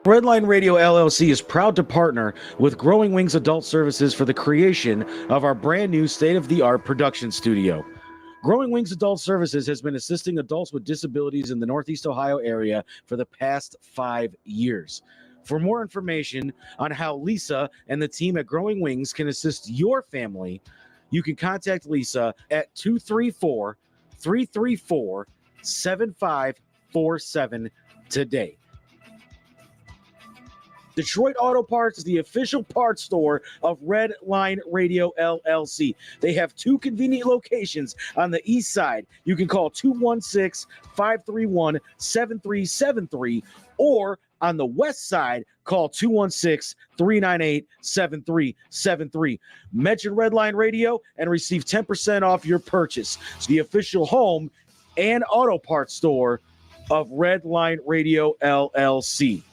Redline Radio LLC is proud to partner with Growing Wings Adult Services for the creation of our brand new state-of-the-art production studio. Growing Wings Adult Services has been assisting adults with disabilities in the Northeast Ohio area for the past 5 years. For more information on how Lisa and the team at Growing Wings can assist your family, you can contact Lisa at 234 334 7547 today. Detroit Auto Parts is the official parts store of Red Line Radio LLC. They have two convenient locations on the east side. You can call 216-531-7373, or on the west side, call 216-398-7373. Mention Red Line Radio and receive 10% off your purchase. It's the official home and auto parts store of Red Line Radio LLC.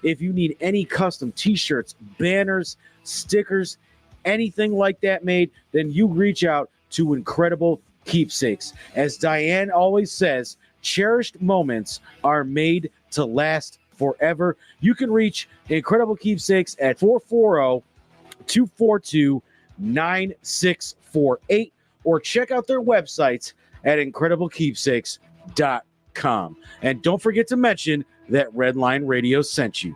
If you need any custom t-shirts, banners, stickers, anything like that made, then you reach out to Incredible Keepsakes. As Diane always says, cherished moments are made to last forever. You can reach Incredible Keepsakes at 440-242-9648 or check out their websites at incrediblekeepsakes.com. And don't forget to mention that Redline Radio sent you.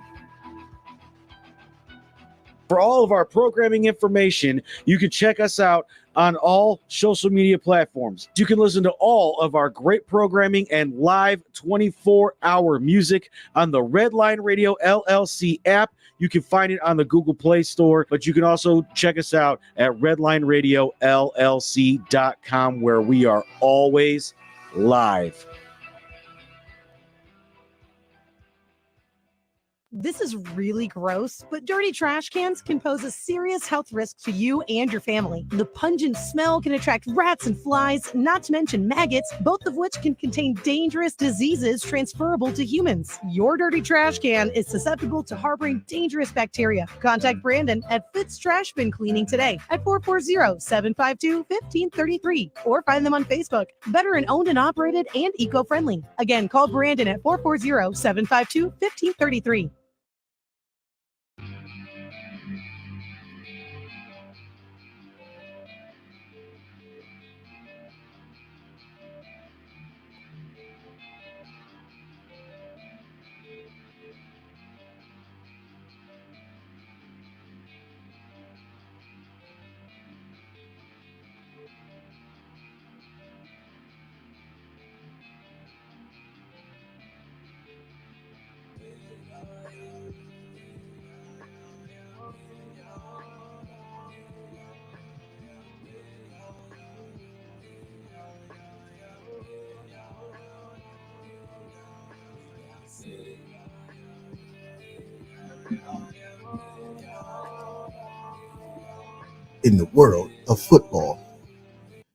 For all of our programming information, you can check us out on all social media platforms. You can listen to all of our great programming and live 24-hour music on the Redline Radio LLC app. You can find it on the Google Play Store, but you can also check us out at redlineradiolllc.com, where we are always live. This is really gross, but dirty trash cans can pose a serious health risk to you and your family. The pungent smell can attract rats and flies, not to mention maggots, both of which can contain dangerous diseases transferable to humans. Your dirty trash can is susceptible to harboring dangerous bacteria. Contact Brandon at Fitz Trash Bin Cleaning today at 440-752-1533 or find them on Facebook. Veteran owned and operated and eco-friendly. Again, call Brandon at 440-752-1533. In the world of football,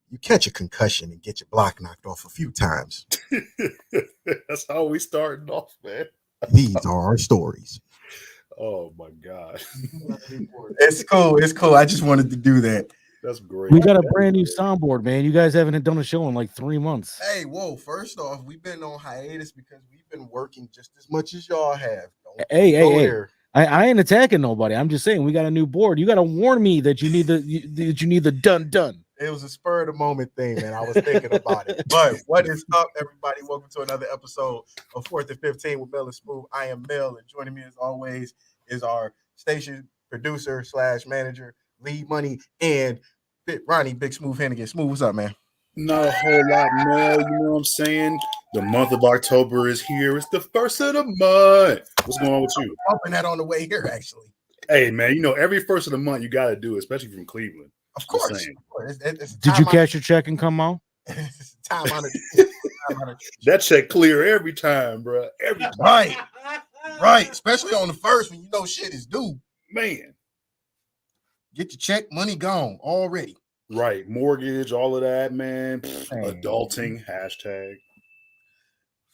you catch a concussion and get your block knocked off a few times. That's how we starting off, man. These are our stories. Oh my God. It's cool. It's cool. I just wanted to do that. That's great. We got a brand new soundboard, man. You guys haven't done a show in like 3 months. Hey, whoa, first off, we've been on hiatus because we've been working just as much as y'all have. Hey. I ain't attacking nobody. I'm just saying we got a new board. You got to warn me that you need the done. It was a spur of the moment thing, man. I was thinking about it. But what is up, everybody? Welcome to another episode of 4th and 15 with Mel and Smooth. I am Mel, and joining me as always is our station producer / manager, Lead Money, and Ronnie, Big Smooth Hannigan. Smooth, what's up, man? Not a whole lot, Mel. You know what I'm saying? The month of October is here. It's the first of the month. What's going on with you? I'm hoping that on the way here, actually. Hey, man, you know, every first of the month you got to do it, especially from Cleveland. Of course. Did you cash your check and come on? It's time honored. That check clear every time, bro. Every time. Right. Especially on the first when you know shit is due. Man. Get your check, money gone already. Right. Mortgage, all of that, man. Adulting, hashtag.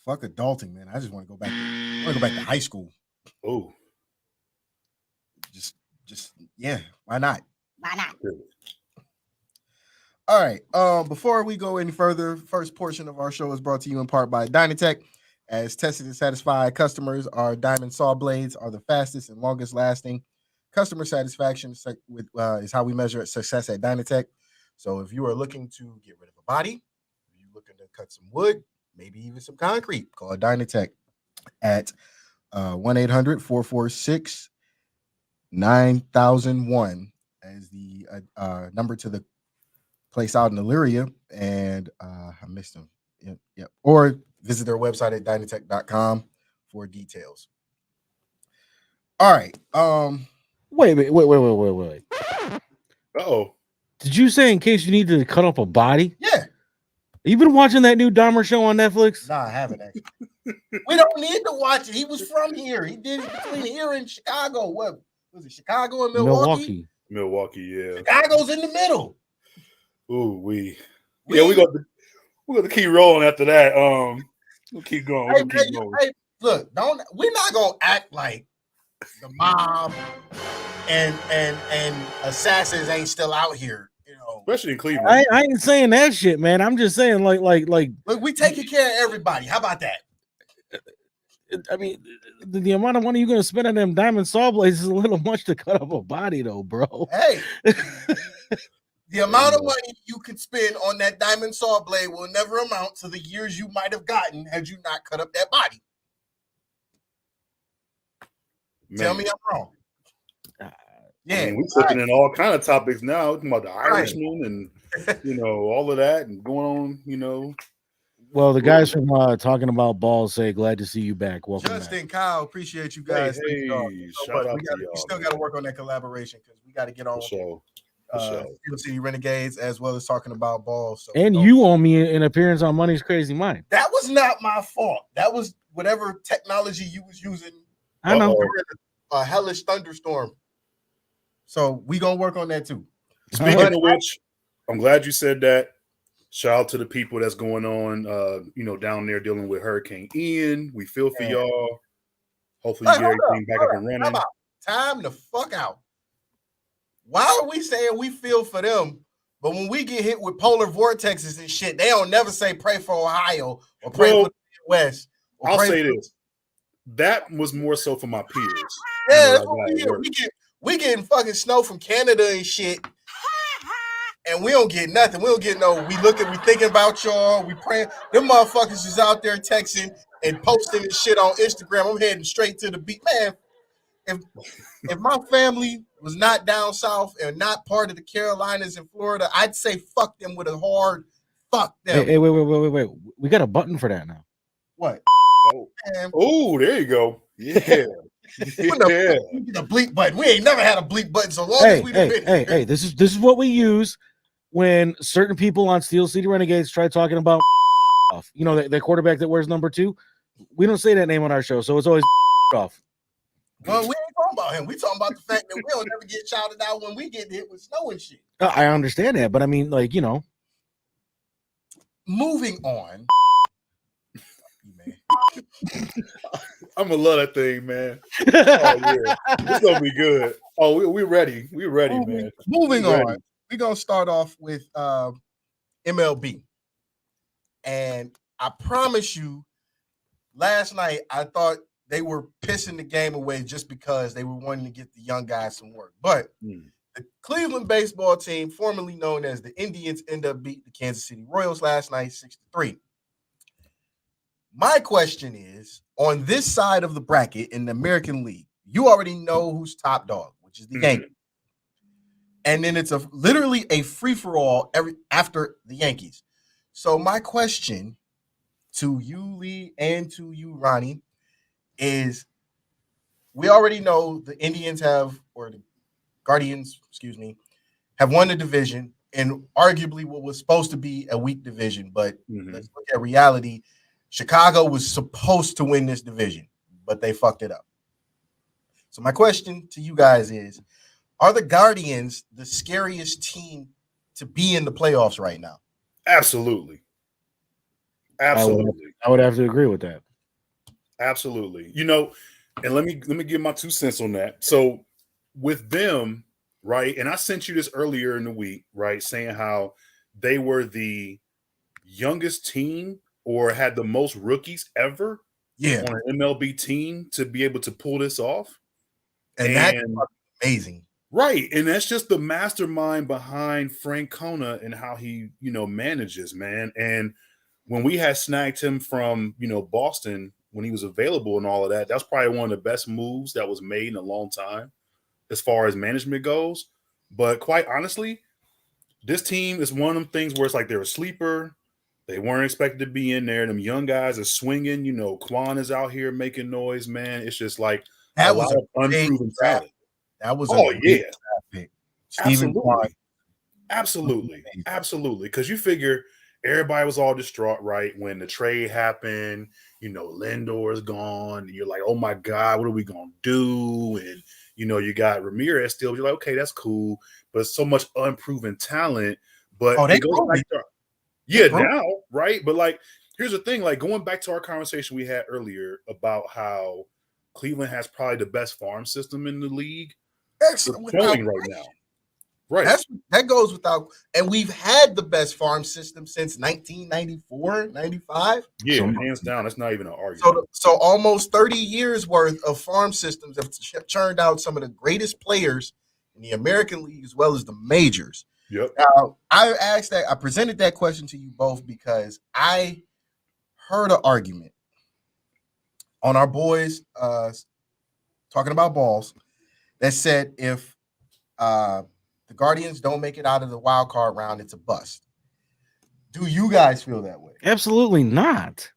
Fuck adulting, man. I just want to go back to high school. Oh. Just yeah, why not? Why not? All right. Before we go any further, first portion of our show is brought to you in part by Dynatech. As tested and satisfied customers, our diamond saw blades are the fastest and longest lasting. Customer satisfaction is how we measure success at Dynatech. So if you are looking to get rid of a body, if you're looking to cut some wood, maybe even some concrete, call Dynatech at 1-800-446-9001 as the number to the place out in Illyria. And I missed them. Yep. Or visit their website at dynatech.com for details. All right. Wait. Oh, Did you say in case you needed to cut up a body? Yeah. You been watching that new Dahmer show on Netflix? Nah, I haven't actually. We don't need to watch it. He was from here. He did it between here and Chicago. What was it? Chicago and Milwaukee? Milwaukee, yeah. Chicago's in the middle. Ooh, we're gonna keep rolling after that. We'll keep going. Hey, look, we're not gonna act like the mob and assassins ain't still out here, especially in Cleveland. I ain't saying that shit, man. I'm just saying, like. Look, we taking care of everybody. How about that? I mean, the amount of money you're gonna spend on them diamond saw blades is a little much to cut up a body, though, bro. Hey, the amount of money you could spend on that diamond saw blade will never amount to the years you might have gotten had you not cut up that body. Man. Tell me I'm wrong. Yeah, I mean, we're flipping in all kind of topics now. We're talking about the Irishman and all of that and going on, Well, the guys from Talking About Balls say glad to see you back. Welcome, Justin, back. Kyle, appreciate you guys. Hey, shout out to y'all. We still got to work on that collaboration because we got to get on Steel City Renegades as well as Talking About Balls. So and you owe me an appearance on Money's Crazy Mind. That was not my fault. That was whatever technology you was using. I know. A hellish thunderstorm. So we gonna work on that too. Speaking of which, I'm glad you said that. Shout out to the people that's going on, down there dealing with Hurricane Ian. We feel for y'all. Hopefully you get everything back up and running. Time the fuck out. Why are we saying we feel for them, but when we get hit with polar vortexes and shit, they don't never say pray for Ohio or pray for the Midwest. I'll say this. That was more so for my peers. Yeah, that's what we getting fucking snow from Canada and shit. And we don't get nothing. We don't get we thinking about y'all. We praying. Them motherfuckers is out there texting and posting this shit on Instagram. I'm heading straight to the beat. Man, if my family was not down south and not part of the Carolinas and Florida, I'd say fuck them with a hard fuck them. Hey, wait. We got a button for that now. What? Oh, there you go. Yeah. The bleep button. We ain't never had a bleep button so long as we've been here. Hey, this is what we use when certain people on Steel City Renegades try talking about off. The quarterback that wears number 2. We don't say that name on our show, so it's always off. Well, we ain't talking about him. We talking about the fact that we don't never get shouted out when we get hit with snow and shit. I understand that, but I mean, Moving on. I'm gonna love that thing, man. Oh yeah, it's gonna be good. Oh, we're ready. We're ready, man. Moving on, we're gonna start off with MLB, and I promise you, last night I thought they were pissing the game away just because they were wanting to get the young guys some work. But the Cleveland baseball team, formerly known as the Indians, ended up beating the Kansas City Royals last night 6-3. My question is, on this side of the bracket in the American League, you already know who's top dog, which is the Yankees. And then it's literally a free-for-all after the Yankees. So my question to you, Lee, and to you, Ronnie, is we already know the Indians the Guardians, have won the division in arguably what was supposed to be a weak division. But let's look at reality. Chicago was supposed to win this division, but they fucked it up. So my question to you guys is, are the Guardians the scariest team to be in the playoffs right now? Absolutely. I would have to agree with that. Absolutely. And let me give my 2 cents on that. So with them, right, and I sent you this earlier in the week, right, saying how they were the youngest team or had the most rookies ever Yeah, on an MLB team to be able to pull this off. and that's amazing. Right. And that's just the mastermind behind Frank Kona and how he, manages, man. And when we had snagged him from, Boston when he was available and all of that, that's probably one of the best moves that was made in a long time as far as management goes. But quite honestly, this team is one of them things where it's like they're a sleeper. They weren't expected to be in there. Them young guys are swinging. Quan is out here making noise, man. It's just like That a was lot of unproven talent. That was Absolutely. Stephen Absolutely. Because you figure everybody was all distraught, right? When the trade happened, Lindor is gone. You're like, oh my God, what are we going to do? And, you got Ramirez still. You're like, okay, that's cool. But it's so much unproven talent. But it goes back to now, right? But like, here's the thing, like going back to our conversation we had earlier about how Cleveland has probably the best farm system in the league. Excellent. Right now. Right. That goes without, and we've had the best farm system since 1994, 95. Yeah, hands down. That's not even an argument. So almost 30 years worth of farm systems have churned out some of the greatest players in the American League as well as the majors. Yep. Now, I presented that question to you both because I heard an argument on our boys talking about balls that said if the Guardians don't make it out of the wild card round, it's a bust. Do you guys feel that way? Absolutely not.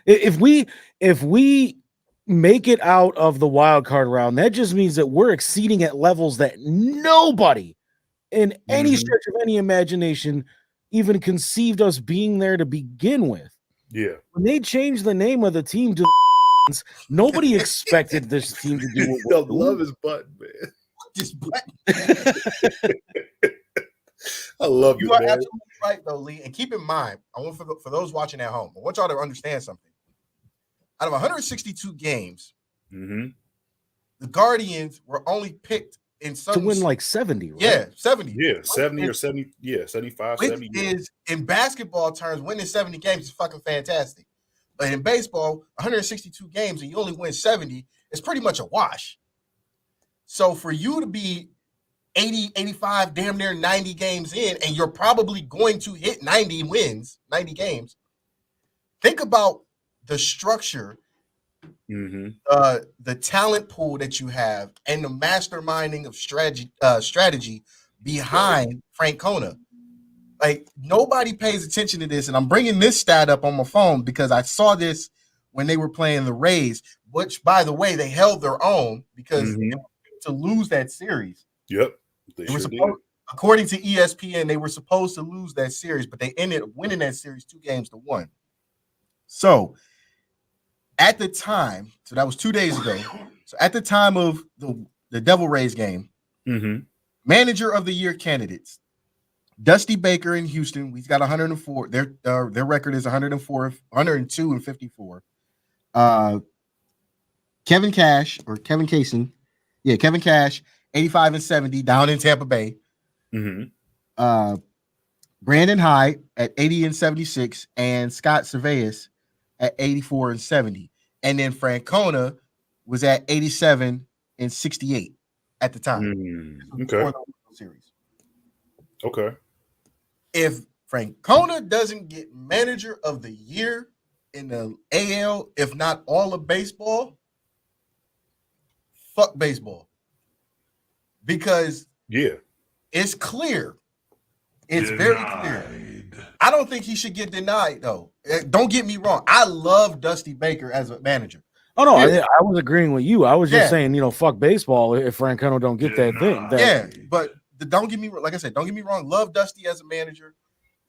If we make it out of the wild card round, that just means that we're exceeding at levels that nobody in any stretch of any imagination even conceived us being there to begin with. Yeah. When they changed the name of the team to nobody expected this team to do what I love his button, man. Just button. I love you. You are absolutely right, though, Lee. And keep in mind, I want for those watching at home, I want y'all to understand something. Out of 162 games, the Guardians were only picked in some to win like 70, right? Yeah, 70. Yeah, 70 or 70. Yeah, 75, which 70. Is in basketball terms, winning 70 games is fucking fantastic. But in baseball, 162 games and you only win 70 is pretty much a wash. So for you to be 80, 85, damn near 90 games in, and you're probably going to hit 90 wins, 90 games, think about the structure, the talent pool that you have, and the masterminding of strategy behind Frank Kona. Like, nobody pays attention to this, and I'm bringing this stat up on my phone because I saw this when they were playing the Rays, which, by the way, they held their own because to lose that series. Yep. They were supposed, according to ESPN, they were supposed to lose that series, but they ended up winning that series 2-1. So at the time, so that was 2 days ago. So at the time of the Devil Rays game, manager of the year candidates, Dusty Baker in Houston, he's got 104. Their record is 102 and 54. Kevin Cash, 85 and 70 down in Tampa Bay. Brandon Hyde at 80 and 76, and Scott Cervantes at 84 and 70. And then Francona was at 87 and 68 at the time. Okay. Okay. If Francona doesn't get manager of the year in the AL, if not all of baseball, fuck baseball. Because it's clear. It's very clear. I don't think he should get denied, though. Don't get me wrong. I love Dusty Baker as a manager. Oh, no, I was agreeing with you. I was just saying, fuck baseball if Francona don't get that thing. But don't get me wrong. Like I said, don't get me wrong. Love Dusty as a manager.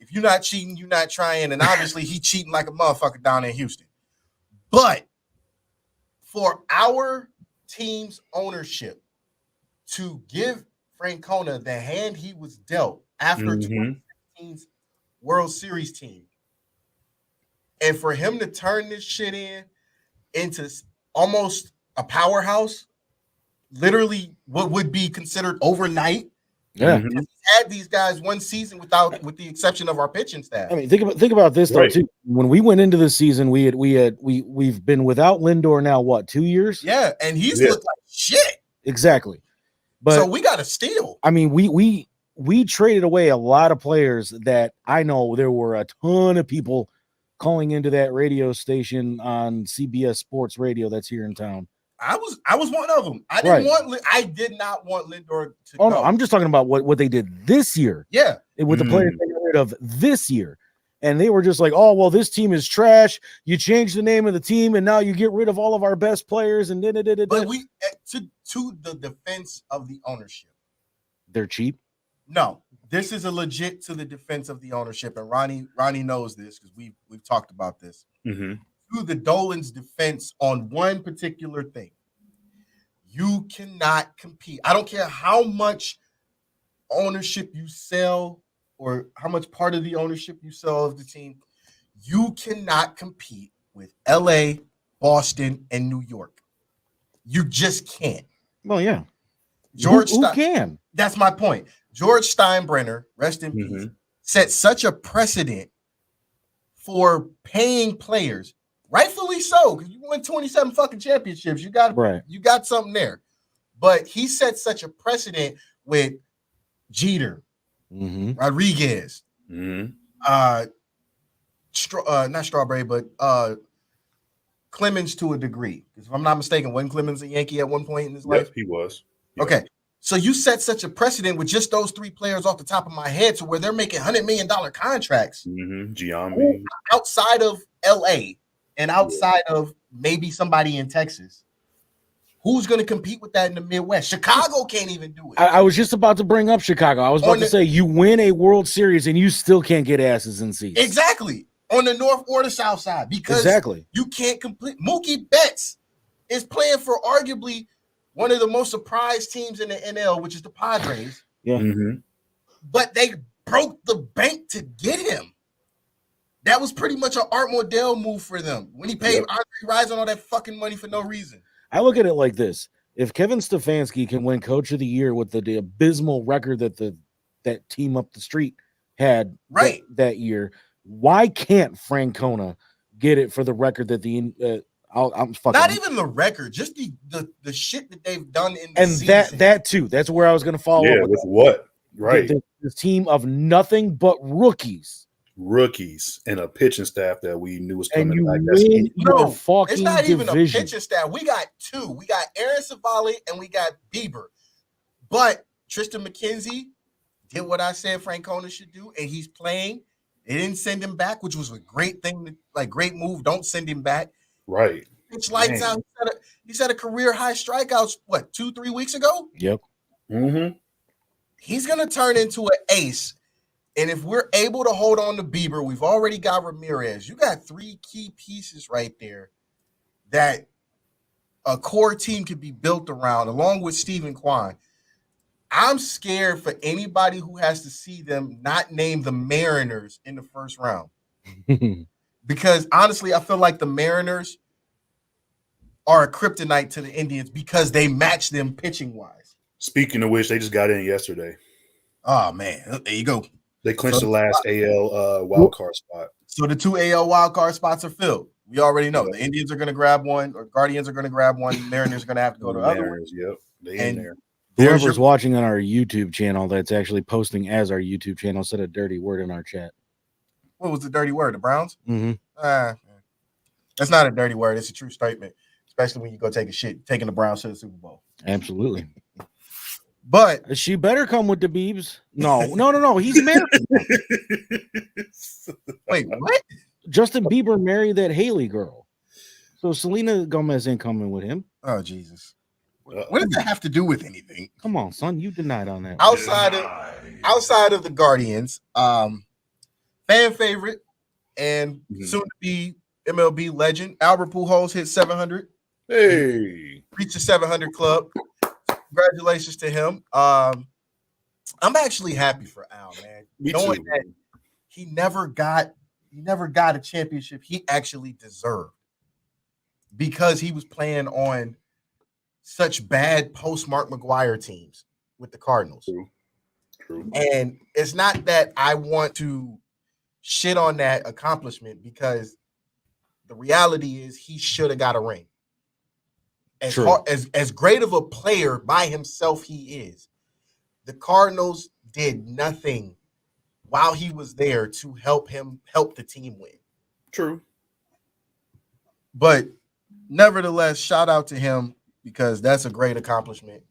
If you're not cheating, you're not trying. And obviously, he cheating like a motherfucker down in Houston. But for our team's ownership to give Francona the hand he was dealt after 2016's World Series team, and for him to turn this shit into almost a powerhouse, literally what would be considered overnight, Yeah. Mhm. He's had these guys one season with the exception of our pitching staff. I mean, think about this though Right. too. When we went into the season, we've been without Lindor now, what, 2 years? Yeah, and he's Yeah. looked like shit. Exactly. But So we got to steal. I mean, we traded away a lot of players that I know there were a ton of people calling into that radio station on CBS Sports Radio that's here in town. I was one of them. I did not want Lindor to Oh go. no, I'm just talking about what they did this year. Yeah. With the players they got rid of this year. And they were just like, oh, well, this team is trash. You change the name of the team, and now you get rid of all of our best players. And But we to the defense of the ownership. They're cheap. No, this is a legit to the defense of the ownership, and Ronnie knows this because we've talked about this. Mhm. To the Dolan's defense on one particular thing, you cannot compete. I don't care how much ownership you sell or how much part of the ownership you sell of the team. You cannot compete with LA, Boston, and New York. You just can't. Well, yeah. George who can? That's my point. George Steinbrenner, rest in peace, set such a precedent for paying players, rightfully so, because you won 27 fucking championships. You got something there. But he set such a precedent with Jeter, Rodriguez, not Strawberry, but Clemens to a degree. Because if I'm not mistaken, wasn't Clemens a Yankee at one point in his life? He was. Yep. Okay. So you set such a precedent with just those three players off the top of my head to where they're making $100 million contracts. Giambi. Outside of LA and outside of maybe somebody in Texas. Who's going to compete with that in the Midwest? Chicago can't even do it. I was just about to bring up Chicago. I was about to say, you win a World Series and you still can't get asses in seats. Exactly. On the North or the South side. Because you can't complete. Mookie Betts is playing for arguably one of the most surprised teams in the NL, which is the Padres. Yeah. But they broke the bank to get him. That was pretty much an Art Modell move for them when he paid Andre Rison all that fucking money for no reason. I look at it like this. If Kevin Stefanski can win Coach of the Year with the abysmal record that team up the street had that year, why can't Francona get it for the record that I'm fucking not even the record, just the shit that they've done in the and season. that too. That's where I was going to follow up with what? Right. This team of nothing but rookies and a pitching staff that we knew was coming. And you back. win your fucking it's not division. even a pitching staff. We got two. We got Aaron Savali and we got Bieber. But Tristan McKenzie did what I said Francona should do, and he's playing. They didn't send him back, which was a great thing, great move. Don't send him back. Right. Pitch lights out. He set a career high strikeouts, 2-3 weeks ago? Yep. He's going to turn into an ace. And if we're able to hold on to Bieber, we've already got Ramirez. You got three key pieces right there that a core team could be built around, along with Stephen Kwan. I'm scared for anybody who has to see them not name the Mariners in the first round. Because honestly, I feel like the Mariners are a kryptonite to the Indians because they match them pitching wise. Speaking of which, they just got in yesterday. Oh, man. There you go. They clinched the last AL wild card spot. So the two AL wild card spots are filled. We already know the Indians are going to grab one, or Guardians are going to grab one. Mariners are going to have to go to the other one. Yep, they in there. Whoever's watching on our YouTube channel that's actually posting as our YouTube channel said a dirty word in our chat. What was the dirty word? The Browns? Mm-hmm. That's not a dirty word. It's a true statement, especially when you go take a shit, taking the Browns to the Super Bowl. Absolutely. But she better come with the Beebs. No. He's married. Wait, what? Justin Bieber married that Haley girl. So Selena Gomez ain't coming with him. Oh, Jesus. What does that have to do with anything? Come on, son. You denied on that. Outside of the Guardians, fan favorite and soon to be MLB legend, Albert Pujols hit 700. Hey. Reached the 700 club. Congratulations to him. I'm actually happy for Al, man. Knowing that he never got a championship he actually deserved because he was playing on such bad post Mark McGwire teams with the Cardinals. True. And it's not that I want to shit on that accomplishment, because the reality is he should have got a ring. As True. hard, as great of a player by himself he is, the Cardinals did nothing while he was there to help the team win. True. But nevertheless, shout out to him, because that's a great accomplishment.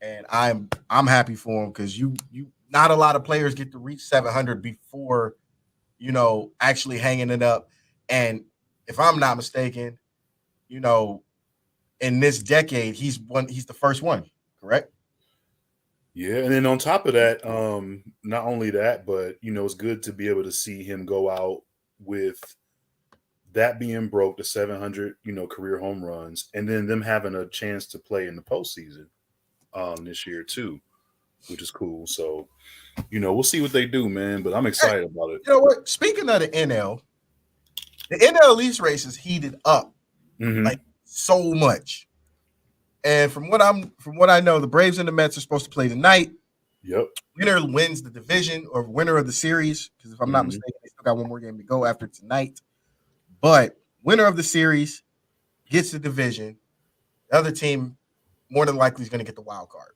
And I'm happy for him, because you not a lot of players get to reach 700 before, actually hanging it up. And if I'm not mistaken, in this decade, he's the first one, correct? Yeah, and then on top of that, not only that, but it's good to be able to see him go out with that being broke to 700, career home runs, and then them having a chance to play in the postseason this year too, which is cool. So, we'll see what they do, man. But I'm excited about it. You know what? Speaking of the NL East race is heated up like so much. And from what I know, the Braves and the Mets are supposed to play tonight. Yep. Winner wins the division, or winner of the series, because if I'm not mistaken, they still got one more game to go after tonight. But winner of the series gets the division. The other team more than likely is going to get the wild card.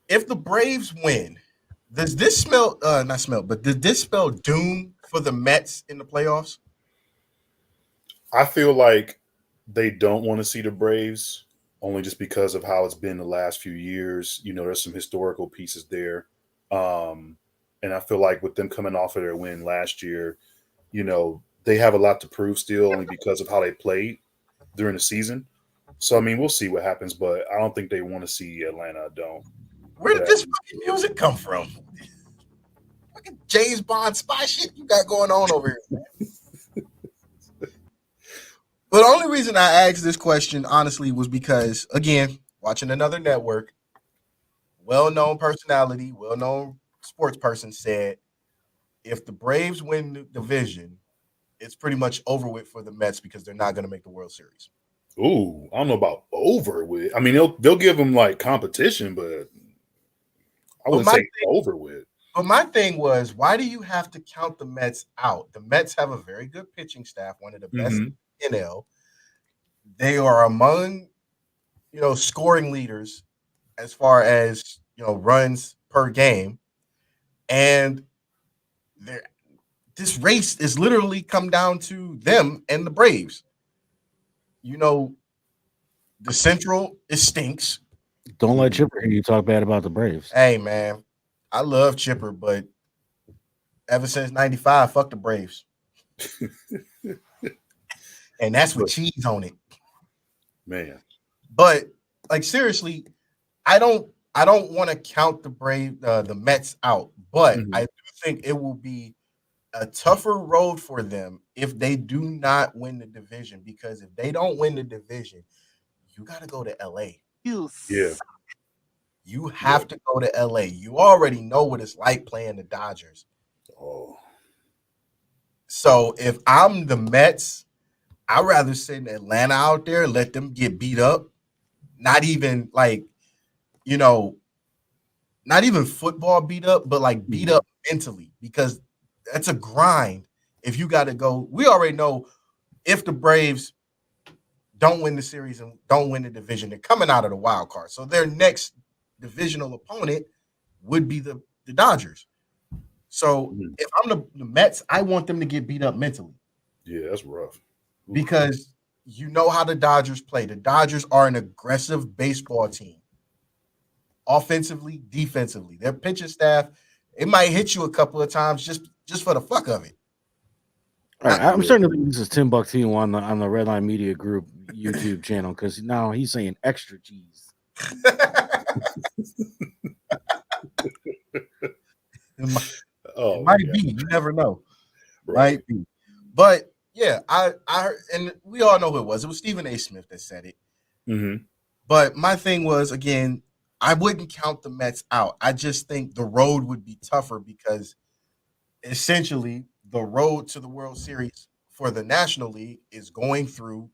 If the Braves win, does this spell doom for the Mets in the playoffs? I feel like they don't want to see the Braves, only just because of how it's been the last few years. There's some historical pieces there. And I feel like with them coming off of their win last year, they have a lot to prove still, only because of how they played during the season. So, I mean, we'll see what happens, but I don't think they want to see Atlanta. I don't. Where did this fucking music come from? Fucking James Bond spy shit you got going on over here, man. But the only reason I asked this question, honestly, was because, again, watching another network, well-known personality, well-known sports person said, if the Braves win the division, it's pretty much over with for the Mets, because they're not going to make the World Series. Ooh, I don't know about over with. I mean, they'll give them like competition, but I wouldn't say over with. But my thing was, why do you have to count the Mets out? The Mets have a very good pitching staff, one of the best in NL. They are among, scoring leaders as far as, runs per game. And this race is literally come down to them and the Braves. The Central, it stinks. Don't let Chipper hear you talk bad about the Braves. Hey, man, I love Chipper, but ever since 95, fuck the Braves. And that's with cheese on it. Man. But like, seriously, I don't want to count the Mets out, but I do think it will be a tougher road for them if they do not win the division, because if they don't win the division, you got to go to LA. You have to go to LA. You already know what it's like playing the Dodgers. Oh. So if I'm the Mets, I'd rather send Atlanta out there and let them get beat up. Not even like, not even football beat up, but like beat up mentally, because that's a grind. If you got to go, we already know if the Braves don't win the series and don't win the division, they're coming out of the wild card. So their next divisional opponent would be the Dodgers. So if I'm the Mets, I want them to get beat up mentally. Yeah, that's rough. Because you know how the Dodgers play. The Dodgers are an aggressive baseball team. Offensively, defensively. Their pitching staff, it might hit you a couple of times just for the fuck of it. All right, I'm starting to think this is Tim Bucktino on the Redline Media Group YouTube channel, because now he's saying extra cheese. It might be. You never know. Right. Might be. But yeah, I heard, and we all know who it was. It was Stephen A. Smith that said it. But my thing was, again, I wouldn't count the Mets out. I just think the road would be tougher, because essentially the road to the World Series for the National League is going through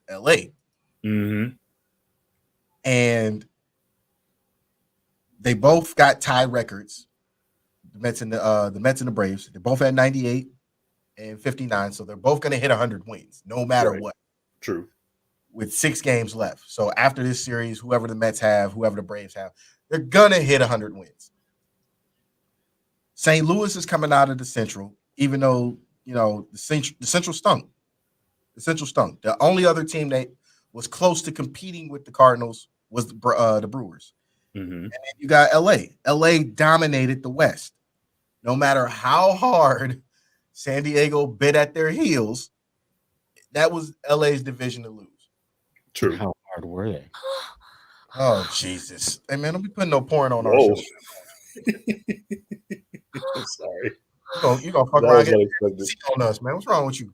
LA. And They both got tie records. The Mets and the Braves. They both had 98 and 59, so they're both going to hit 100 wins, no matter what. True. With 6 games left. So after this series, whoever the Mets have, whoever the Braves have, they're going to hit 100 wins. St. Louis is coming out of the Central, even though, the Central stunk. The Central stunk. The only other team that was close to competing with the Cardinals was the Brewers. Mm-hmm. And then you got LA. LA dominated the West. No matter how hard San Diego bit at their heels, that was LA's division to lose. True. How hard were they? Oh, Jesus. Hey, man, don't be putting no porn on our Whoa. show. Sorry. You gonna fuck around and get on us, man. What's wrong with you?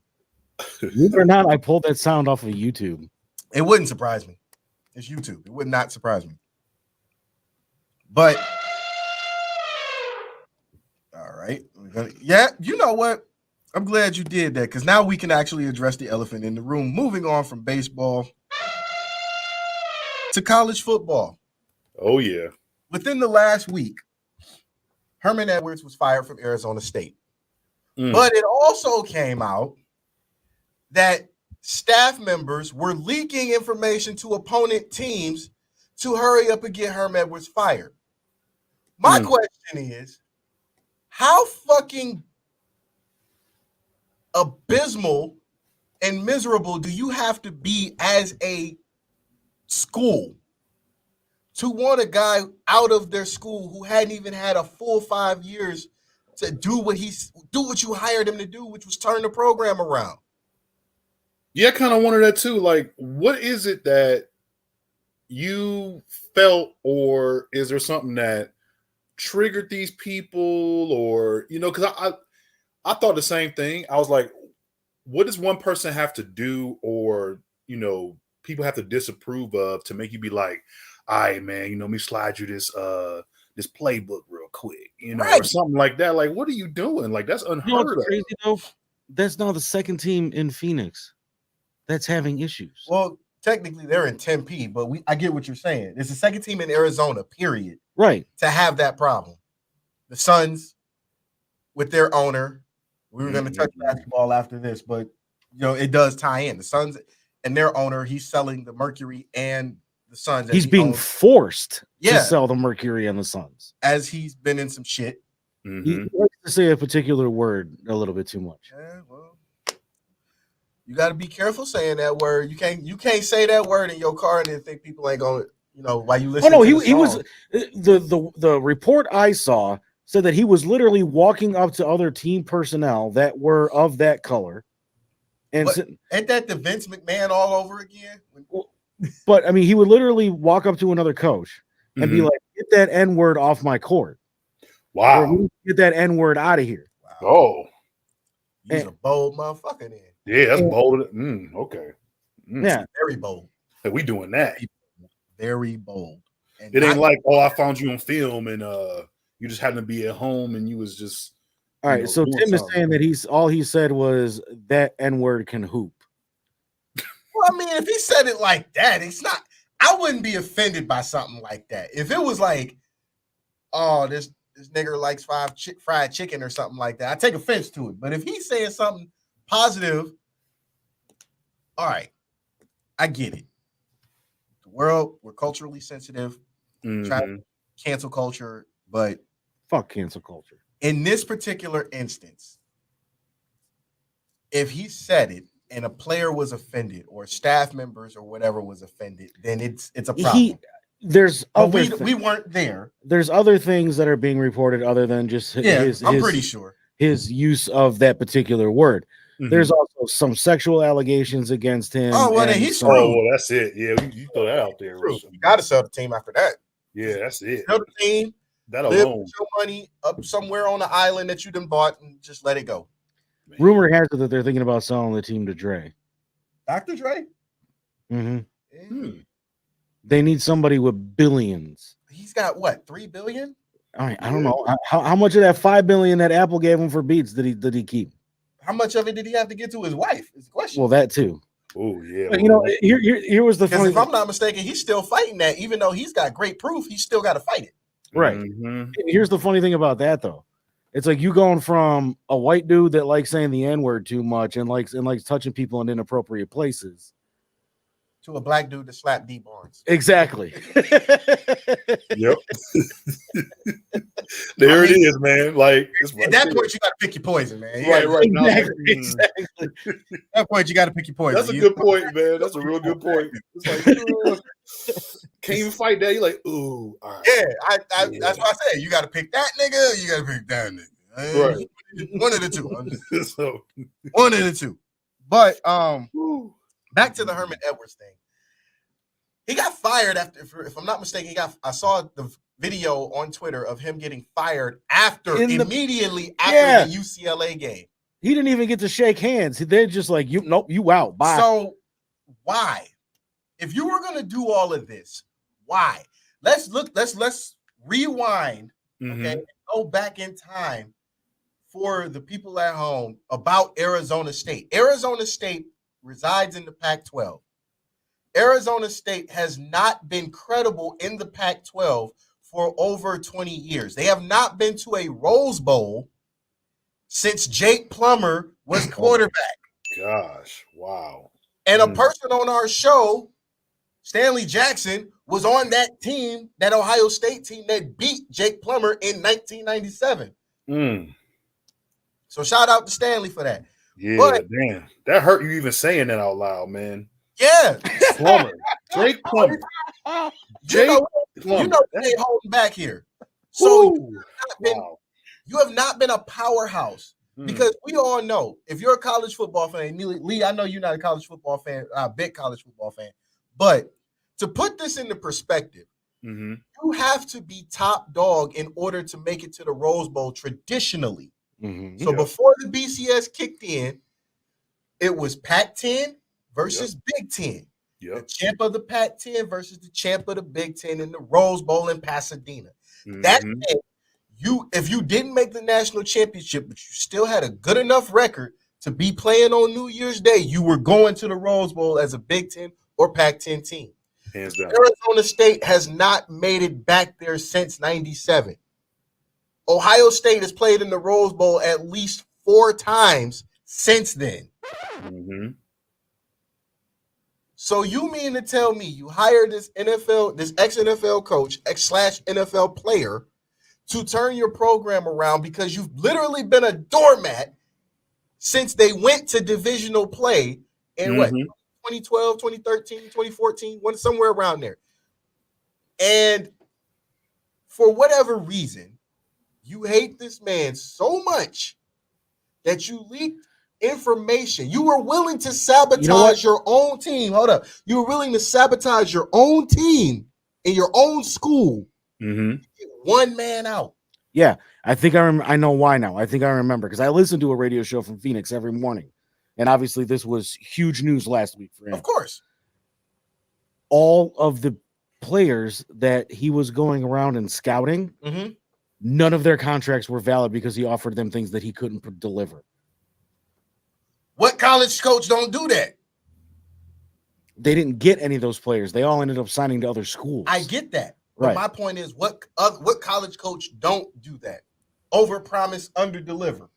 Believe it or not, I pulled that sound off of YouTube. It wouldn't surprise me. It's YouTube. It would not surprise me. But all right. Yeah, you know what? I'm glad you did that because now we can actually address the elephant in the room. Moving on from baseball to college football. Oh, yeah. Within the last week, Herman Edwards was fired from Arizona State. But it also came out that staff members were leaking information to opponent teams to hurry up and get Herman Edwards fired. My question is, how fucking abysmal and miserable do you have to be as a school to want a guy out of their school who hadn't even had a full 5 years to do what you hired him to do, which was turn the program around? Yeah, I kind of wonder that too. Like, what is it that you felt, or is there something that triggered these people, or because I thought the same thing. I was like, what does one person have to do, or people have to disapprove of to make you be like, all right, man, let me slide you this playbook real quick, or something like that. Like, what are you doing? Like, that's unheard of. Crazy though. That's now the second team in Phoenix that's having issues. Well, technically they're in Tempe, but I get what you're saying. It's the second team in Arizona, period, right, to have that problem. The Suns with their owner. We were going to touch basketball after this, but it does tie in. The Suns and their owner, he's selling the Mercury and the Suns. He's being forced to sell the Mercury and the Suns. As he's been in some shit. Mm-hmm. He likes to say a particular word a little bit too much. Yeah, well, you got to be careful saying that word. You can't say that word in your car and then think people ain't going to, while you listen. Oh no, he was the report I saw said that he was literally walking up to other team personnel that were of that color. And ain't that the Vince McMahon all over again? But I mean, he would literally walk up to another coach and be like, "Get that N word off my court." Wow. Or, get that N word out of here. Wow. Oh. He's a bold motherfucker then. Yeah, that's bold. Okay. Yeah. Very bold. Hey, we doing that. Very bold. And it ain't like, I found you on film and you just happened to be at home and you was just all right. So Tim is saying that all he said was that N-word can hoop. Well, I mean, if he said it like that, it's not. I wouldn't be offended by something like that. If it was like, oh, this nigger likes fried chicken or something like that, I take offense to it. But if he's saying something positive, all right, I get it. The world, we're culturally sensitive, try to cancel culture, but fuck cancel culture. In this particular instance, if he said it and a player was offended or staff members or whatever was offended, then it's a problem. We weren't there. There's other things that are being reported other than just I'm pretty sure his use of that particular word. Mm-hmm. There's also some sexual allegations against him. Oh, well, then he's screwed. Oh, well, that's it. Yeah, you throw that out there. You got to sell the team after that. Yeah, that's it. Sell the team. That alone. Live your money up somewhere on the island that you done bought and just let it go. Man. Rumor has it that they're thinking about selling the team to Dre. Dr. Dre? Mm-hmm. They need somebody with billions. He's got what, $3 billion? All right, I don't know. How much of that $5 billion that Apple gave him for Beats did he keep? How much of it did he have to get to his wife? Is the question. Well, that too. Oh, yeah. But, here was the funny. If I'm not mistaken, he's still fighting that. Even though he's got great proof, he's still got to fight it. Right. Mhm. And here's the funny thing about that, though. It's like you going from a white dude that likes saying the N-word too much and likes touching people in inappropriate places to a black dude to slap D Barnes. Exactly. Yep. There it is, man. Like at that point, you got to pick your poison, man. Right. Exactly. At that point, you got to pick your poison. That's a good point, man. That's a real good point. It's like, can't even fight that. You're like, ooh, all right. Yeah, that's why I said you got to pick that nigga. You got to pick that nigga. Right. One of the two. So, one of the two. But back to the Herman Edwards thing. He got fired after, if I'm not mistaken, I saw the video on Twitter of him getting fired immediately after the UCLA game. He didn't even get to shake hands. They're just like, you out. Bye. So why? If you were gonna do all of this, why? Let's rewind, okay, and go back in time for the people at home about Arizona State. Arizona State resides in the Pac-12. Arizona State has not been credible in the Pac-12 for over 20 years. They have not been to a Rose Bowl since Jake Plummer was quarterback. Gosh, wow. And a person on our show, Stanley Jackson, was on that team, that Ohio State team that beat Jake Plummer in 1997. So shout out to Stanley for that. Yeah, but, damn. That hurt you even saying that out loud, man. Yeah. Plummer. Jake Plummer. You know they ain't holding back here. So you have not been a powerhouse because we all know if you're a college football fan, Lee, I know you're not a college football fan, a big college football fan, but to put this into perspective, you have to be top dog in order to make it to the Rose Bowl traditionally. So before the BCS kicked in, it was Pac-10 versus Big Ten. The champ of the Pac-10 versus the champ of the Big Ten in the Rose Bowl in Pasadena. That meant if you didn't make the national championship, but you still had a good enough record to be playing on New Year's Day, you were going to the Rose Bowl as a Big Ten or Pac-10 team. Hands down. Arizona State has not made it back there since 97. Ohio State has played in the Rose Bowl at least 4 times since then. So you mean to tell me you hired this ex-NFL coach, ex/NFL player to turn your program around because you've literally been a doormat since they went to divisional play in 2012, 2013, 2014, somewhere around there. And for whatever reason, you hate this man so much that you leaked information. You were willing to sabotage your own team. Hold up. You were willing to sabotage your own team in your own school. Get one man out. Yeah, I think I know why now. I think I remember because I listen to a radio show from Phoenix every morning. And obviously this was huge news last week for him. Of course. All of the players that he was going around and scouting, none of their contracts were valid because he offered them things that he couldn't deliver. What college coach don't do that? They didn't get any of those players. They all ended up signing to other schools. I get that. But my point is, what college coach don't do that? Overpromise, underdeliver.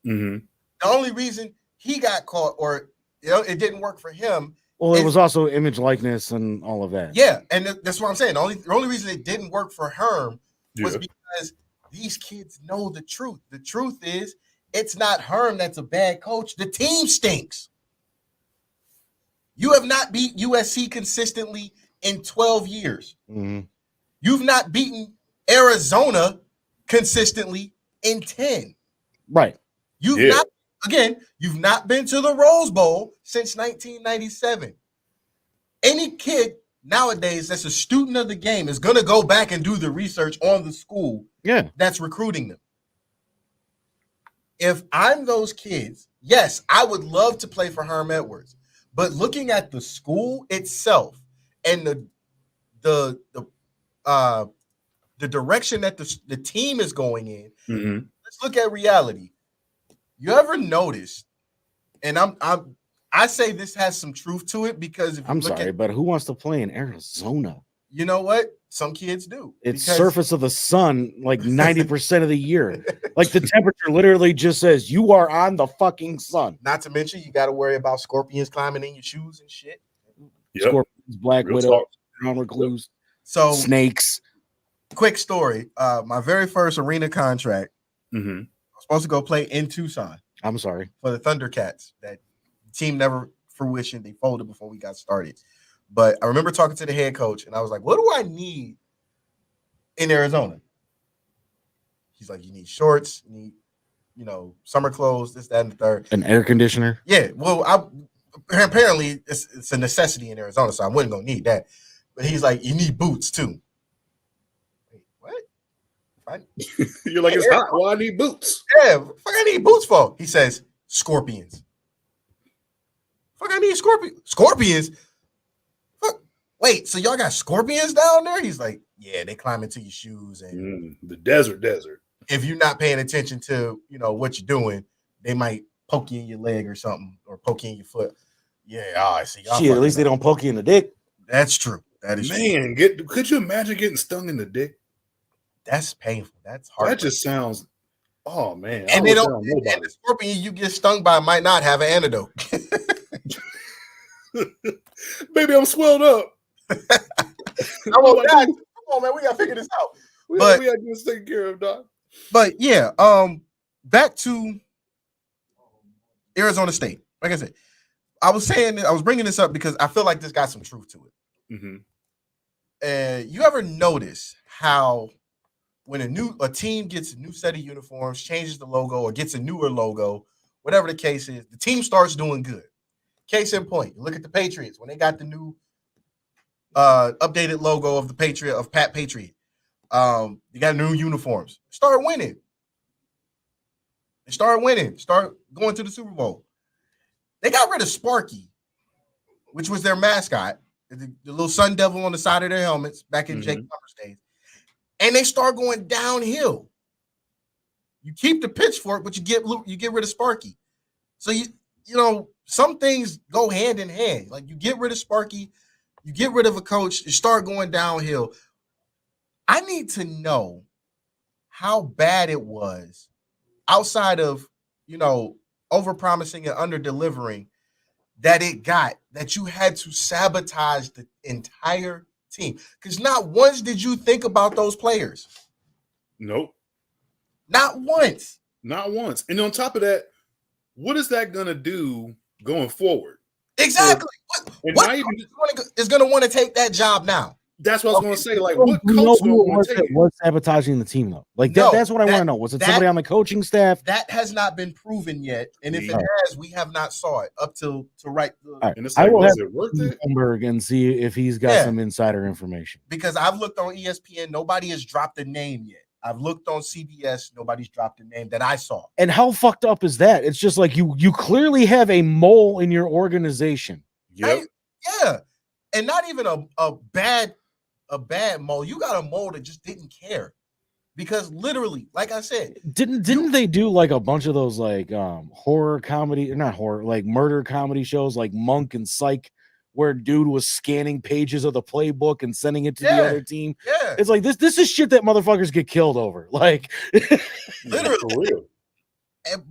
The only reason he got caught or it didn't work for him. Well, it was also image likeness and all of that. Yeah, and that's what I'm saying. The only reason it didn't work for Herm was because these kids know the truth. The truth is, it's not Herm that's a bad coach. The team stinks. You have not beat USC consistently in 12 years. You've not beaten Arizona consistently in 10. Right. You've not been to the Rose Bowl since 1997. Any kid nowadays that's a student of the game is going to go back and do the research on the school that's recruiting them. If I'm those kids, yes, I would love to play for Herman Edwards, but looking at the school itself and the direction that the team is going in, let's look at reality. You ever notice? And I say this has some truth to it because if you but who wants to play in Arizona? You know what? Some kids do. It's surface of the sun like 90% of the year. Like the temperature literally just says you are on the fucking sun. Not to mention you got to worry about scorpions climbing in your shoes and shit. Yep. Scorpions, black Real widow, talk. ground recluse, So snakes. quick story. My very first arena contract, Mm-hmm. I was supposed to go play in Tucson I'm sorry. for the Thundercats. That team never fruition. They folded before we got started. But I remember talking to the head coach, and I was like, what do I need in Arizona? He's like, you need shorts, you need, summer clothes, this, that, and the third. An air conditioner. Yeah, well, apparently it's a necessity in Arizona, so I wasn't going to need that. But he's like, you need boots, too. Wait, what? You're like, it's hot. Well, I need boots. Yeah, what the fuck I need boots for? He says, scorpions. Fuck I need scorpions? Fuck. Wait, so y'all got scorpions down there? He's like, yeah, they climb into your shoes. And The desert. if you're not paying attention to, what you're doing, they might poke you in your leg or something, or poke you in your foot. Yeah, I see. Shit, at least they don't poke you in the dick. That's true. That is true. Man, could you imagine getting stung in the dick? That's painful. That's hard. That just sounds, oh man. And they don't. And the scorpion you get stung by might not have an antidote. Baby, I'm swelled up. Come on, man, we gotta figure this out. We gotta get this taken care of, Doc. But yeah, back to Arizona State. Like I said, I was bringing this up because I feel like this got some truth to it. Mm-hmm. And you ever notice how when a team gets a new set of uniforms, changes the logo, or gets a newer logo, whatever the case is, the team starts doing good. Case in point, look at the Patriots when they got the new updated logo of Pat Patriot. You got new uniforms. Start winning. They start winning. Start going to the Super Bowl. They got rid of Sparky, which was their mascot, the little sun devil on the side of their helmets back in Jake Summers days. And they start going downhill. You keep the pitchfork, but you get rid of Sparky. So some things go hand in hand. Like you get rid of Sparky, you get rid of a coach, you start going downhill. I need to know how bad it was outside of, over-promising and under-delivering that you had to sabotage the entire team. Because not once did you think about those players. Nope. Not once. Not once. And on top of that, what is that going to do going forward? Exactly. What is going to want to take that job now? That's what I was going to say. Like, what coach was sabotaging the team, though? Like, that's what I want to know. Was it somebody on the coaching staff? That has not been proven yet. And if it has, we have not saw it up to right. And it's like, was it worth it? And see if he's got some insider information. Because I've looked on ESPN, nobody has dropped a name yet. I've looked on CBS, nobody's dropped a name that I saw. And how fucked up is that? It's just like you clearly have a mole in your organization. Yep. Yeah. And not even a bad mole. You got a mole that just didn't care. Because literally, like I said, didn't they do like a bunch of those like horror comedy, not horror, like murder comedy shows like Monk and Psych, where dude was scanning pages of the playbook and sending it to the other team? Yeah. It's like this is shit that motherfuckers get killed over. Like literally. For real.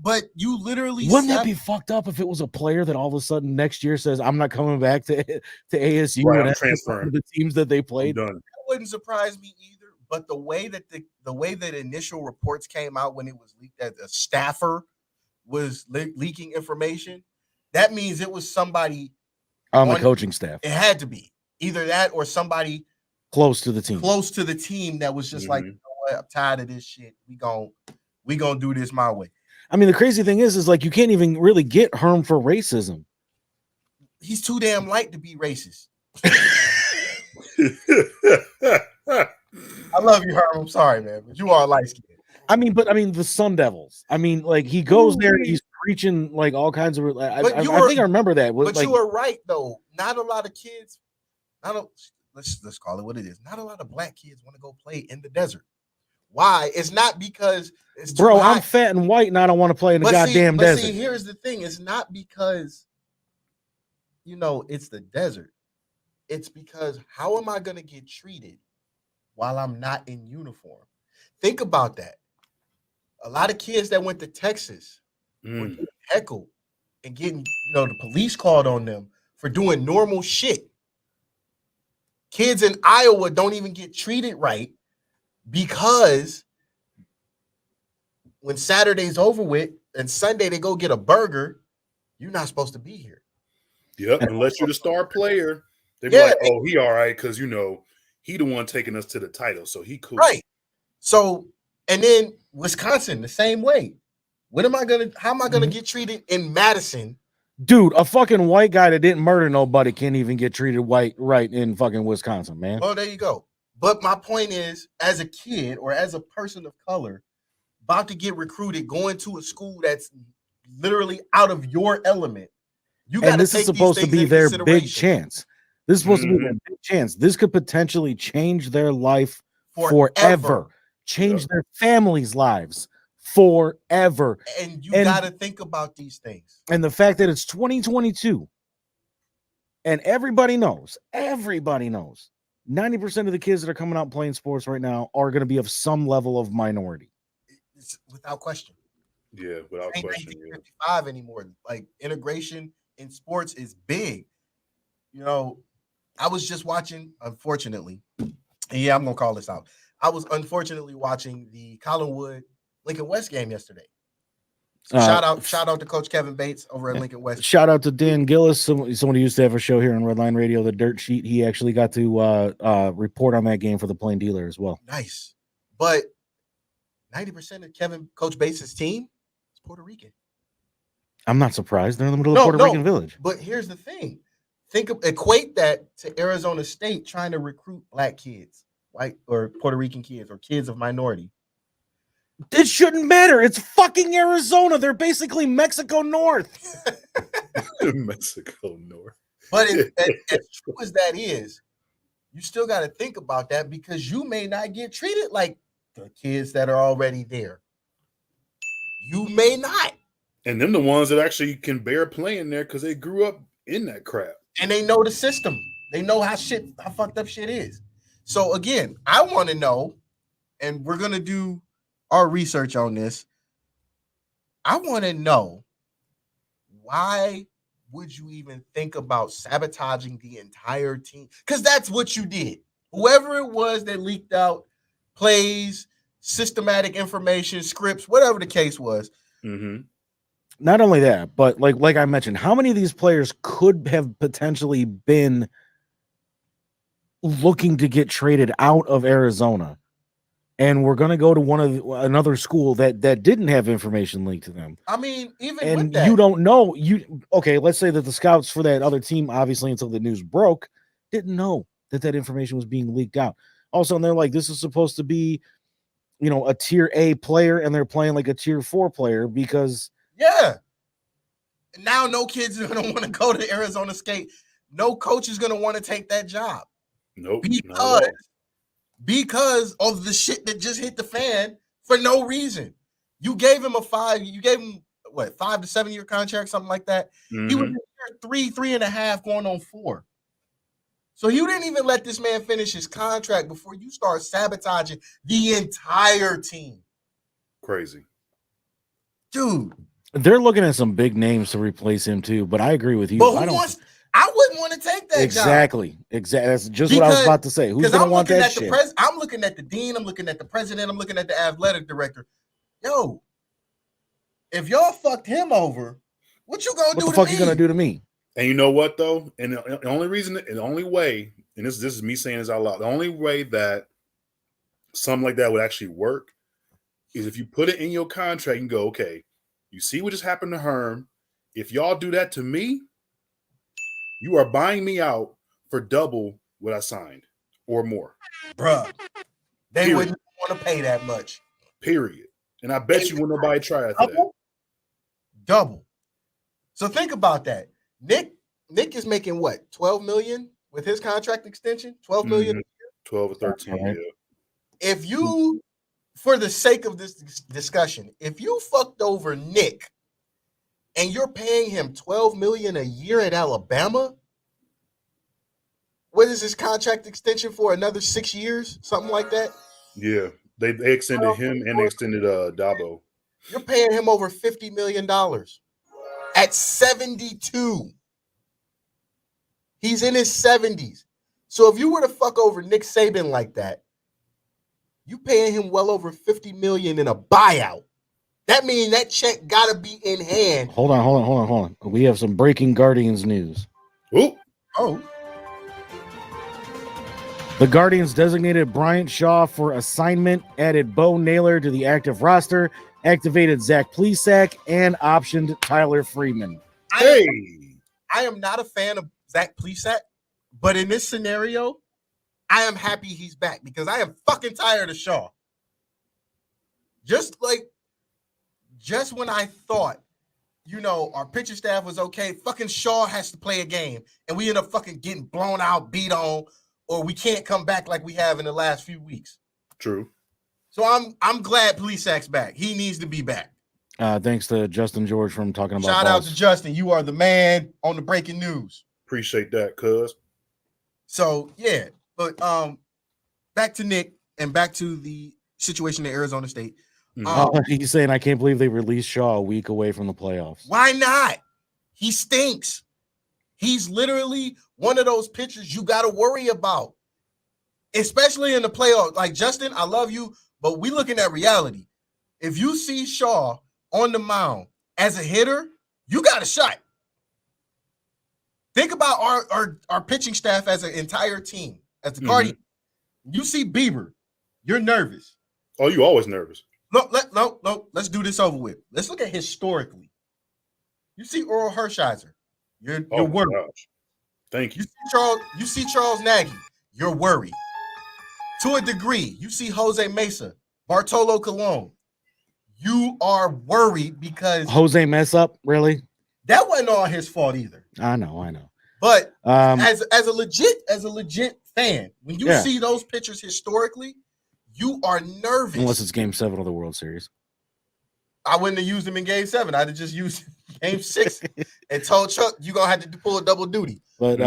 But you literally wouldn't that be fucked up if it was a player that all of a sudden next year says, I'm not coming back to ASU and transferring the teams that they played? That wouldn't surprise me either. But the way that initial reports came out when it was leaked that a staffer was leaking information, that means it was somebody on the coaching staff. It had to be either that or somebody close to the team that was just like, you know what, I'm tired of this shit. We gonna do this my way. I mean, the crazy thing is like you can't even really get Herm for racism. He's too damn light to be racist. I love you, Herm. I'm sorry, man, but you are light skinned. I mean, the Sun Devils. I mean, like he goes there, he's preaching like all kinds of. I think I remember that. But you were right though. Not a lot of kids. Let's call it what it is. Not a lot of black kids want to go play in the desert. Why? It's not because it's too hot. I'm fat and white and I don't want to play in the goddamn desert. See, here's the thing. It's not because, it's the desert. It's because how am I going to get treated while I'm not in uniform. Think about that. A lot of kids that went to Texas were getting heckled and getting, the police called on them for doing normal shit. Kids in Iowa don't even get treated right because when Saturday's over with and Sunday they go get a burger, you're not supposed to be here. Yep, unless you're the star player. They're like, oh, he all right, because, he the one taking us to the title, so he cool. Right. So, and then Wisconsin, the same way. How am I gonna get treated in Madison? Dude, a fucking white guy that didn't murder nobody can't even get treated right in fucking Wisconsin, man. Oh, there you go. But my point is, as a kid or as a person of color, about to get recruited, going to a school that's literally out of your element, you got to this is supposed to be their big chance. This is supposed to be their big chance. This could potentially change their life forever. Change their families' lives forever. And you got to think about these things. And the fact that it's 2022 and everybody knows 90% of the kids that are coming out playing sports right now are going to be of some level of minority. It's without question. Yeah, without question. 1955 anymore. Like, integration in sports is big. I was just watching, unfortunately, and I'm going to call this out. I was unfortunately watching the Collinwood Lincoln West game yesterday. Shout out to Coach Kevin Bates over at Lincoln West. Shout out to Dan Gillis, someone who used to have a show here on Redline Radio, The Dirt Sheet. He actually got to report on that game for the Plain Dealer as well. Nice. But 90% of Coach Bates' team is Puerto Rican. I'm not surprised. They're in the middle of Puerto Rican village. But here's the thing. Equate that to Arizona State trying to recruit black kids, white or Puerto Rican kids or kids of minority. It shouldn't matter. It's fucking Arizona. They're basically Mexico North. Mexico North. But as true as that is, you still got to think about that because you may not get treated like the kids that are already there. You may not. And them the ones that actually can bear playing there because they grew up in that crap. And they know the system. They know how fucked up shit is. So again, I want to know, and we're going to do our research on this. I want to know, why would you even think about sabotaging the entire team? Because that's what you did. Whoever it was that leaked out plays, systematic information, scripts, whatever the case was. Mm-hmm. Not only that, but like I mentioned, how many of these players could have potentially been looking to get traded out of Arizona? And we're going to go to another school that didn't have information linked to them. I mean, even and with that, you don't know. Let's say that the scouts for that other team, obviously until the news broke, didn't know that information was being leaked out. Also, and they're like, this is supposed to be, a tier A player, and they're playing like a tier 4 player because. Yeah. Now no kids are going to want to go to Arizona State. No coach is going to want to take that job. Nope. Because of the shit that just hit the fan for no reason. You gave him 5 to 7 year contract, something like that. Mm-hmm. He was in year 3.5 going on 4. So you didn't even let this man finish his contract before you start sabotaging the entire team. Crazy. Dude. They're looking at some big names to replace him too, but I agree with you. But I wouldn't want to take that Exactly. That's just what I was about to say. Who's going to want that shit? I'm looking at the dean. I'm looking at the president. I'm looking at the athletic director. Yo, if y'all fucked him over, what you going to do to me? What the fuck you going to do to me? And you know what, though? And the only way, and this is me saying this out loud, the only way that something like that would actually work is if you put it in your contract and go, okay, you see what just happened to Herm. If y'all do that to me, you are buying me out for double what I signed or more. Bruh, they wouldn't want to pay that much. Period. And I bet you wouldn't nobody try after that. Double. So think about that. Nick is making what? 12 million with his contract extension? 12 million a year? 12 or 13, right. Yeah. If you, for the sake of this discussion, if you fucked over Nick and you're paying him 12 million a year at Alabama, what is his contract extension for? Another 6 years, something like that. Yeah, they extended him and they extended Dabo. You're paying him over $50 million at 72. He's in his 70s. So if you were to fuck over Nick Saban like that, you paying him well over $50 million in a buyout. That means that check gotta be in hand. Hold on. We have some breaking Guardians news. Oh. The Guardians designated Bryant Shaw for assignment, added Bo Naylor to the active roster, activated Zach Plesac, and optioned Tyler Freeman. I am not a fan of Zach Plesac, but in this scenario, I am happy he's back because I am fucking tired of Shaw. Just when I thought, our pitching staff was okay, fucking Shaw has to play a game, and we end up fucking getting blown out, beat on, or we can't come back like we have in the last few weeks. True. So I'm glad Plesac's back. He needs to be back. Thanks to Justin George from talking about. Shout out to Justin. You are the man on the breaking news. Appreciate that, cuz. So yeah, but back to Nick and back to the situation in Arizona State. He's saying I can't believe they released Shaw a week away from the playoffs. Why not? He stinks. He's literally one of those pitchers you got to worry about, especially in the playoffs. Like, Justin, I love you, but we looking at reality. If you see Shaw on the mound as a hitter, you got a shot. Think about our pitching staff as an entire team. As the Guardian, you see Bieber, you're nervous. Oh, you always nervous. No, let's do this over with. Let's look at historically. You see Oral Hershiser, you're worried. Gosh. Thank you. You see Charles Nagy, you're worried. To a degree, you see Jose Mesa, Bartolo Colon. You are worried because Jose mess up, really? That wasn't all his fault either. I know. But as a legit fan, when you see those pitchers historically, you are nervous. Unless it's Game 7 of the World Series. I wouldn't have used him in Game 7. I'd have just used Game 6 and told Chuck, you're going to have to pull a double duty. But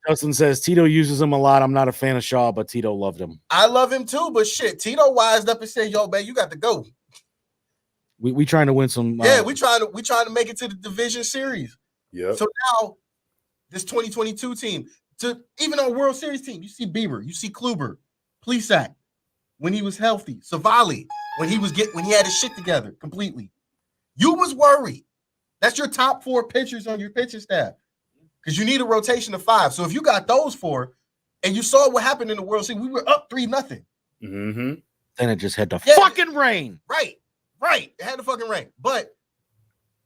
Justin says Tito uses him a lot. I'm not a fan of Shaw, but Tito loved him. I love him too, but shit, Tito wised up and said, yo, man, you got to go. We trying to win some. We trying to make it to the division series. Yeah. So now this 2022 team, to even our World Series team, you see Bieber, you see Kluber, Plesac when he was healthy, Savali when he had his shit together completely. You was worried. That's your top 4 pitchers on your pitching staff because you need a rotation of 5. So if you got those 4, and you saw what happened in the World Series, we were up 3-0. Mm-hmm. Then it just had to fucking rain. Right. It had to fucking rain. But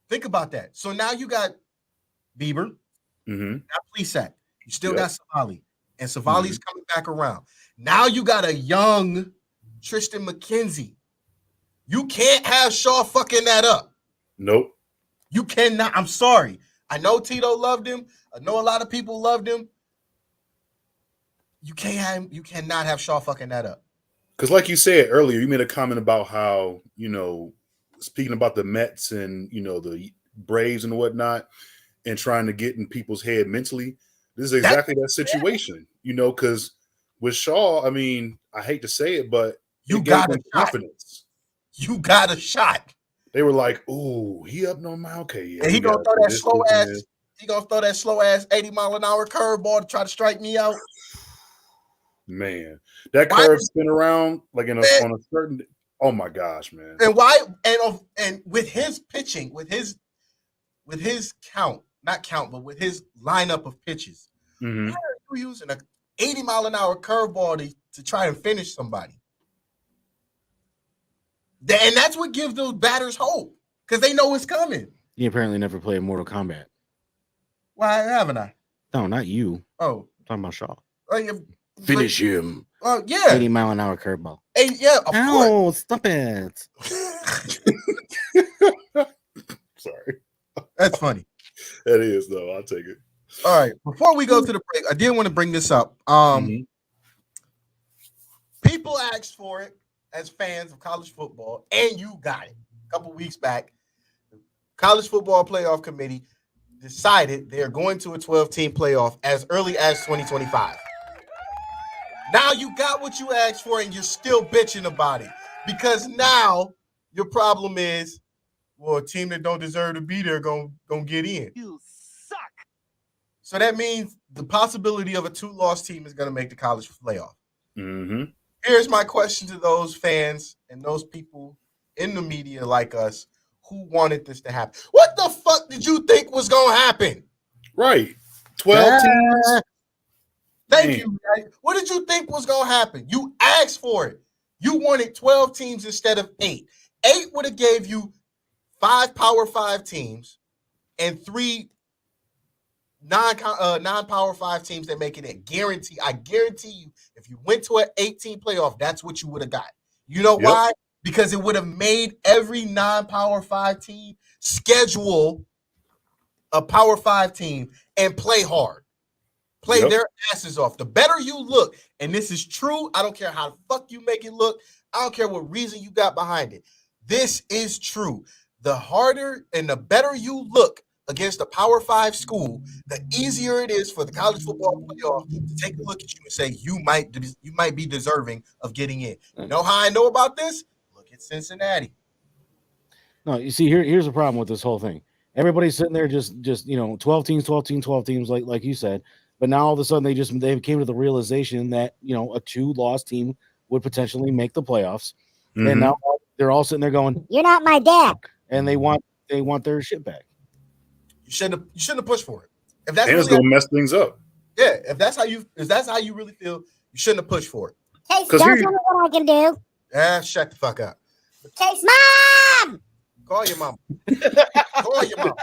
think about that. So now you got Bieber, got Plesac. You still got Savali. And Savali's coming back around. Now you got a young Tristan McKenzie. You can't have Shaw fucking that up. Nope. You cannot. I'm sorry. I know Tito loved him. I know a lot of people loved him. You cannot have Shaw fucking that up. Because like you said earlier, you made a comment about how, speaking about the Mets and, the Braves and whatnot and trying to get in people's head mentally. This is exactly that situation, because with Shaw, I mean, I hate to say it, but you got a confidence. You got a shot. They were like, "Oh, he up no mile, okay, yeah." And he gonna throw that slow ass. He gonna throw that slow ass 80-mile-an-hour curveball to try to strike me out. Man, that curve spin around like on a certain. Oh my gosh, man! And why? And with his pitching, with his but with his lineup of pitches, why are you using an 80-mile-an-hour curveball to try and finish somebody? And that's what gives those batters hope because they know it's coming. You apparently never played Mortal Kombat. Why haven't I? No, not you. Oh, I'm talking about Shaw. Finish him. Oh, yeah. 80-mile-an-hour curveball. Yeah, of course. Stop it. Sorry. That's funny. That is, though. I'll take it. All right. Before we go to the break, I did want to bring this up. People asked for it as fans of college football, and you got it. A couple weeks back, the College Football Playoff Committee decided they're going to a 12-team playoff as early as 2025. Now you got what you asked for, and you're still bitching about it because now your problem is, well, a team that don't deserve to be there gonna get in. You suck. So that means the possibility of a 2-loss team is gonna make the college playoff. Mm-hmm. Here's my question to those fans and those people in the media like us who wanted this to happen. What the fuck did you think was gonna happen? Right. 12 teams. Thank you. Guys. What did you think was gonna happen? You asked for it. You wanted 12 teams instead of 8. 8 would have gave you 5 Power 5 teams and 3 non-Power 5 teams that make it a guarantee. I guarantee you, if you went to an 18 playoff, that's what you would have got. You know why? Because it would have made every non-Power 5 team schedule a Power 5 team and play hard. Play their asses off. The better you look, and this is true, I don't care how the fuck you make it look. I don't care what reason you got behind it. This is true. The harder and the better you look against a Power 5 school, the easier it is for the college football playoff to take a look at you and say you might be deserving of getting in. You know how I know about this? Look at Cincinnati. No, you see, here's the problem with this whole thing. Everybody's sitting there just 12 teams, like you said. But now all of a sudden they came to the realization that a 2-loss team would potentially make the playoffs, and now they're all sitting there going, "You're not my dad," and they want their shit back. You shouldn't have pushed for it. If that's it's gonna mess things up. Yeah, if that's how you really feel, you shouldn't have pushed for it. Case, don't tell me what I can do. Shut the fuck up. Case, Mom! Call your mom. Call your mom.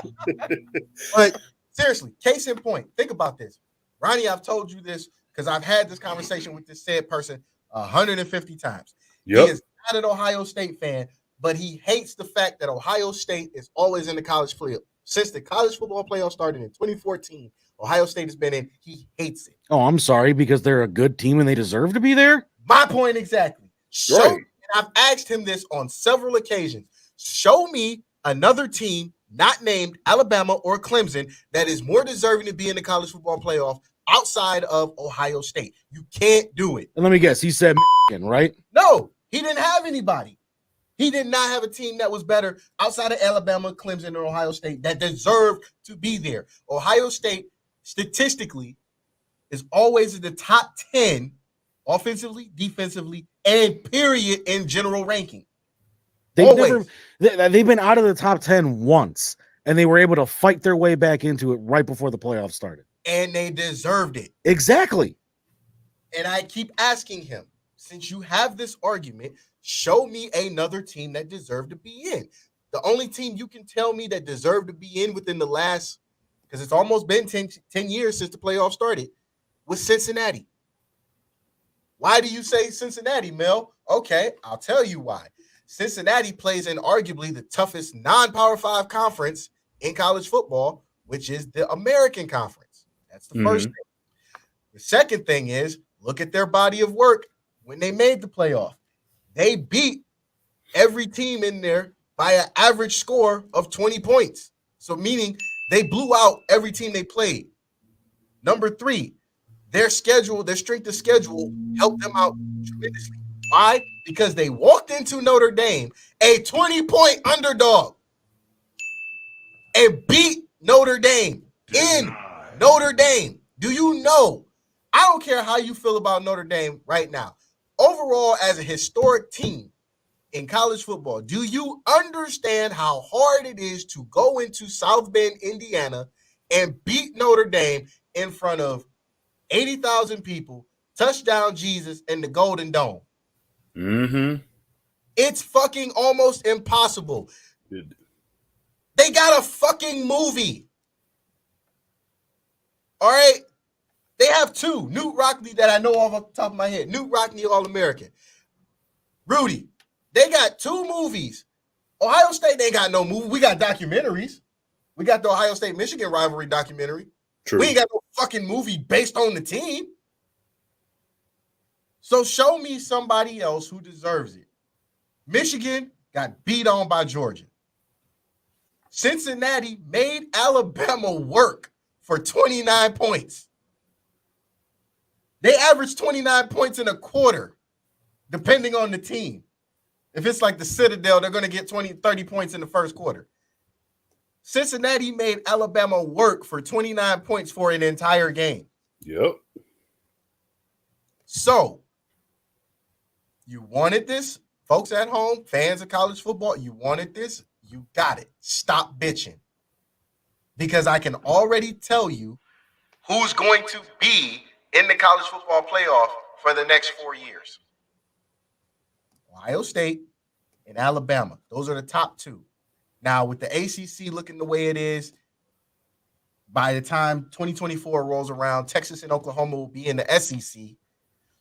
But seriously, case in point, think about this. Ronnie, I've told you this because I've had this conversation with this said person 150 times. Yep. He is not an Ohio State fan, but he hates the fact that Ohio State is always in the college playoff. Since the college football playoff started in 2014, Ohio State has been in. He hates it. Oh, I'm sorry, because they're a good team and they deserve to be there? My point exactly. And I've asked him this on several occasions. Show me another team not named Alabama or Clemson that is more deserving to be in the college football playoff outside of Ohio State. You can't do it. And let me guess, he said right? No, he didn't have anybody. He did not have a team that was better outside of Alabama, Clemson, and Ohio State that deserved to be there. Ohio State, statistically, is always in the top 10 offensively, defensively, and period in general ranking. They've been out of the top 10 once, and they were able to fight their way back into it right before the playoffs started. And they deserved it. Exactly. And I keep asking him, since you have this argument, show me another team that deserved to be in. The only team you can tell me that deserved to be in within the last, because it's almost been 10 years since the playoffs started, was Cincinnati. Why do you say Cincinnati, Mel? Okay, I'll tell you why. Cincinnati plays in arguably the toughest non-Power 5 conference in college football, which is the American Conference. That's the first thing. The second thing is, look at their body of work when they made the playoff. They beat every team in there by an average score of 20 points. So meaning they blew out every team they played. Number 3, their strength of schedule helped them out tremendously. Why? Because they walked into Notre Dame, a 20-point underdog, and beat Notre Dame in Notre Dame. Do you know? I don't care how you feel about Notre Dame right now. Overall, as a historic team in college football, do you understand how hard it is to go into South Bend, Indiana, and beat Notre Dame in front of 80,000 people, touchdown Jesus, and the Golden Dome? It's fucking almost impossible. They got a fucking movie. All right? They have 2. Newt Rockney that I know off the top of my head. Newt Rockney, All-American. Rudy, they got 2 movies. Ohio State, they got no movie. We got documentaries. We got the Ohio State-Michigan rivalry documentary. True. We ain't got no fucking movie based on the team. So show me somebody else who deserves it. Michigan got beat on by Georgia. Cincinnati made Alabama work for 29 points. They average 29 points in a quarter, depending on the team. If it's like the Citadel, they're going to get 20, 30 points in the first quarter. Cincinnati made Alabama work for 29 points for an entire game. Yep. So, you wanted this, folks at home, fans of college football, you wanted this, you got it. Stop bitching. Because I can already tell you who's going to be in the college football playoff for the next 4 years. Ohio State and Alabama. Those are the top two. Now, with the ACC looking the way it is, by the time 2024 rolls around, Texas and Oklahoma will be in the SEC.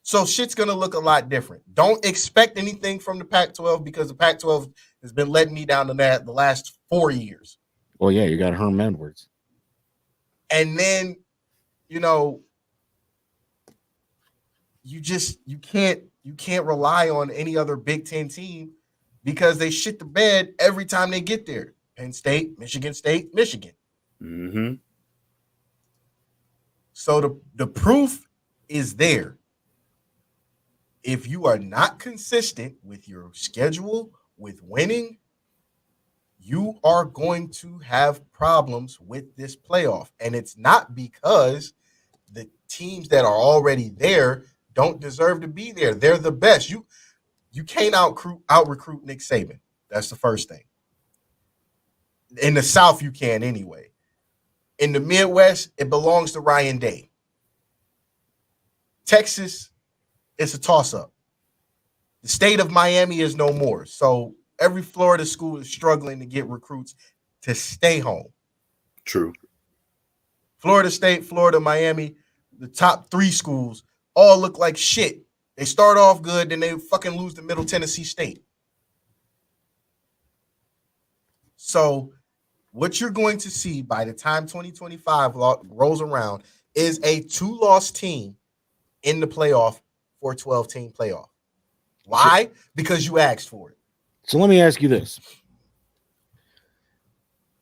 So shit's going to look a lot different. Don't expect anything from the Pac-12 because the Pac-12 has been letting me down the last 4 years. Well, yeah, you got Herman Edwards. And then, you know, you can't rely on any other Big Ten team because they shit the bed every time they get there. Penn State, Michigan. Mm-hmm. So the proof is there. If you are not consistent with your schedule, with winning, you are going to have problems with this playoff. And it's not because the teams that are already there don't deserve to be there. They're the best. You can't out-recruit Nick Saban. That's the first thing. In the South, you can anyway. In the Midwest, it belongs to Ryan Day. Texas, it's a toss-up. The state of Miami is no more. So every Florida school is struggling to get recruits to stay home. True. Florida State, Florida, Miami, the top three schools all look like shit. They start off good, then they fucking lose to Middle Tennessee State. So what you're going to see by the time 2025 rolls around is a 2-loss team in the playoff for a 12-team playoff. Why? Because you asked for it. So let me ask you this.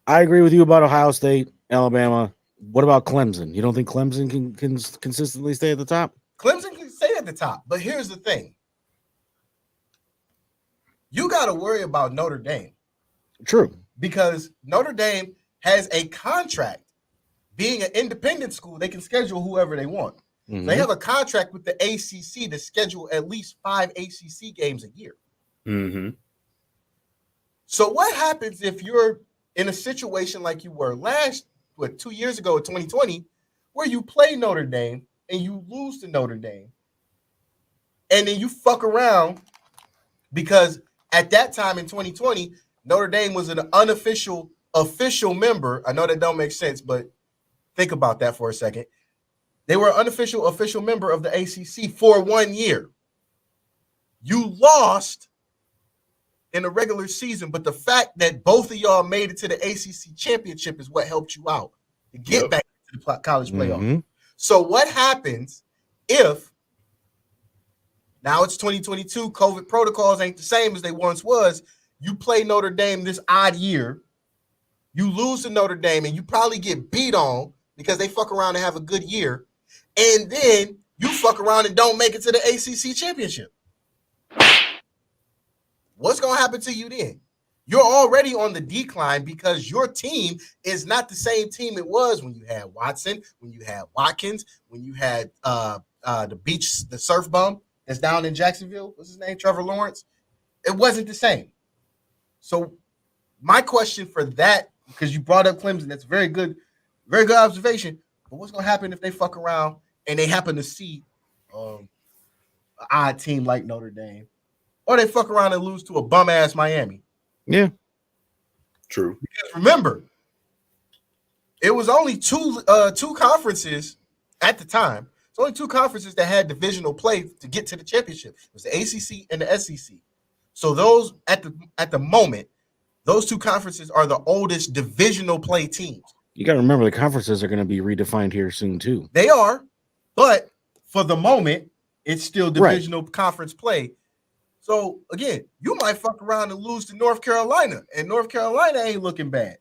I agree with you about Ohio State, Alabama. What about Clemson? You don't think Clemson can consistently stay at the top? Clemson can stay at the top, but here's the thing. You got to worry about Notre Dame. True. Because Notre Dame has a contract. Being an independent school, they can schedule whoever they want. Mm-hmm. They have a contract with the ACC to schedule at least 5 ACC games a year. Mm-hmm. So what happens if you're in a situation like you were 2 years ago in 2020, where you play Notre Dame and you lose to Notre Dame, and then you fuck around because at that time in 2020, Notre Dame was an official member. I know that don't make sense, but think about that for a second. They were an official member of the ACC for 1 year. You lost in the regular season, but the fact that both of y'all made it to the ACC championship is what helped you out to get back to the college playoff. Mm-hmm. So what happens if now it's 2022, COVID protocols ain't the same as they once was. You play Notre Dame this odd year, you lose to Notre Dame, and you probably get beat on because they fuck around and have a good year, and then you fuck around and don't make it to the ACC championship. What's going to happen to you then? You're already on the decline because your team is not the same team it was when you had Watson, when you had Watkins, when you had the surf bum that's down in Jacksonville. What's his name? Trevor Lawrence. It wasn't the same. So my question for that, because you brought up Clemson, that's very good observation. But what's going to happen if they fuck around and they happen to see an odd team like Notre Dame, or they fuck around and lose to a bum ass Miami? Yeah, true. Because remember, it was only two conferences at the time. It's only two conferences that had divisional play to get to the championship. It was the ACC and the SEC. So those at the moment, those two conferences are the oldest divisional play teams. You got to remember the conferences are going to be redefined here soon too. They are, but for the moment, it's still divisional conference play. So again, you might fuck around and lose to North Carolina, and North Carolina ain't looking bad.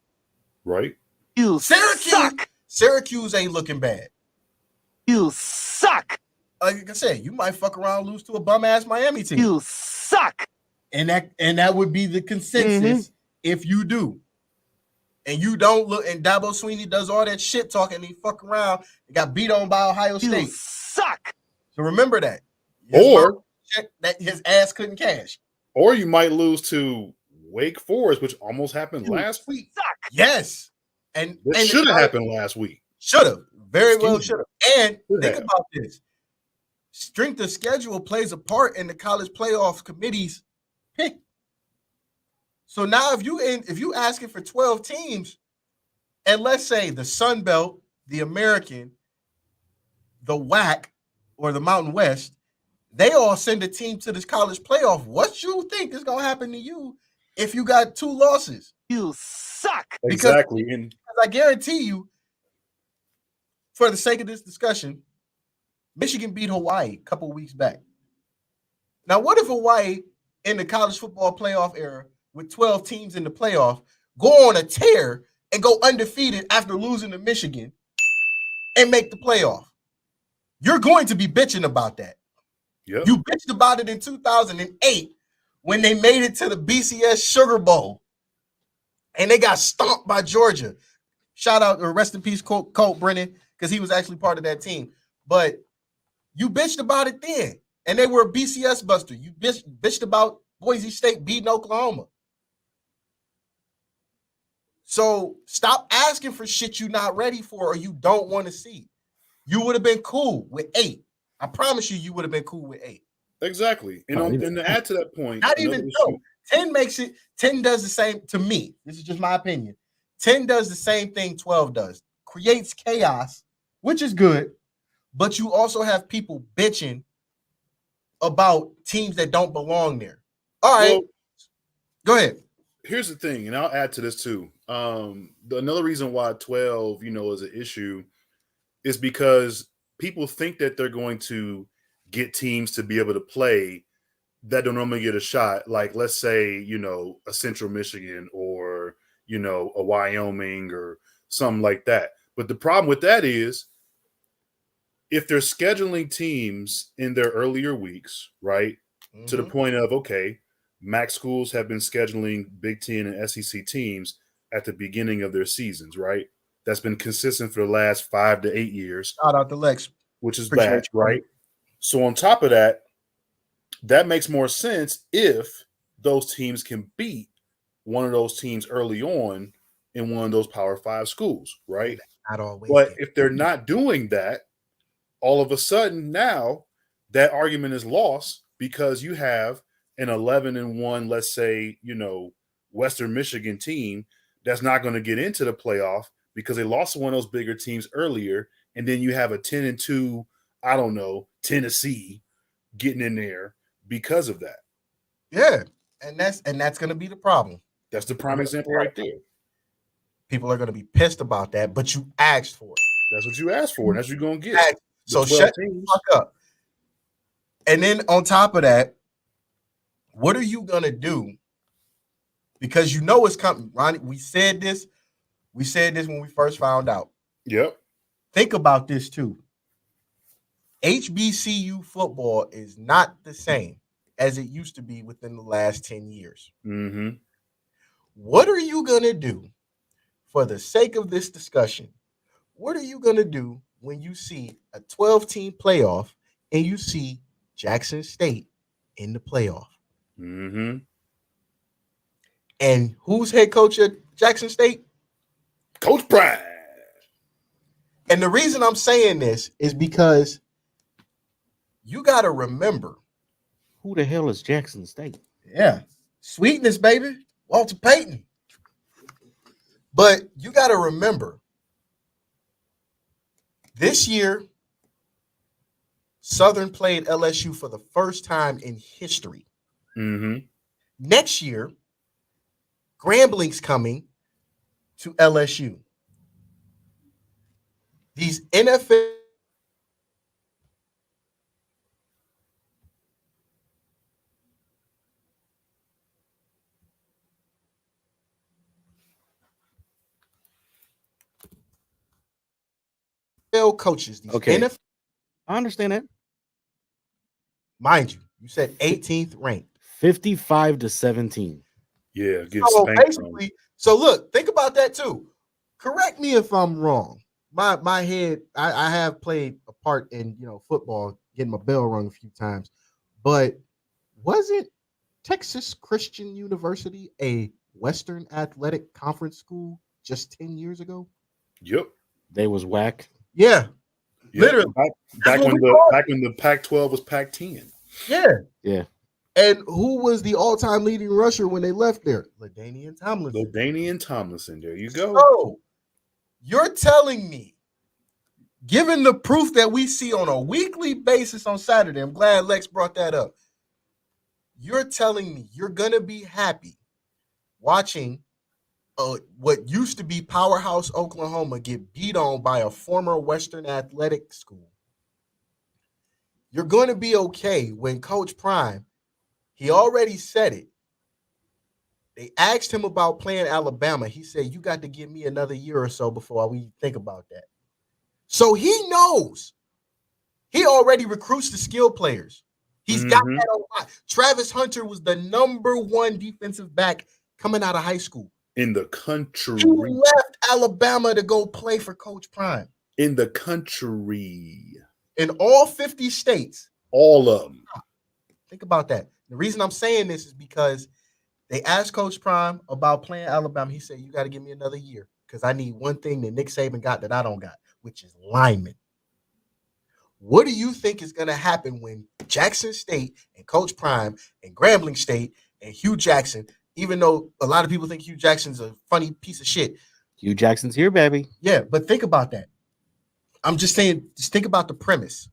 Right. You suck. Syracuse ain't looking bad. You suck. like I said, you might fuck around and lose to a bum ass Miami team. You suck. And that would be the consensus if you do. And you don't look, and Dabo Swinney does all that shit talking, and he fuck around and got beat on by Ohio State. You suck. So remember that. Or check that his ass couldn't cash. Or you might lose to Wake Forest, which almost happened last week. Suck. Yes. And it should have happened last week. Should have. Very well should have. And think about this. Strength of schedule plays a part in the college playoff committee's pick. So now if you asking for 12 teams, and let's say the Sun Belt, the American, the WAC, or the Mountain West, they all send a team to this college playoff. What you think is gonna happen to you if you got 2 losses? You suck. Exactly. Because I guarantee you, for the sake of this discussion, Michigan beat Hawaii a couple weeks back. Now, what if Hawaii in the college football playoff era with 12 teams in the playoff go on a tear and go undefeated after losing to Michigan and make the playoff? You're going to be bitching about that. Yep. You bitched about it in 2008 when they made it to the BCS Sugar Bowl and they got stomped by Georgia. Shout out, or rest in peace, Colt Brennan, because he was actually part of that team. But you bitched about it then, and they were a BCS buster. You bitched about Boise State beating Oklahoma. So stop asking for shit you're not ready for or you don't want to see. You would have been cool with 8. I promise you would have been cool with 8. Exactly. And to add to that point, not even so. 10 makes it, 10 does the same to me. This is just my opinion. 10 does the same thing 12 does. Creates chaos, which is good, but you also have people bitching about teams that don't belong there. All right. Well, go ahead. Here's the thing, and I'll add to this too. Another reason why 12, is an issue is because people think that they're going to get teams to be able to play that don't normally get a shot. Like, let's say, a Central Michigan or, a Wyoming or something like that. But the problem with that is if they're scheduling teams in their earlier weeks, right, to the point of, okay, MAC schools have been scheduling Big Ten and SEC teams at the beginning of their seasons, right? That's been consistent for the last 5 to 8 years. Shout out to Lex. Which is bad, right? So on top of that, that makes more sense if those teams can beat one of those teams early on in one of those Power 5 schools, right? Not always. But if they're not doing that, all of a sudden now that argument is lost because you have an 11-1, let's say, Western Michigan team that's not going to get into the playoff because they lost to one of those bigger teams earlier. And then you have a 10-2, I don't know, Tennessee getting in there because of that. Yeah. And that's going to be the problem. That's the prime example right there. People are going to be pissed about that, but you asked for it. That's what you asked for, and that's what you're going to get. So shut the fuck up. And then on top of that, what are you going to do? Because it's coming. Ronnie, we said this when we first found out. Yep. Think about this too. HBCU football is not the same as it used to be within the last 10 years. Mm-hmm. What are you going to do for the sake of this discussion? What are you going to do when you see a 12-team playoff and you see Jackson State in the playoff? Mm-hmm. And who's head coach at Jackson State? Coach Pride. And the reason I'm saying this is because you got to remember. Who the hell is Jackson State? Yeah. Sweetness, baby. Walter Payton. But you got to remember, this year, Southern played LSU for the first time in history. Mm-hmm. Next year, Grambling's coming to LSU. These NFL coaches, these Okay. NFL I understand that. Mind you, you said 18th ranked. 55-17. Yeah, So basically, so look, think about that too. Correct me if I'm wrong. My head, I have played a part in football, getting my bell rung a few times, but wasn't Texas Christian University a Western Athletic Conference school just 10 years ago? Yep. They was whack. Yeah. Yep. Literally. Back when the Pac-12 was Pac-10. Yeah. Yeah. And who was the all-time leading rusher when they left there? LaDainian Tomlinson. There you go. So you're telling me, given the proof that we see on a weekly basis on Saturday, I'm glad Lex brought that up. You're telling me you're going to be happy watching what used to be Powerhouse Oklahoma get beat on by a former Western Athletic school. You're going to be okay when Coach Prime, he already said it. They asked him about playing Alabama. He said, you got to give me another year or so before we think about that. So he knows. He already recruits the skill players. He's got that a lot. Travis Hunter was the number one defensive back coming out of high school. In the country. He left Alabama to go play for Coach Prime. In the country. In all 50 states. All of them. Think about that. The reason I'm saying this is because they asked Coach Prime about playing Alabama. He said, you got to give me another year because I need one thing that Nick Saban got that I don't got, which is linemen. What do you think is going to happen when Jackson State and Coach Prime and Grambling State and Hugh Jackson, even though a lot of people think Hugh Jackson's a funny piece of shit. Hugh Jackson's here, baby. Yeah, but think about that. I'm just saying, just think about the premise.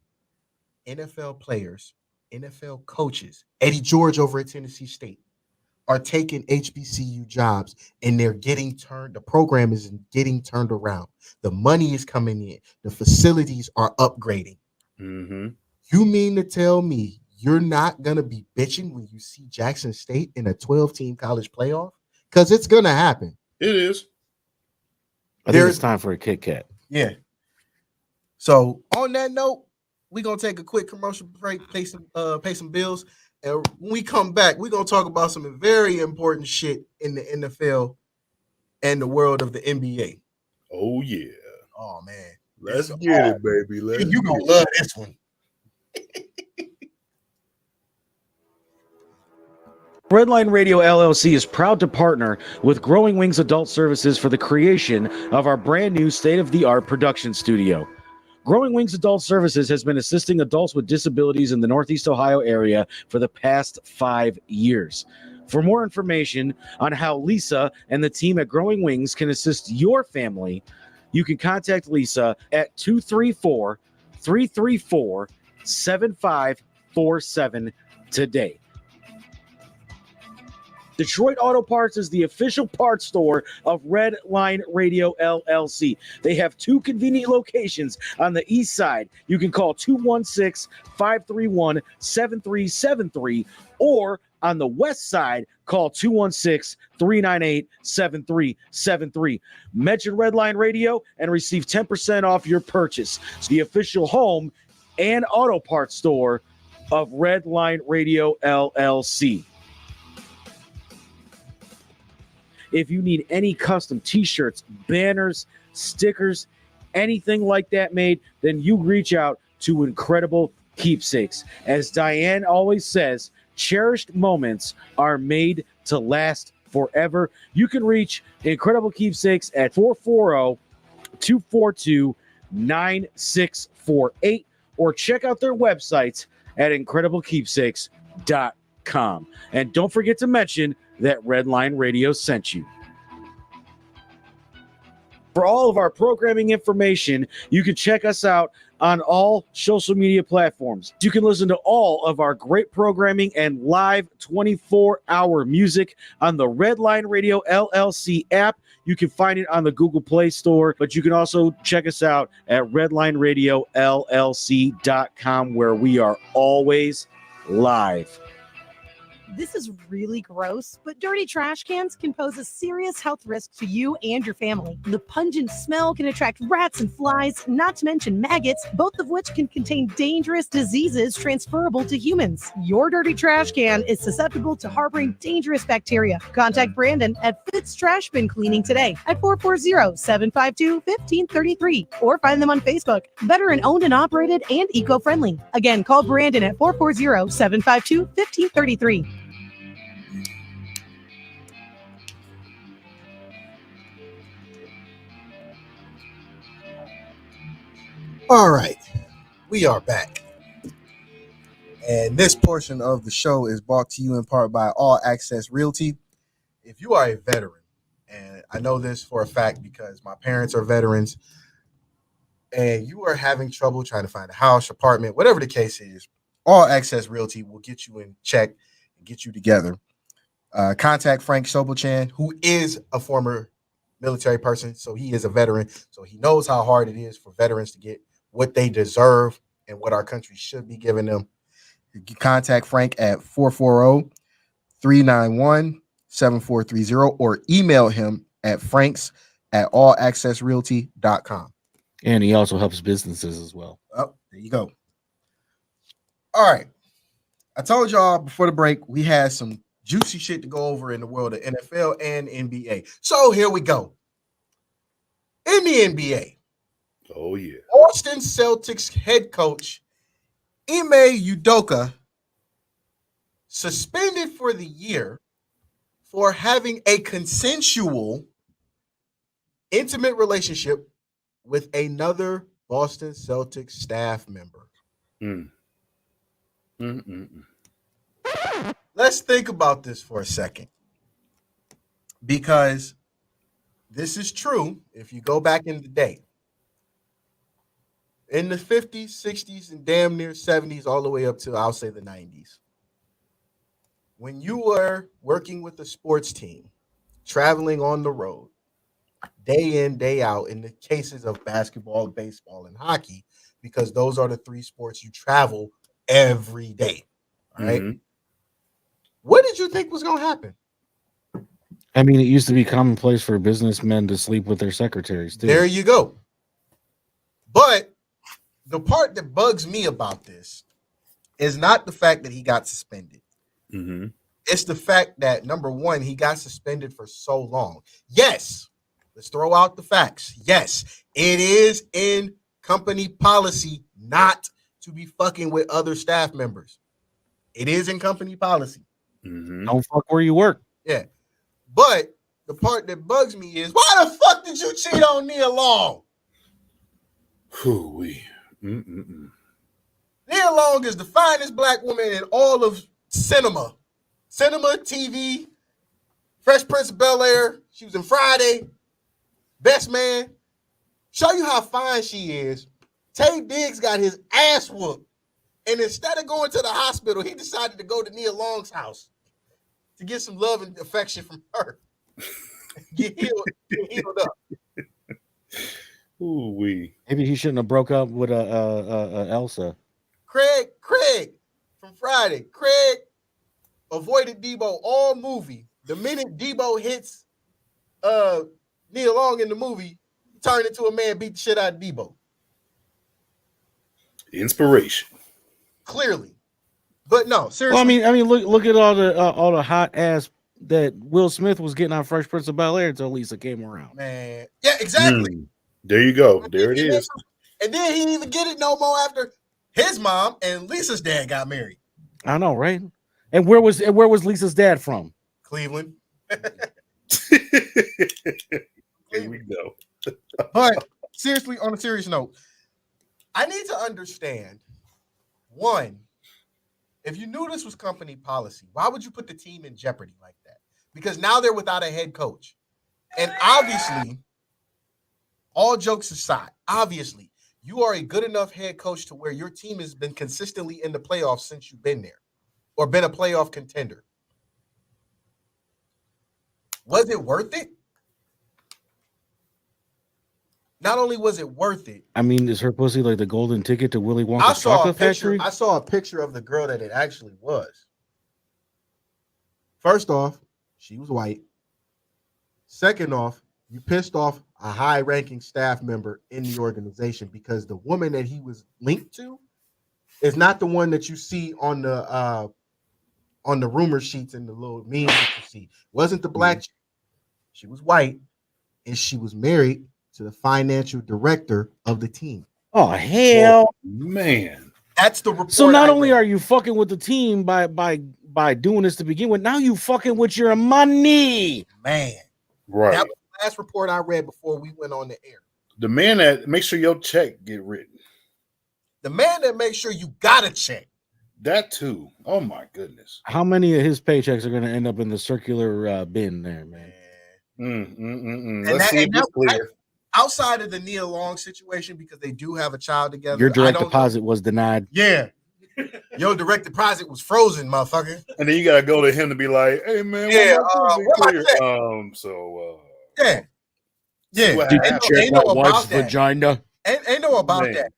NFL players, NFL coaches, Eddie George over at Tennessee State are taking HBCU jobs and they're getting turned. The program is getting turned around. The money is coming in. The facilities are upgrading. Mm-hmm. You mean to tell me you're not going to be bitching when you see Jackson State in a 12-team college playoff? Because it's going to happen. It is. I think it's time for a Kit Kat. Yeah. So on that note, we're going to take a quick commercial break, pay some bills. And when we come back, we're going to talk about some very important shit in the NFL and the world of the NBA. Oh, yeah. Oh, man. Let's get it, baby. You're going to love this one. Redline Radio LLC is proud to partner with Growing Wings Adult Services for the creation of our brand new state-of-the-art production studio. Growing Wings Adult Services has been assisting adults with disabilities in the Northeast Ohio area for the past 5 years. For more information on how Lisa and the team at Growing Wings can assist your family, you can contact Lisa at 234-334-7547 today. Detroit Auto Parts is the official parts store of Redline Radio LLC. They have 2 convenient locations on the east side. You can call 216-531-7373, or on the west side, call 216-398-7373. Mention Redline Radio and receive 10% off your purchase. It's the official home and auto parts store of Redline Radio LLC. If you need any custom t-shirts, banners, stickers, anything like that made, then you reach out to Incredible Keepsakes. As Diane always says, cherished moments are made to last forever. You can reach Incredible Keepsakes at 440-242-9648 or check out their websites at incrediblekeepsakes.com. And don't forget to mention that Redline Radio sent you. For all of our programming information, you can check us out on all social media platforms. You can listen to all of our great programming and live 24-hour music on the Redline Radio LLC app. You can find it on the Google Play Store, but you can also check us out at redlineradiolllc.com, where we are always live. This is really gross, but dirty trash cans can pose a serious health risk to you and your family. The pungent smell can attract rats and flies, not to mention maggots, both of which can contain dangerous diseases transferable to humans. Your dirty trash can is susceptible to harboring dangerous bacteria. Contact Brandon at Fitz Trash Bin Cleaning today at 440-752-1533 or find them on Facebook. Veteran owned and operated and eco-friendly. Again, call Brandon at 440-752-1533. All right, we are back. And this portion of the show is brought to you in part by All Access Realty. If you are a veteran, and I know this for a fact because my parents are veterans, and you are having trouble trying to find a house, apartment, whatever the case is, All Access Realty will get you in check and get you together. Contact Frank Sobelchan, who is a former military person, so he is a veteran, so he knows how hard it is for veterans to get what they deserve and what our country should be giving them. You can contact Frank at 440-391-7430 or email him at franks@allaccessrealty.com. And he also helps businesses as well. Oh, there you go. All right. I told y'all before the break, we had some juicy shit to go over in the world of NFL and NBA. So here we go. In the NBA, Oh, yeah. Boston Celtics head coach Ime Udoka suspended for the year for having a consensual, intimate relationship with another Boston Celtics staff member. Let's think about this for a second, because this is true if you go back in the day. In the 50s, 60s, and damn near 70s, all the way up to, I'll say, the 90s. When you were working with a sports team, traveling on the road, day in, day out, in the cases of basketball, baseball, and hockey, because those are the three sports you travel every day, right? Mm-hmm. What did you think was going to happen? I mean, it used to be commonplace for businessmen to sleep with their secretaries, too. There you go. But the part that bugs me about this is not the fact that he got suspended. Mm-hmm. It's the fact that, number one, he got suspended for so long. Yes, let's throw out the facts. Yes, it is in company policy not to be fucking with other staff members. It is in company policy. Mm-hmm. Don't fuck where you work. Yeah. But the part that bugs me is, why the fuck did you cheat on Nia Long? Hoo-wee. Nia Long is the finest black woman in all of cinema. Cinema, TV, Fresh Prince of Bel-Air. She was in Friday. Best Man. Show you how fine she is. Tay Diggs got his ass whooped. And instead of going to the hospital, he decided to go to Nia Long's house to get some love and affection from her. Get healed up. Ooh-wee. Maybe he shouldn't have broke up with Elsa. Craig from Friday. Craig avoided Debo all movie. The minute Debo hits Nia Long in the movie, he turned into a man, beat the shit out of Debo. Inspiration. Clearly. But no, seriously. Well, I mean, look at all the hot ass that Will Smith was getting on Fresh Prince of Bel-Air until Lisa came around. Man. Yeah, exactly. There you go. There it is. And then he didn't even get it no more after his mom and Lisa's dad got married. I know, right? And where was Lisa's dad from? Cleveland. Here we go. But seriously, on a serious note, I need to understand, one, if you knew this was company policy, why would you put the team in jeopardy like that? Because now they're without a head coach. And obviously, all jokes aside, obviously, you are a good enough head coach to where your team has been consistently in the playoffs since you've been there or been a playoff contender. Was it worth it? Not only was it worth it. I mean, is her pussy like the golden ticket to Willy Wonka's chocolate factory? I saw a picture of the girl that it actually was. First off, she was white. Second off, you pissed off a high-ranking staff member in the organization because the woman that he was linked to is not the one that you see on the rumor sheets and the little memes that you see. Wasn't the black chick. She was white, and she was married to the financial director of the team. Oh hell, man! That's the report. So not only are you fucking with the team by doing this to begin with, now you fucking with your money, man. Right. That was the last report I read before we went on the air. The man that makes sure your check get written. The man that makes sure you got a check. That too. Oh my goodness. How many of his paychecks are going to end up in the circular bin there, man? Let's see if it's clear. Outside of the Nia Long situation, because they do have a child together. Your direct deposit was denied. Yeah. Your direct deposit was frozen, motherfucker. And then you gotta go to him to be like, "Hey man, yeah, clear." Yeah. Did you check my wife's vagina? Ain't know about that.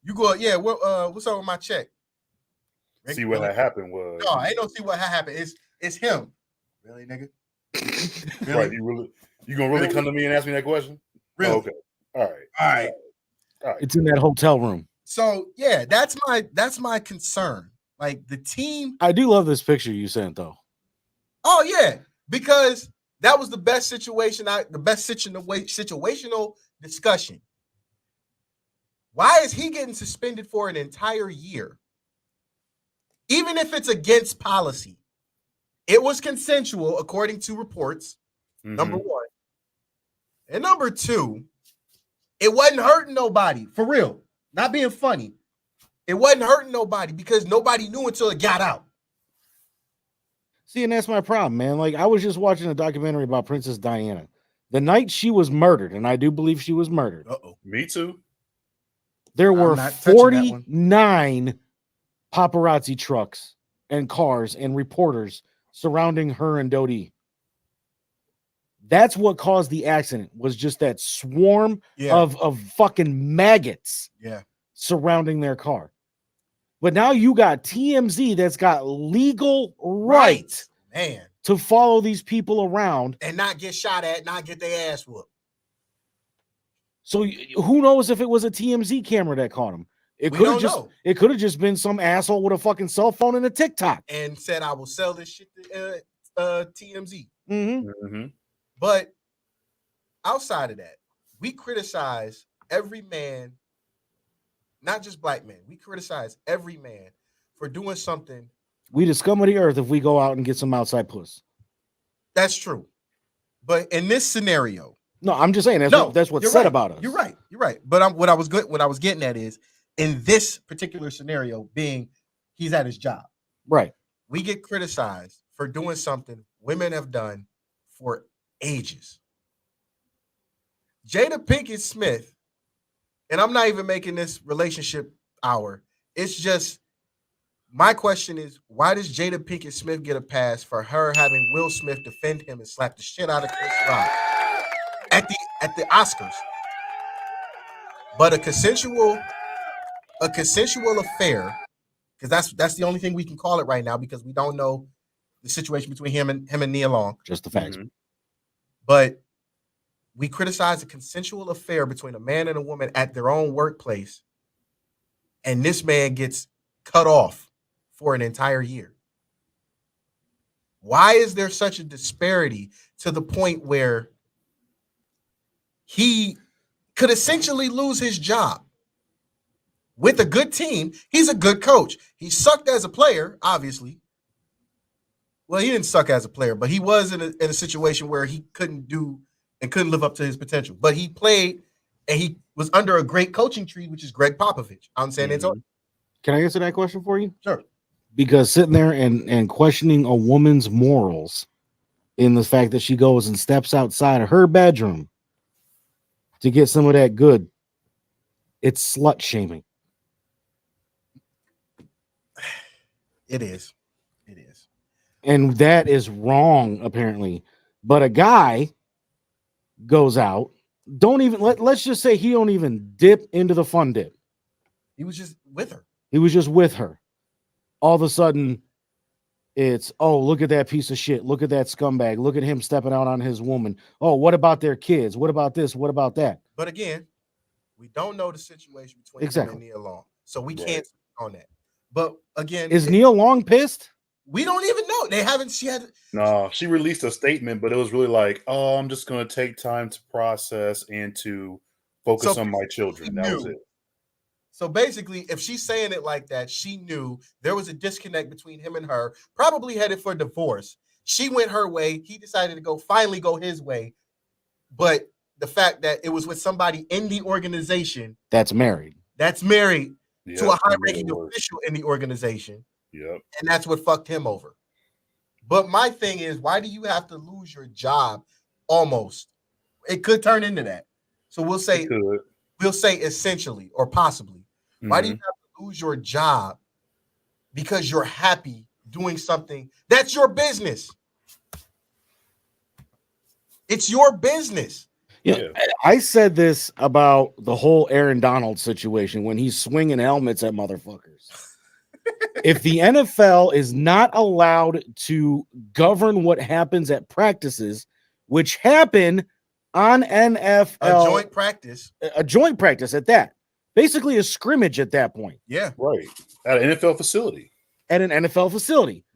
You go, yeah. What's up with my check? See what had happened was no, ain't no see what had happened. It's him. Really, nigga? Really? Right? You gonna really come to me and ask me that question? Really? Oh, okay. All right. It's in that hotel room. So yeah, that's my concern. Like the team. I do love this picture you sent though. Oh yeah, because that was the best situation. The best situational discussion. Why is he getting suspended for an entire year? Even if it's against policy, it was consensual according to reports. Number one. And number two, it wasn't hurting nobody, for real. Not being funny. It wasn't hurting nobody because nobody knew until it got out. See, and that's my problem, man. Like, I was just watching a documentary about Princess Diana. The night she was murdered, and I do believe she was murdered. Me too. There were 49 paparazzi trucks and cars and reporters surrounding her and Dodie. That's what caused the accident, was just that swarm of fucking maggots surrounding their car. But now you got TMZ that's got legal right to follow these people around. And not get shot at, not get their ass whooped. So who knows if it was a TMZ camera that caught him? It could have just been some asshole with a fucking cell phone and a TikTok. And said, I will sell this shit to TMZ. Mm-hmm. But outside of that, we criticize every man, not just black men. We criticize every man for doing something. We the scum of the earth if we go out and get some outside puss. That's true. But in this scenario, no, I'm just saying that's what's said about us. You're right. But what I was getting at is in this particular scenario, being he's at his job. Right. We get criticized for doing something women have done for ages. Jada Pinkett Smith, and I'm not even making this relationship hour. It's just my question is, why does Jada Pinkett Smith get a pass for her having Will Smith defend him and slap the shit out of Chris Rock at the Oscars? But a consensual affair, because that's the only thing we can call it right now, because we don't know the situation between him and Nia Long. Just the facts. But we criticize a consensual affair between a man and a woman at their own workplace, and this man gets cut off for an entire year. Why is there such a disparity to the point where he could essentially lose his job with a good team? He's a good coach. He sucked as a player, obviously. Well, he didn't suck as a player, but he was in a situation where he couldn't live up to his potential. But he played, and he was under a great coaching tree, which is Greg Popovich. I'm saying Can I answer that question for you? Sure. Because sitting there and questioning a woman's morals in the fact that she goes and steps outside of her bedroom to get some of that good, it's slut shaming. It is. And that is wrong, apparently. But a guy goes out, let's just say he don't even dip into the fun dip. He was just with her. All of a sudden, It's, oh, look at that piece of shit. Look at that scumbag. Look at him stepping out on his woman. Oh, what about their kids? What about this? What about that? But again, we don't know the situation between him and Nia Long, so we can't speak on that. But again, is Nia Long pissed? We don't even know. They haven't. No, she released a statement, but it was really like, "Oh, I'm just going to take time to process and to focus on my children." That was it. So basically, if she's saying it like that, she knew there was a disconnect between him and her, probably headed for divorce. She went her way. He decided to finally go his way. But the fact that it was with somebody in the organization that's married to a high-ranking official in the organization. Yep. And that's what fucked him over. But my thing is, why do you have to lose your job almost? It could turn into that. So we'll say essentially or possibly. Mm-hmm. Why do you have to lose your job because you're happy doing something that's your business? It's your business. Yeah, I said this about the whole Aaron Donald situation when he's swinging helmets at motherfuckers. If the NFL is not allowed to govern what happens at practices, which happen on NFL, a joint practice at that, basically a scrimmage at that point. Yeah, right, at an NFL facility.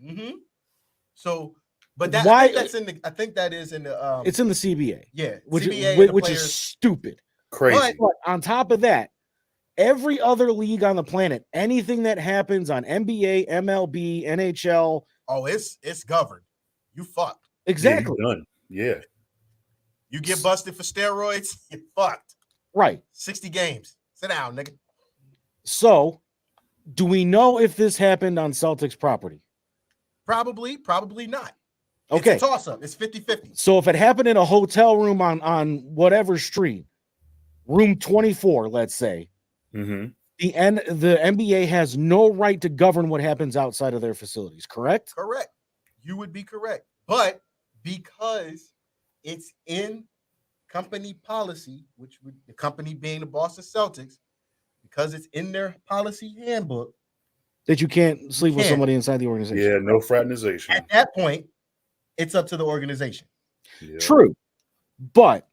Mm-hmm. So, but that I think that is in the. It's in the CBA. Yeah, which CBA is stupid, crazy. But on top of that, every other league on the planet, anything that happens on NBA, MLB, NHL, it's governed. You fucked. Exactly. Yeah, done. Yeah. You get busted for steroids, you're fucked. Right. 60 games. Sit down, nigga. So, do we know if this happened on Celtics property? Probably not. Okay. It's a toss-up. It's 50-50. So if it happened in a hotel room on whatever street, room 24, let's say, mm-hmm. the NBA has no right to govern what happens outside of their facilities, correct? Correct. You would be correct. But because it's in company policy, the company being the Boston Celtics, because it's in their policy handbook, that you can't sleep with somebody inside the organization. Yeah, no fraternization. At that point, it's up to the organization. Yeah. True. But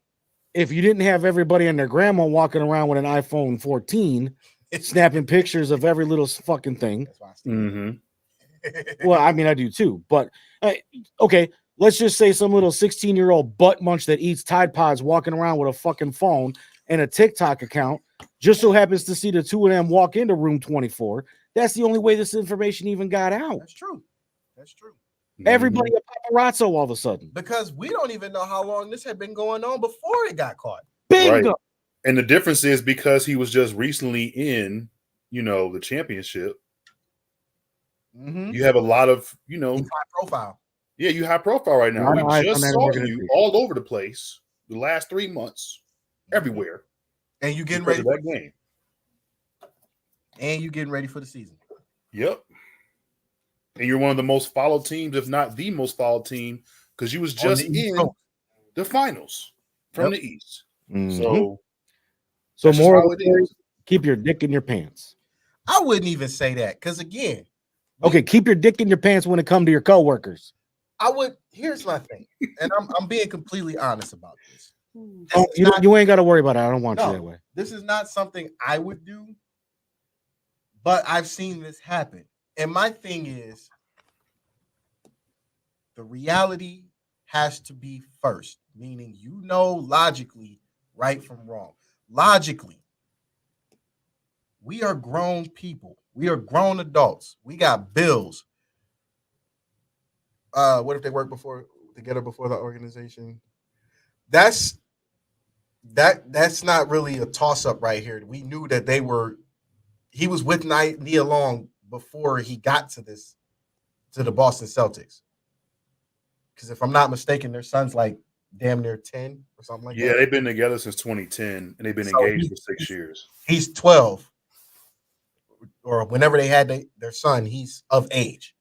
if you didn't have everybody and their grandma walking around with an iPhone 14, snapping pictures of every little fucking thing. Mm-hmm. Well, I mean, I do too. But okay, let's just say some little 16-year-old butt munch that eats Tide Pods walking around with a fucking phone and a TikTok account just so happens to see the two of them walk into room 24. That's the only way this information even got out. That's true. Everybody a paparazzo all of a sudden. Because we don't even know how long this had been going on before it got caught. Bingo. Right. And the difference is because he was just recently in, the championship. Mm-hmm. You have a lot of, high profile. Yeah, you high profile right now. We just saw you all over the place the last 3 months, everywhere. And you getting ready for that game. And you getting ready for the season. Yep. And you're one of the most followed teams, if not the most followed team, because you was just in the finals from the East. Mm-hmm. So more of keep your dick in your pants. I wouldn't even say that because again, okay, keep your dick in your pants when it comes to your coworkers. Here's my thing, and I'm being completely honest about this. You ain't got to worry about it. I don't want you that way. This is not something I would do, but I've seen this happen. And my thing is, the reality has to be first, meaning logically right from wrong. Logically, we are grown people. We are grown adults. We got bills. What if they work together before the organization? That's not really a toss-up right here. We knew that he was with Nia Long before he got to the Boston Celtics. Because if I'm not mistaken, their son's like damn near 10 or something like that. Yeah, they've been together since 2010 and they've been engaged for 6 years. He's 12. Or whenever they had their son, he's of age.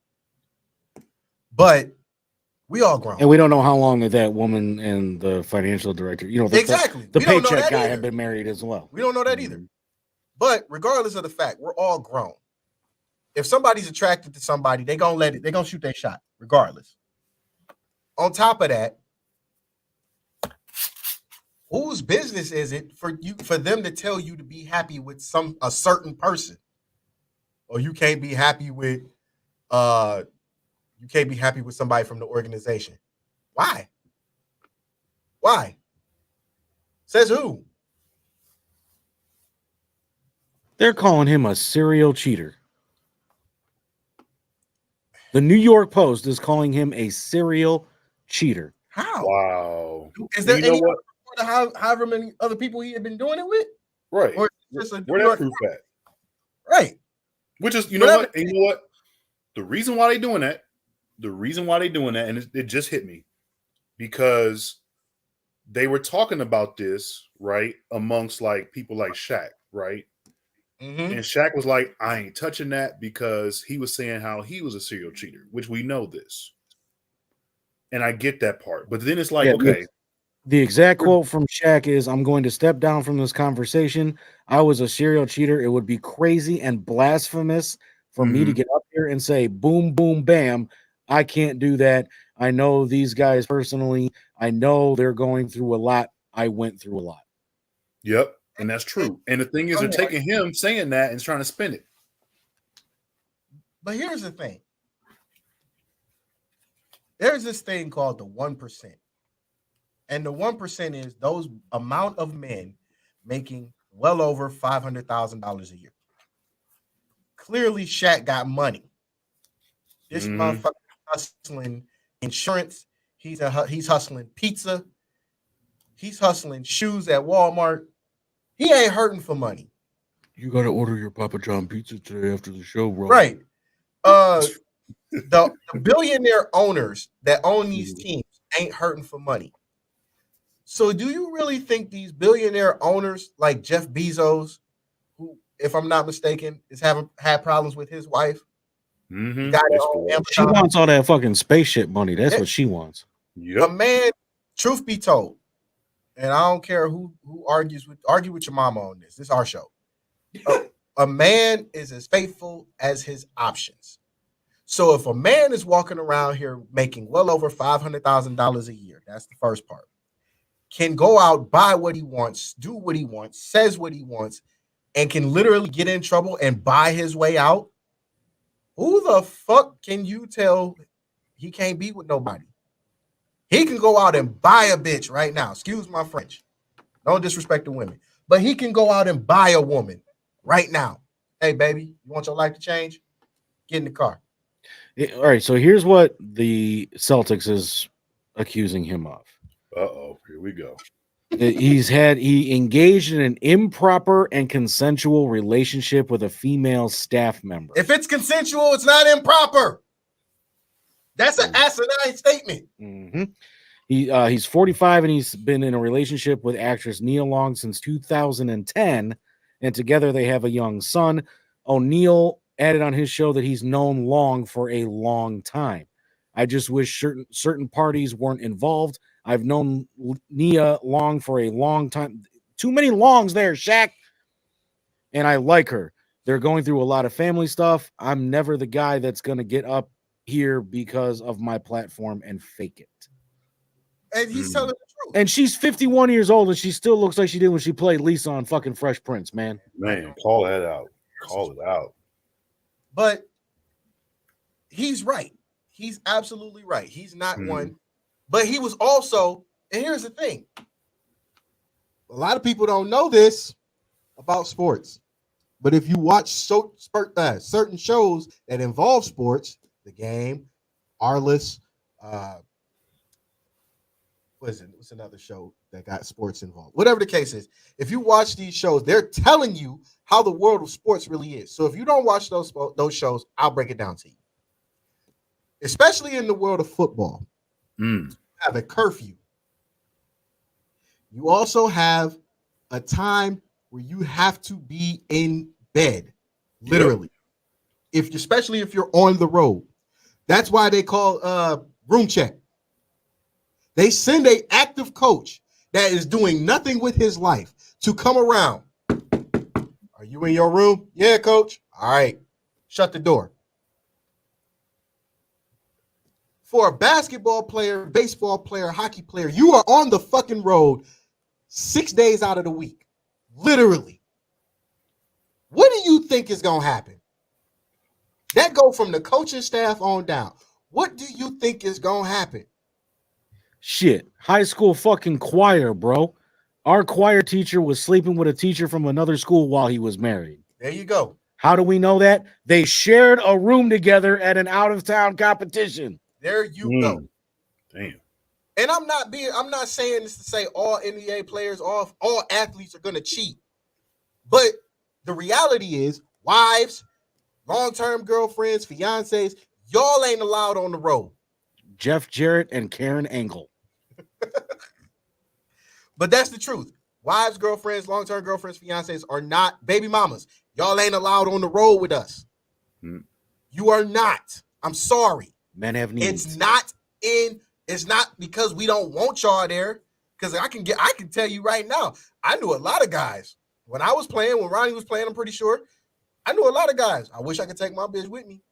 But we all grown. And we don't know how long that woman and the financial director, exactly. The paycheck guy have been married as well. We don't know that either. But regardless of the fact, we're all grown. if somebody's attracted to somebody, they're gonna shoot their shot regardless. On top of that, whose business is it for them to tell you to be happy with a certain person? Or you can't be happy with somebody from the organization. Why? Says who? They're calling him a serial cheater. The New York Post is calling him a serial cheater. How? Wow. Is there any report of however many other people he had been doing it with? Right. Or just where that proof at? Right. Which is, you know what? And you know what? The reason why they're doing that, and it just hit me, because they were talking about this, right, amongst like people like Shaq, right? Mm-hmm. And Shaq was like, I ain't touching that, because he was saying how he was a serial cheater, which we know this. And I get that part. But then it's like, okay. The exact quote from Shaq is, I'm going to step down from this conversation. I was a serial cheater. It would be crazy and blasphemous for me to get up here and say, boom, boom, bam. I can't do that. I know these guys personally. I know they're going through a lot. I went through a lot. Yep. And that's true. And the thing is, they're taking him saying that and trying to spin it. But here's the thing. There's this thing called the 1%. And the 1% is those amount of men making well over $500,000 a year. Clearly, Shaq got money. This motherfucker hustling insurance. He's hustling pizza. He's hustling shoes at Walmart. He ain't hurting for money. You got to order your Papa John pizza today after the show, bro. Right. The billionaire owners that own these teams ain't hurting for money. So do you really think these billionaire owners like Jeff Bezos, who, if I'm not mistaken, is had problems with his wife? Mm-hmm. She wants all that fucking spaceship money. That's what she wants. Yep. A man, truth be told, and I don't care who argue with your mama on this. This is our show. A man is as faithful as his options. So if a man is walking around here making well over $500,000 a year, that's the first part, can go out, buy what he wants, do what he wants, says what he wants, and can literally get in trouble and buy his way out, who the fuck can you tell he can't be with nobody? He can go out and buy a bitch right now. Excuse my French. No disrespect to women. But he can go out and buy a woman right now. Hey, baby, you want your life to change? Get in the car. All right, so here's what the Celtics is accusing him of. Uh-oh, here we go. He engaged in an improper and consensual relationship with a female staff member. If it's consensual, it's not improper. That's an asinine statement. Mm-hmm. He's 45 and he's been in a relationship with actress Nia Long since 2010, and together they have a young son. O'Neal added on his show that he's known Long for a long time. I just wish certain parties weren't involved. I've known Nia Long for a long time. Too many Longs there, Shaq. And I like her. They're going through a lot of family stuff. I'm never the guy that's going to get up here because of my platform and fake it. And he's telling the truth. And she's 51 years old and she still looks like she did when she played Lisa on fucking Fresh Prince, man. Man, call that out. Call it out. But he's right. He's absolutely right. He's not one. But he was also, and here's the thing. A lot of people don't know this about sports. But if you watch certain shows that involve sports, The Game, Arliss, what's another show that got sports involved? Whatever the case is, if you watch these shows, they're telling you how the world of sports really is. So if you don't watch those shows, I'll break it down to you. Especially in the world of football, you have a curfew. You also have a time where you have to be in bed, literally. Especially if you're on the road. That's why they call room check. They send an active coach that is doing nothing with his life to come around. Are you in your room? Yeah, coach. All right. shut the door. For a basketball player, baseball player, hockey player, you are on the fucking road 6 days out of the week. Literally. What do you think is going to happen? That go from the coaching staff on down. What do you think is going to happen? Shit. High school fucking choir, bro. Our choir teacher was sleeping with a teacher from another school while he was married. There you go. How do we know that? They shared a room together at an out-of-town competition. There you go. Damn. And I'm not saying this to say all NBA players, all athletes are going to cheat. But the reality is, wives, long-term girlfriends, fiancés, y'all ain't allowed on the road. Jeff Jarrett and Karen Angle. But that's the truth. Wives, girlfriends, long-term girlfriends, fiancés are not baby mamas. Y'all ain't allowed on the road with us. You are not. I'm sorry. Men have needs. It's not because we don't want y'all there. Because I can tell you right now, I knew a lot of guys. When I was playing, when Ronnie was playing, I'm pretty sure, I knew a lot of guys. I wish I could take my bitch with me.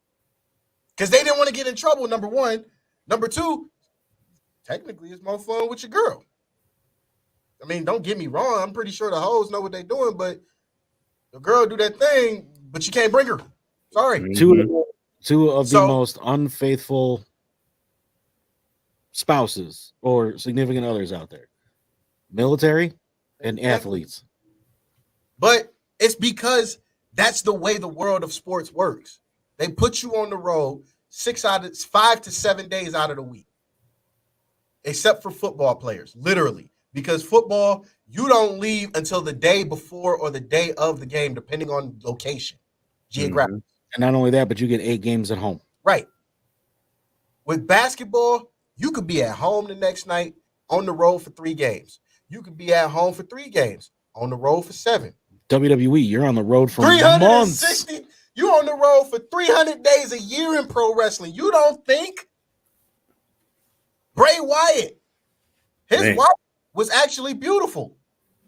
Because they didn't want to get in trouble, number one. Number two, technically it's more fun with your girl. I mean, don't get me wrong. I'm pretty sure the hoes know what they're doing, but the girl do that thing, but you can't bring her. Sorry. Two of the most unfaithful spouses or significant others out there. Military and athletes. But it's because that's the way the world of sports works. They put you on the road 5 to 7 days out of the week. Except for football players, literally. Because football, you don't leave until the day before or the day of the game, depending on location, geographic. And not only that, but you get 8 games at home. Right. With basketball, you could be at home the next night, on the road for 3 games. You could be at home for 3 games, on the road for 7. WWE, you're on the road for months. You're on the road for 300 days a year in pro wrestling. You don't think Bray Wyatt, his wife was actually beautiful.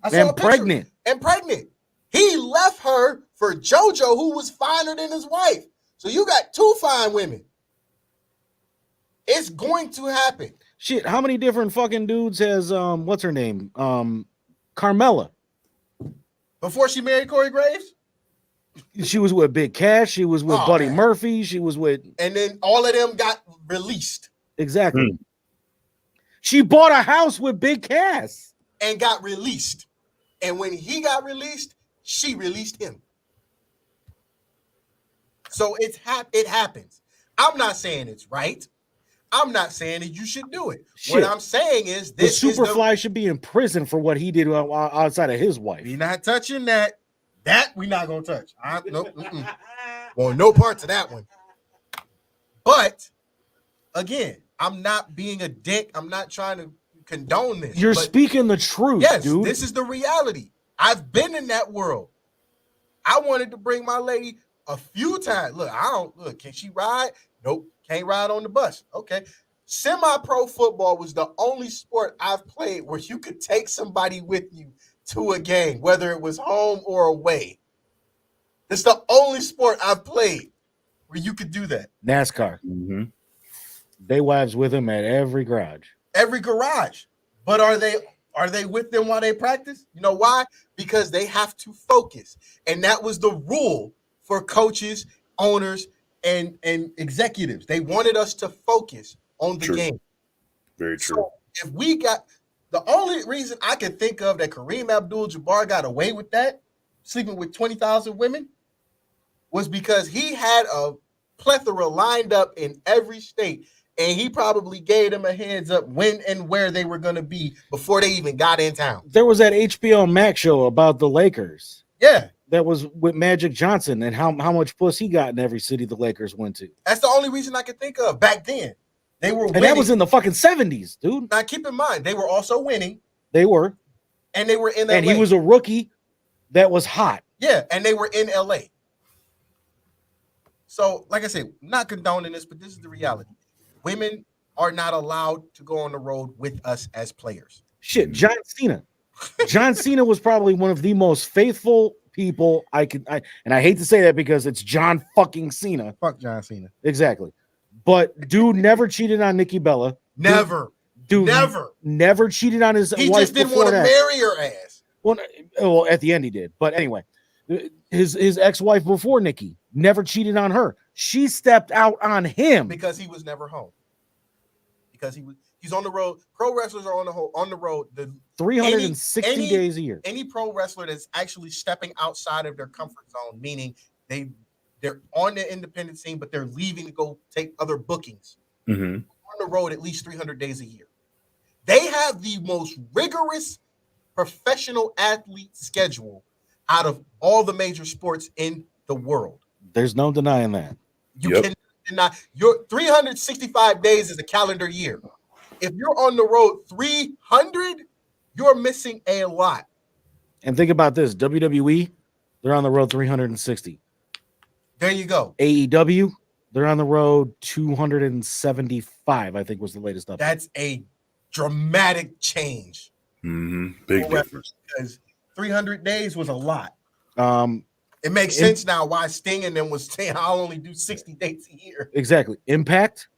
I saw a picture. And pregnant. He left her for JoJo, who was finer than his wife. So you got 2 fine women. It's going to happen. Shit, how many different fucking dudes has what's her name? Carmella. Before she married Corey Graves? She was with Big Cash. She was with Buddy Murphy. She was with... And then all of them got released. Exactly. She bought a house with Big Cash. And got released. And when he got released, she released him. So it happens. I'm not saying it's right. I'm not saying that you should do it. Shit. What I'm saying is this: the Superfly should be in prison for what he did outside of his wife. We're not touching that. That we're not gonna touch. Nope. Well, no parts of that one. But again, I'm not being a dick. I'm not trying to condone this. You're speaking the truth, yes, dude. This is the reality. I've been in that world. I wanted to bring my lady a few times. Look, can she ride? Nope. Can't ride on the bus. Okay. Semi-pro football was the only sport I've played where you could take somebody with you to a game, whether it was home or away. It's the only sport I've played where you could do that. NASCAR. They wives with him at every garage. Every garage. But are they with them while they practice? You know why? Because they have to focus. And that was the rule for coaches, owners, and executives. They wanted us to focus on the game. Very true. So if we got the only reason I can think of that Kareem Abdul-Jabbar got away with that, sleeping with 20,000 women, was because he had a plethora lined up in every state, and he probably gave them a heads up when and where they were going to be before they even got in town. There was that HBO Max show about the Lakers. Yeah. That was with Magic Johnson and how much puss he got in every city the Lakers went to. That's the only reason I could think of back then. They were winning. And that was in the fucking 70s, dude. Now keep in mind, they were also winning. They were. And they were in LA. And he was a rookie that was hot. Yeah, and they were in LA. So, like I said, not condoning this, but this is the reality. Women are not allowed to go on the road with us as players. Shit, John Cena. John Cena was probably one of the most faithful people I hate to say that because it's John fucking Cena. Fuck John Cena. Exactly. But dude never cheated on Nikki Bella. Never. Dude never cheated on his he wife. Just didn't want to marry her ass. Well, at the end he did. But anyway, his ex-wife before Nikki never cheated on her. She stepped out on him because he was never home. Because he's on the road. Pro wrestlers are on the road. 360 days a year. Any pro wrestler that's actually stepping outside of their comfort zone, meaning they're on the independent scene, but they're leaving to go take other bookings. On the road at least 300 days a year. They have the most rigorous professional athlete schedule out of all the major sports in the world. There's no denying that. You cannot. Your 365 days is a calendar year. If you're on the road 300, you're missing a lot. And think about this: WWE, they're on the road 360. There you go. AEW, they're on the road 275. I think was the latest update. That's a dramatic change. Big difference. Because 300 days was a lot. It makes sense now why Sting and them was saying I'll only do 60 dates a year. Exactly. Impact,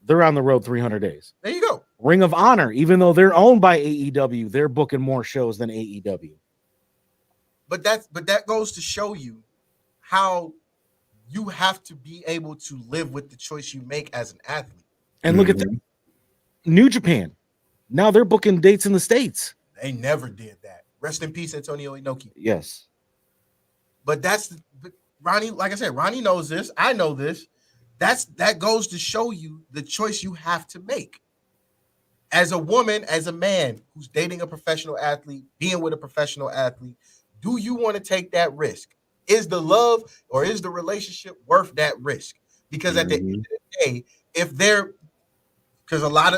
they're on the road 300 days. There you go. Ring of Honor, even though they're owned by AEW, they're booking more shows than AEW. But that goes to show you how you have to be able to live with the choice you make as an athlete. And look at that. New Japan. Now they're booking dates in the States. They never did that. Rest in peace, Antonio Inoki. Yes. But Ronnie, like I said, Ronnie knows this. I know this. That goes to show you the choice you have to make. As a woman, as a man who's dating a professional athlete, being with a professional athlete, do you want to take that risk? Is the love or is the relationship worth that risk? Because at the end of the day,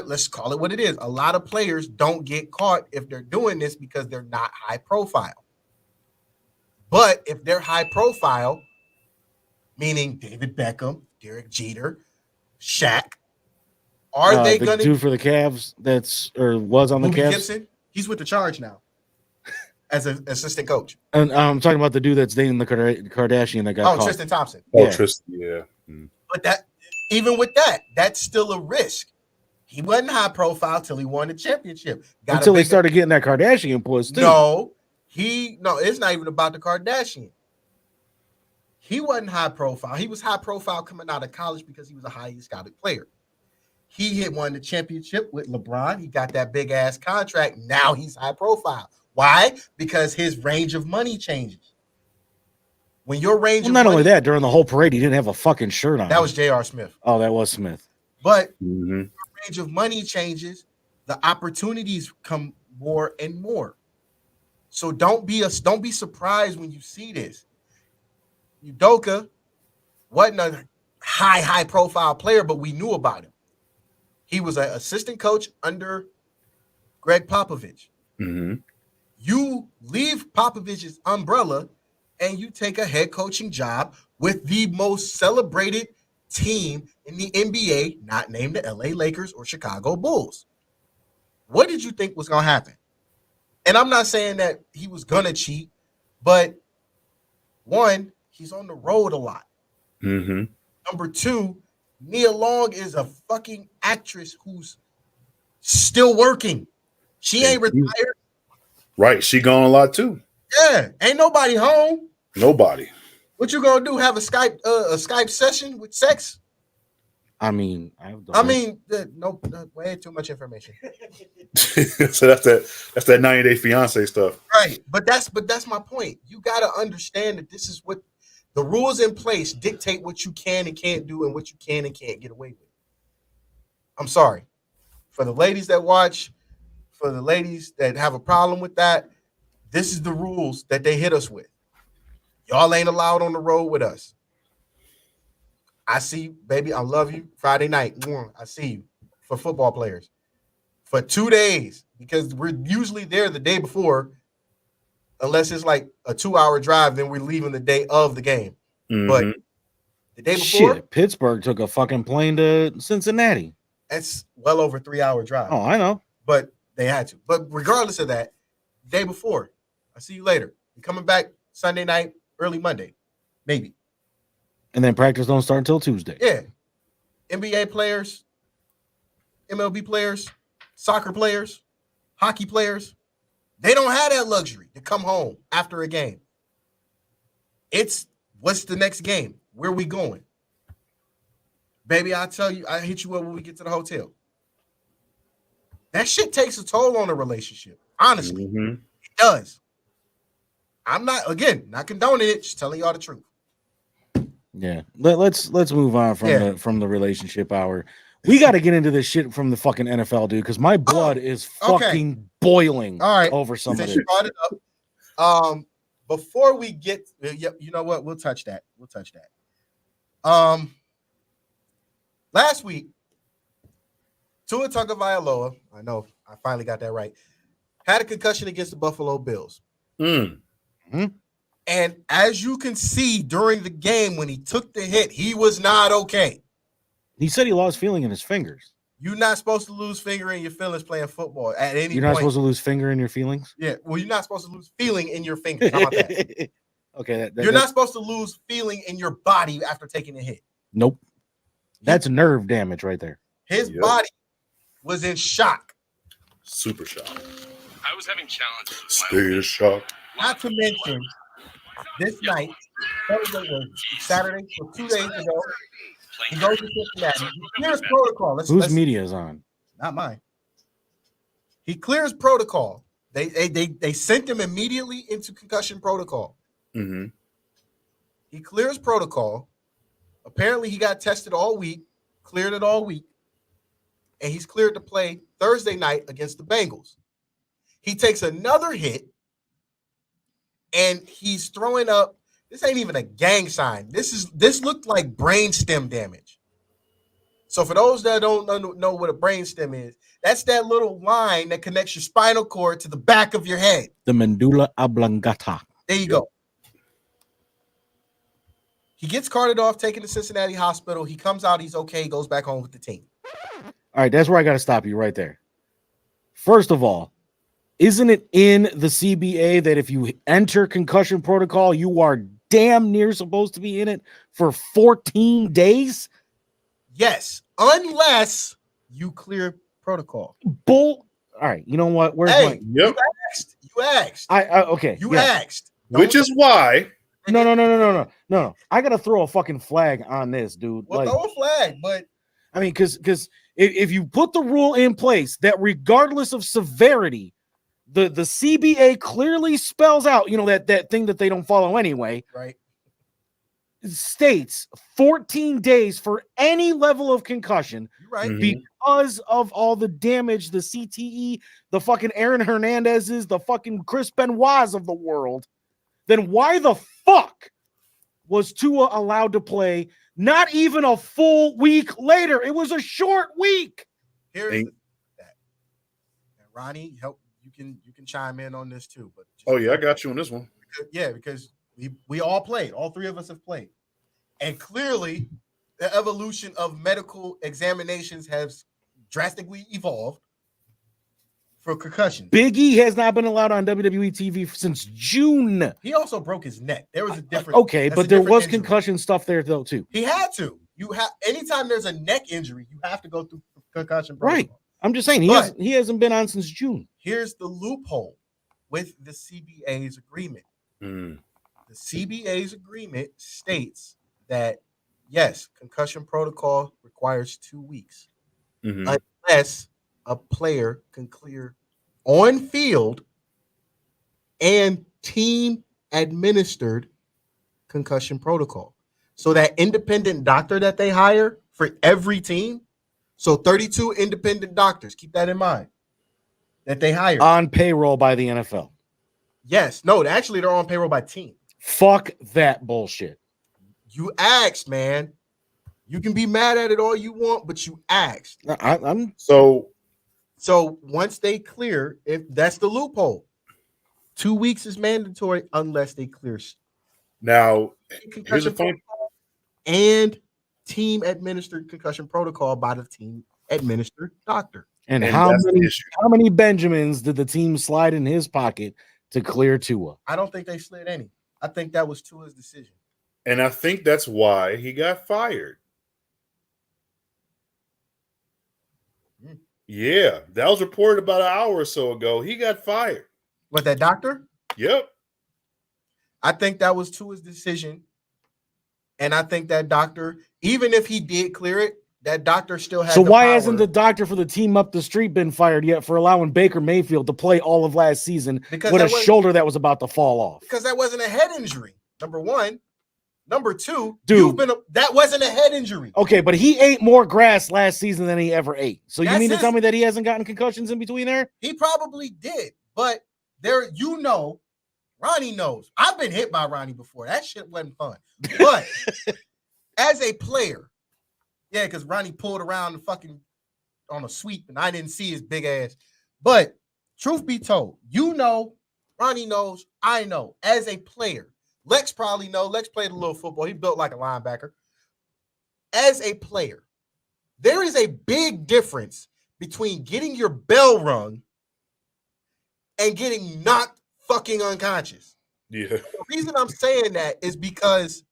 let's call it what it is, a lot of players don't get caught if they're doing this because they're not high profile. But if they're high profile, meaning David Beckham, Derek Jeter, Shaq, are they going to do for the Cavs? Was on the Cavs. Gibson, he's with the Charge now as an assistant coach. And I'm talking about the dude that's dating the Kardashian that got caught. Tristan Thompson. Tristan, yeah. But even with that's still a risk. He wasn't high profile till he won the championship. Until he started getting that Kardashian push too. No, it's not even about the Kardashian. He wasn't high profile. He was high profile coming out of college because he was a highly scouted player. He had won the championship with LeBron. He got that big ass contract. Now he's high profile. Why? Because his range of money changes. When your range of not money, only that, during the whole parade, he didn't have a fucking shirt on. That was J.R. Smith. Oh, that was Smith. But your range of money changes, the opportunities come more and more. So don't be surprised when you see this. Udoka wasn't a high profile player, but we knew about him. He was an assistant coach under Greg Popovich. You leave Popovich's umbrella and you take a head coaching job with the most celebrated team in the NBA, not named the LA Lakers or Chicago Bulls. What did you think was going to happen? And I'm not saying that he was going to cheat, but one, he's on the road a lot. Number two, Nia Long is a fucking actress who's still working. She ain't retired. Right. She gone a lot too. Yeah. Ain't nobody home. Nobody. What you gonna do? Have a Skype session with sex? No, way too much information. So that's that 90-day fiance stuff. Right. But that's my point. You gotta understand that this is what the rules in place dictate what you can and can't do and what you can and can't get away with. I'm sorry. For the ladies that watch, for the ladies that have a problem with that, this is the rules that they hit us with. Y'all ain't allowed on the road with us. I see you, baby. I love you. Friday night. I see you. For football players. For 2 days. Because we're usually there the day before. Unless it's like a 2-hour drive, then we're leaving the day of the game. But the day before. Shit, Pittsburgh took a fucking plane to Cincinnati. That's well over 3-hour drive. Oh, I know. But they had to. But regardless of that, day before, I see you later. You're coming back Sunday night, early Monday, maybe. And then practice don't start until Tuesday. Yeah. NBA players, MLB players, soccer players, hockey players, they don't have that luxury to come home after a game. It's what's the next game? Where are we going? Baby, I'll tell you, I hit you up when we get to the hotel. That shit takes a toll on a relationship. Honestly, it does. I'm not condoning it, just telling y'all the truth. Yeah. Let's move on from the relationship hour. We got to get into this shit from the fucking NFL, dude, because my blood is fucking boiling over some of this. You brought it up. Before we get, you know what? We'll touch that. Last week, Tua Tagovailoa, I know I finally got that right, had a concussion against the Buffalo Bills. Mm-hmm. And as you can see during the game, when he took the hit, he was not okay. He said he lost feeling in his fingers. You're not supposed to lose finger in your feelings playing football at any point. You're not supposed to lose finger in your feelings? Yeah, well, you're not supposed to lose feeling in your fingers. How about that? Okay. You're not supposed to lose feeling in your body after taking a hit. Nope. That's nerve damage right there. His body was in shock. Super shock. I was having challenges. Still shock. Not to mention, this night, Saturday, so 2 days ago, he goes to Cincinnati. He clears protocol. Whose media is on? Not mine. He clears protocol. They sent him immediately into concussion protocol. Mm-hmm. He clears protocol. Apparently, he got tested all week, cleared it all week, and he's cleared to play Thursday night against the Bengals. He takes another hit, and he's throwing up. This ain't even a gang sign. This looked like brainstem damage. So for those that don't know what a brainstem is, that's that little line that connects your spinal cord to the back of your head. The medulla oblongata. There you go. He gets carted off, taken to Cincinnati Hospital. He comes out, he's okay, goes back home with the team. All right, that's where I got to stop you right there. First of all, isn't it in the CBA that if you enter concussion protocol, you are damn near supposed to be in it for 14 days? Yes, unless you clear protocol. All right, you know what? Where's my? Yep. You asked. Okay. You asked. Which is why. No. I gotta throw a fucking flag on this, dude. Well, throw a flag, but I mean, because if you put the rule in place that regardless of severity, the CBA clearly spells out, you know, that thing that they don't follow anyway. Right. States 14 days for any level of concussion. You're right. Because of all the damage, the CTE, the fucking Aaron Hernandez's, the fucking Chris Benoit's of the world. Then why the fuck was Tua allowed to play not even a full week later? It was a short week. Here's that. And Ronnie, help. You can chime in on this too. But I got you on this one. Because we all played. All three of us have played. And clearly, the evolution of medical examinations has drastically evolved for concussion. Big E has not been allowed on WWE TV since June. He also broke his neck. There was a different. Okay, but there was concussion stuff there though too. He had to. Anytime there's a neck injury, you have to go through concussion protocol. Right. I'm just saying he hasn't been on since June. Here's the loophole with the CBA's agreement. The CBA's agreement states that yes, concussion protocol requires 2 weeks, unless a player can clear on field and team administered concussion protocol. So that independent doctor that they hire for every team, so 32 independent doctors, keep that in mind, that they hire on payroll by the NFL. Yes, no, actually they're on payroll by team. Fuck that bullshit. You asked, man. You can be mad at it all you want, but you asked. So once they clear, if that's the loophole, 2 weeks is mandatory unless they clear. Now, here's the point. And team administered concussion protocol by the team administered doctor. And how many Benjamins did the team slide in his pocket to clear Tua? I don't think they slid any. I think that was Tua's decision. And I think that's why he got fired. Yeah, that was reported about an hour or so ago. He got fired. What, that doctor? Yep. I think that was Tua's decision. And I think that doctor, even if he did clear it, that doctor still had. So why power. hasn't the doctor for the team up the street been fired yet for allowing Baker Mayfield to play all of last season with a shoulder that was about to fall off? Because that wasn't a head injury. Number one. Number two, dude, that wasn't a head injury. Okay, but he ate more grass last season than he ever ate. So you mean to tell me that he hasn't gotten concussions in between there? He probably did, but Ronnie knows. I've been hit by Ronnie before. That shit wasn't fun. But as a player, yeah, because Ronnie pulled around on a sweep and I didn't see his big ass. But truth be told, Ronnie knows, I know. As a player, Lex probably knows. Lex played a little football. He built like a linebacker. As a player, there is a big difference between getting your bell rung and getting knocked fucking unconscious. Yeah. The reason I'm saying that is because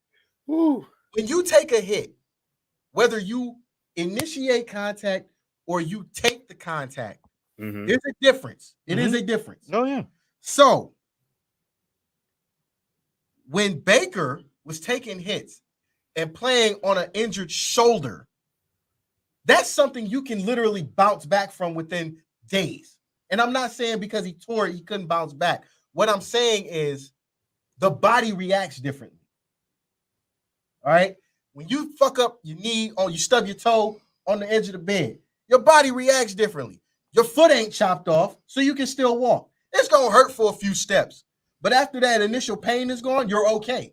when you take a hit, whether you initiate contact or you take the contact, there's a difference. It is a difference. Oh, yeah. So when Baker was taking hits and playing on an injured shoulder, that's something you can literally bounce back from within days. And I'm not saying because he tore it, he couldn't bounce back. What I'm saying is the body reacts differently. All right? When you fuck up your knee or you stub your toe on the edge of the bed, your body reacts differently. Your foot ain't chopped off, so you can still walk. It's going to hurt for a few steps. But after that initial pain is gone, you're okay.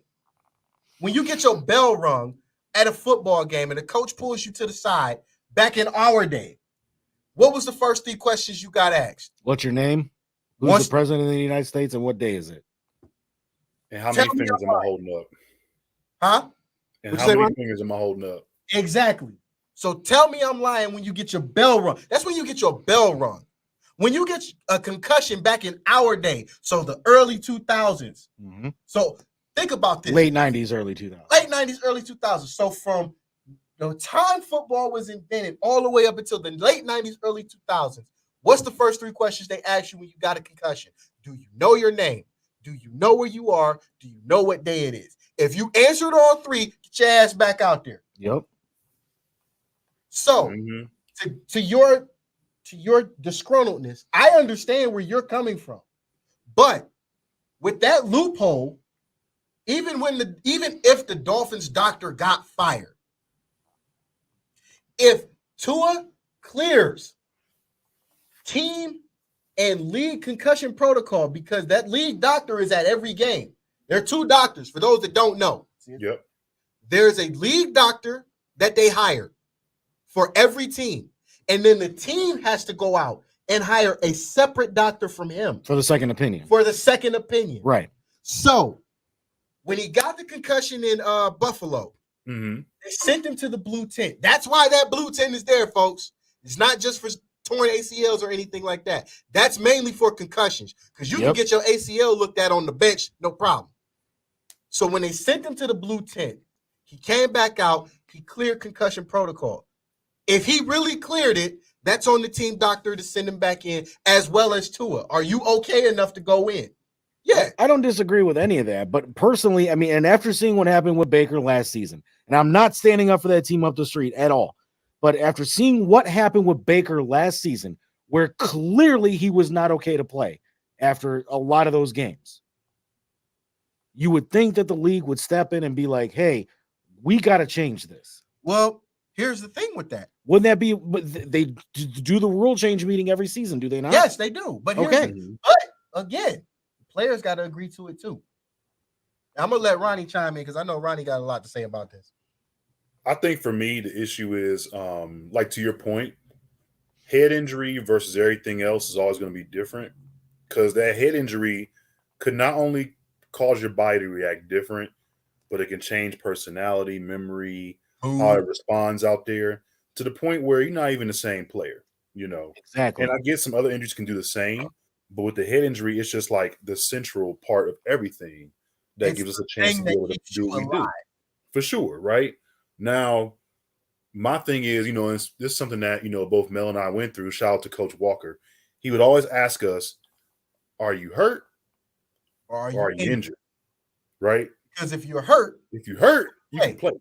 When you get your bell rung at a football game and the coach pulls you to the side, back in our day, what was the first 3 questions you got asked? What's your name? Who's the president of the United States and what day is it? And how many fingers am I holding up? Huh? And how many fingers am I holding up? Exactly. So tell me I'm lying when you get your bell rung. That's when you get your bell rung. When you get a concussion back in our day, so the early 2000s. So think about this. Late 90s, early 2000s. Late 90s, early 2000s. So from the time football was invented all the way up until the late 90s, early 2000s, what's the first 3 questions they ask you when you got a concussion? Do you know your name? Do you know where you are? Do you know what day it is? If you answered all 3, get your ass back out there. Yep. So to your disgruntledness, I understand where you're coming from. But with that loophole, even if the Dolphins doctor got fired, if Tua clears team and league concussion protocol, because that league doctor is at every game. There are 2 doctors, for those that don't know. Yep. There's a league doctor that they hired for every team. And then the team has to go out and hire a separate doctor from him. For the second opinion. Right. So when he got the concussion in Buffalo, they sent him to the blue tent. That's why that blue tent is there, folks. It's not just for torn ACLs or anything like that. That's mainly for concussions, because you can get your ACL looked at on the bench, no problem. So when they sent him to the blue tent, he came back out, he cleared concussion protocol. If he really cleared it, that's on the team doctor to send him back in, as well as Tua. Are you okay enough to go in? Yeah. I don't disagree with any of that. But personally, I mean, and after seeing what happened with Baker last season, and I'm not standing up for that team up the street at all, but after seeing what happened with Baker last season, where clearly he was not okay to play after a lot of those games, you would think that the league would step in and be like, hey, we got to change this. Well, here's the thing with that. Wouldn't that be, they do the rule change meeting every season, do they not? Yes, they do. But but again, players got to agree to it too. I'm going to let Ronnie chime in because I know Ronnie got a lot to say about this. I think for me, the issue is, like to your point, head injury versus everything else is always going to be different, because that head injury could not only cause your body to react different, but it can change personality, memory, how it responds out there, to the point where you're not even the same player, Exactly. And I get some other injuries can do the same, but with the head injury, it's just like the central part of everything that gives us a chance to be able to do what we do. For sure, right? Now, my thing is, this is something that, both Mel and I went through. Shout out to Coach Walker. He would always ask us, are you hurt or are you injured? Right? Because if you're hurt, you can play.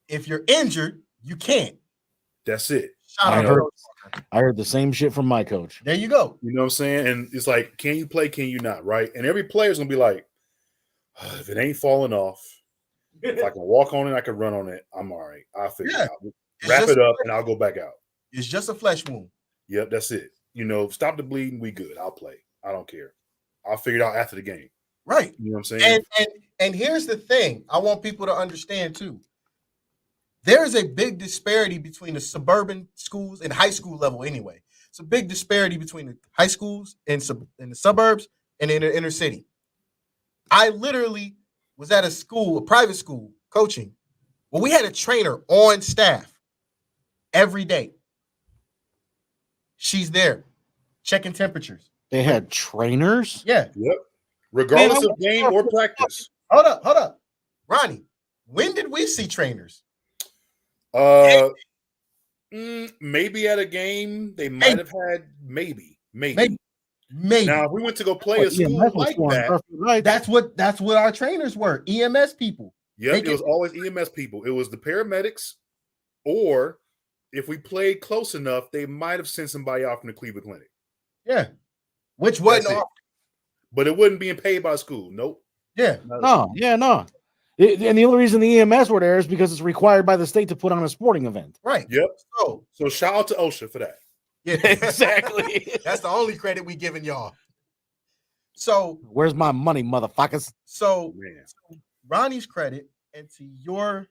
If you're injured, you can't. That's it. I heard the same shit from my coach. There you go. You know what I'm saying? And it's like, can you play? Can you not? Right? And every player's going to be like, if it ain't falling off, if I can walk on it, I can run on it, I'm all right. I'll figure it out. Wrap it up, and I'll go back out. It's just a flesh wound. Yep, that's it. Stop the bleeding. We good. I'll play. I don't care. I'll figure it out after the game. Right. You know what I'm saying? And here's the thing. I want people to understand, too. There is a big disparity between the suburban schools and high school level anyway. It's a big disparity between the high schools in the suburbs and in the inner city. I literally was at a private school, coaching. Well, we had a trainer on staff every day. She's there checking temperatures. They had trainers? Yeah. Yep. Regardless of game or practice. Hold up. Ronnie, when did we see trainers? Maybe at a game they might have had maybe. Now, if we went to go play a school like that, right? That's what our trainers were. EMS people. Yeah, it was always EMS people. It was the paramedics, or if we played close enough, they might have sent somebody out from the Cleveland Clinic. Yeah, which wasn't off. But it wasn't being paid by school. Nope. Yeah. No. And the only reason the EMS were there is because it's required by the state to put on a sporting event. Right. Yep. So shout out to OSHA for that. Yeah, exactly. That's the only credit we giving y'all. So where's my money, motherfuckers? So Ronnie's credit, and to your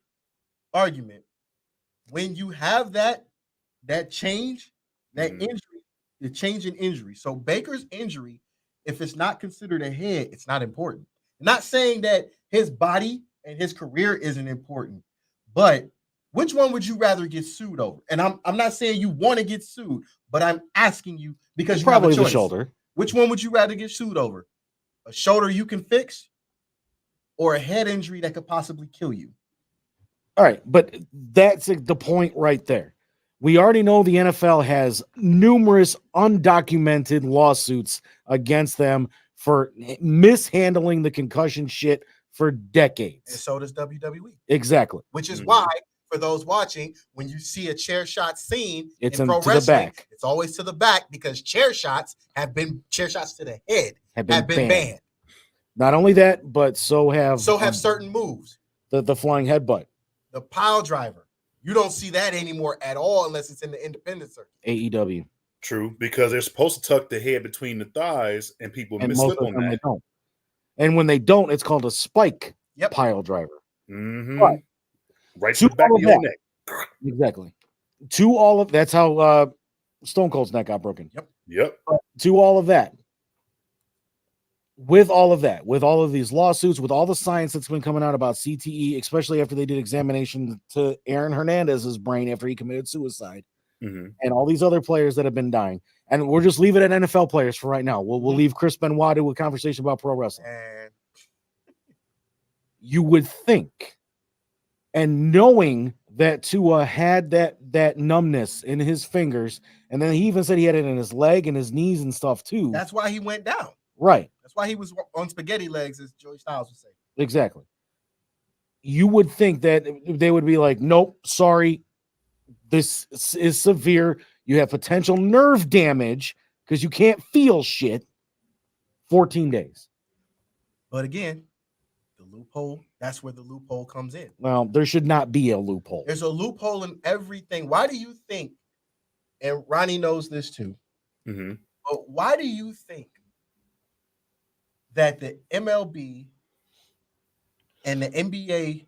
argument, when you have that change, that injury, the change in injury. So Baker's injury, if it's not considered a head, it's not important. I'm not saying that his body and his career isn't important, but which one would you rather get sued over? And I'm not saying you want to get sued, but I'm asking you because you probably have a choice. The shoulder. Which one would you rather get sued over? A shoulder you can fix, or a head injury that could possibly kill you? All right, but that's the point right there. We already know the NFL has numerous undocumented lawsuits against them for mishandling the concussion shit for decades. And so does WWE. Exactly. Which is why, for those watching, when you see a chair shot scene it's in pro to wrestling, the back. It's always to the back because chair shots to the head have been banned. Not only that, but so have certain moves. The flying headbutt. The pile driver. You don't see that anymore at all unless it's in the independent circuit. AEW. True, because they're supposed to tuck the head between the thighs, and people mislip on that. They don't. And when they don't, it's called a spike pile driver. Mm-hmm. But right to the back of your neck. Exactly. To all of that's how Stone Cold's neck got broken. Yep. To all of that. With all of that, with all of these lawsuits, with all the science that's been coming out about CTE, especially after they did examination to Aaron Hernandez's brain after he committed suicide, and all these other players that have been dying, and we'll just leave it at NFL players for right now. We'll leave Chris Benoit to a conversation about pro wrestling. You would think, and knowing that Tua had that numbness in his fingers, and then he even said he had it in his leg and his knees and stuff too. That's why he went down. Right. That's why he was on spaghetti legs, as Joey Styles would say. Exactly. You would think that they would be like, nope, sorry, this is severe. You have potential nerve damage because you can't feel shit. 14 days. But again, the loophole, that's where the loophole comes in. Well, there should not be a loophole. There's a loophole in everything. Why do you think, and Ronnie knows this too, but why do you think that the MLB and the NBA,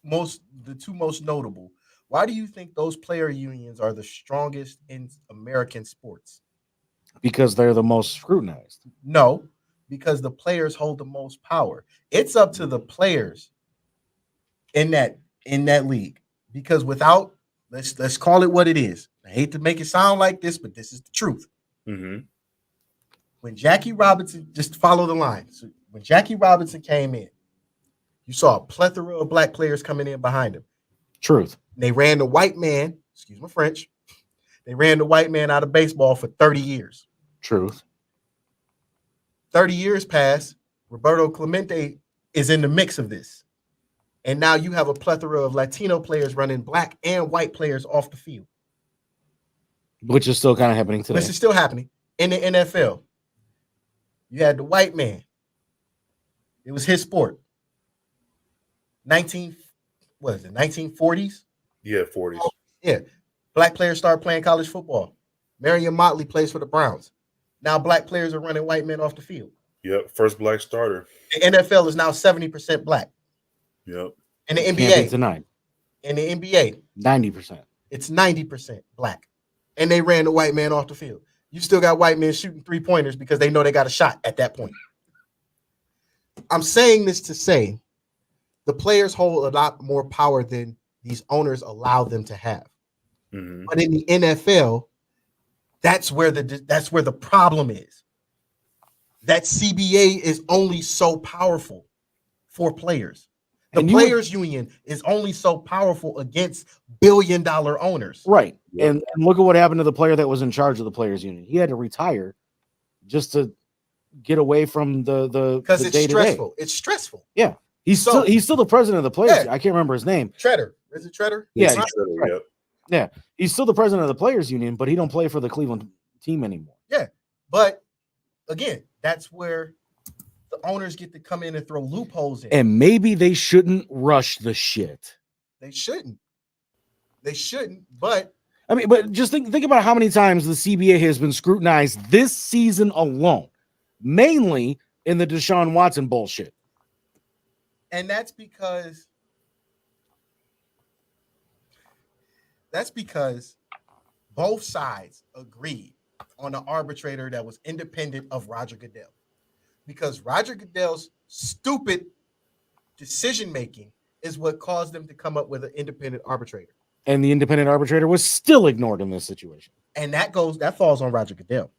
the two most notable, why do you think those player unions are the strongest in American sports? Because they're the most scrutinized. No, because the players hold the most power. It's up to the players in that league. Because without, let's call it what it is. I hate to make it sound like this, but this is the truth. When Jackie Robinson, just follow the line. So when Jackie Robinson came in, You saw a plethora of black players coming in behind him. Truth. They ran the white man, excuse my French, they ran the white man out of baseball for 30 years. Truth. 30 years pass. Roberto Clemente is in the mix of this. And now you have a plethora of Latino players running black and white players off the field. Which is still kind of happening today. This is still happening in the NFL. You had the white man. It was his sport. 1940s? Yeah, 40s. Yeah. Black players start playing college football. Marion Motley plays for the Browns. Now black players are running white men off the field. Yep, first black starter. The NFL is now 70% black. Yep. In the Can't be NBA, denied. in the NBA, 90%. it's 90% black. And they ran the white man off the field. You still got white men shooting 3-pointers because they know they got a shot at that point. I'm saying this to say the players hold a lot more power than these owners allow them to have. Mm-hmm. But in the NFL, that's where the problem is. That CBA is only so powerful for players. The players union is only so powerful against billion-dollar owners. Right. Yep. And look at what happened to the player that was in charge of the players union. He had to retire just to get away from the because it's day-to-day. stressful. It's stressful. Yeah. He's still the president of the players. Yeah. I can't remember his name. Treader. Is it Treader? Yeah. Right. Yep. Yeah. He's still the president of the players union, but he don't play for the Cleveland team anymore. Yeah. But again, that's where the owners get to come in and throw loopholes in. And maybe they shouldn't rush the shit. They shouldn't. But I mean, but just think about how many times the CBA has been scrutinized this season alone, mainly in the Deshaun Watson bullshit. And that's because both sides agreed on an arbitrator that was independent of Roger Goodell. Because Roger Goodell's stupid decision-making is what caused them to come up with an independent arbitrator. And the independent arbitrator was still ignored in this situation. And that falls on Roger Goodell.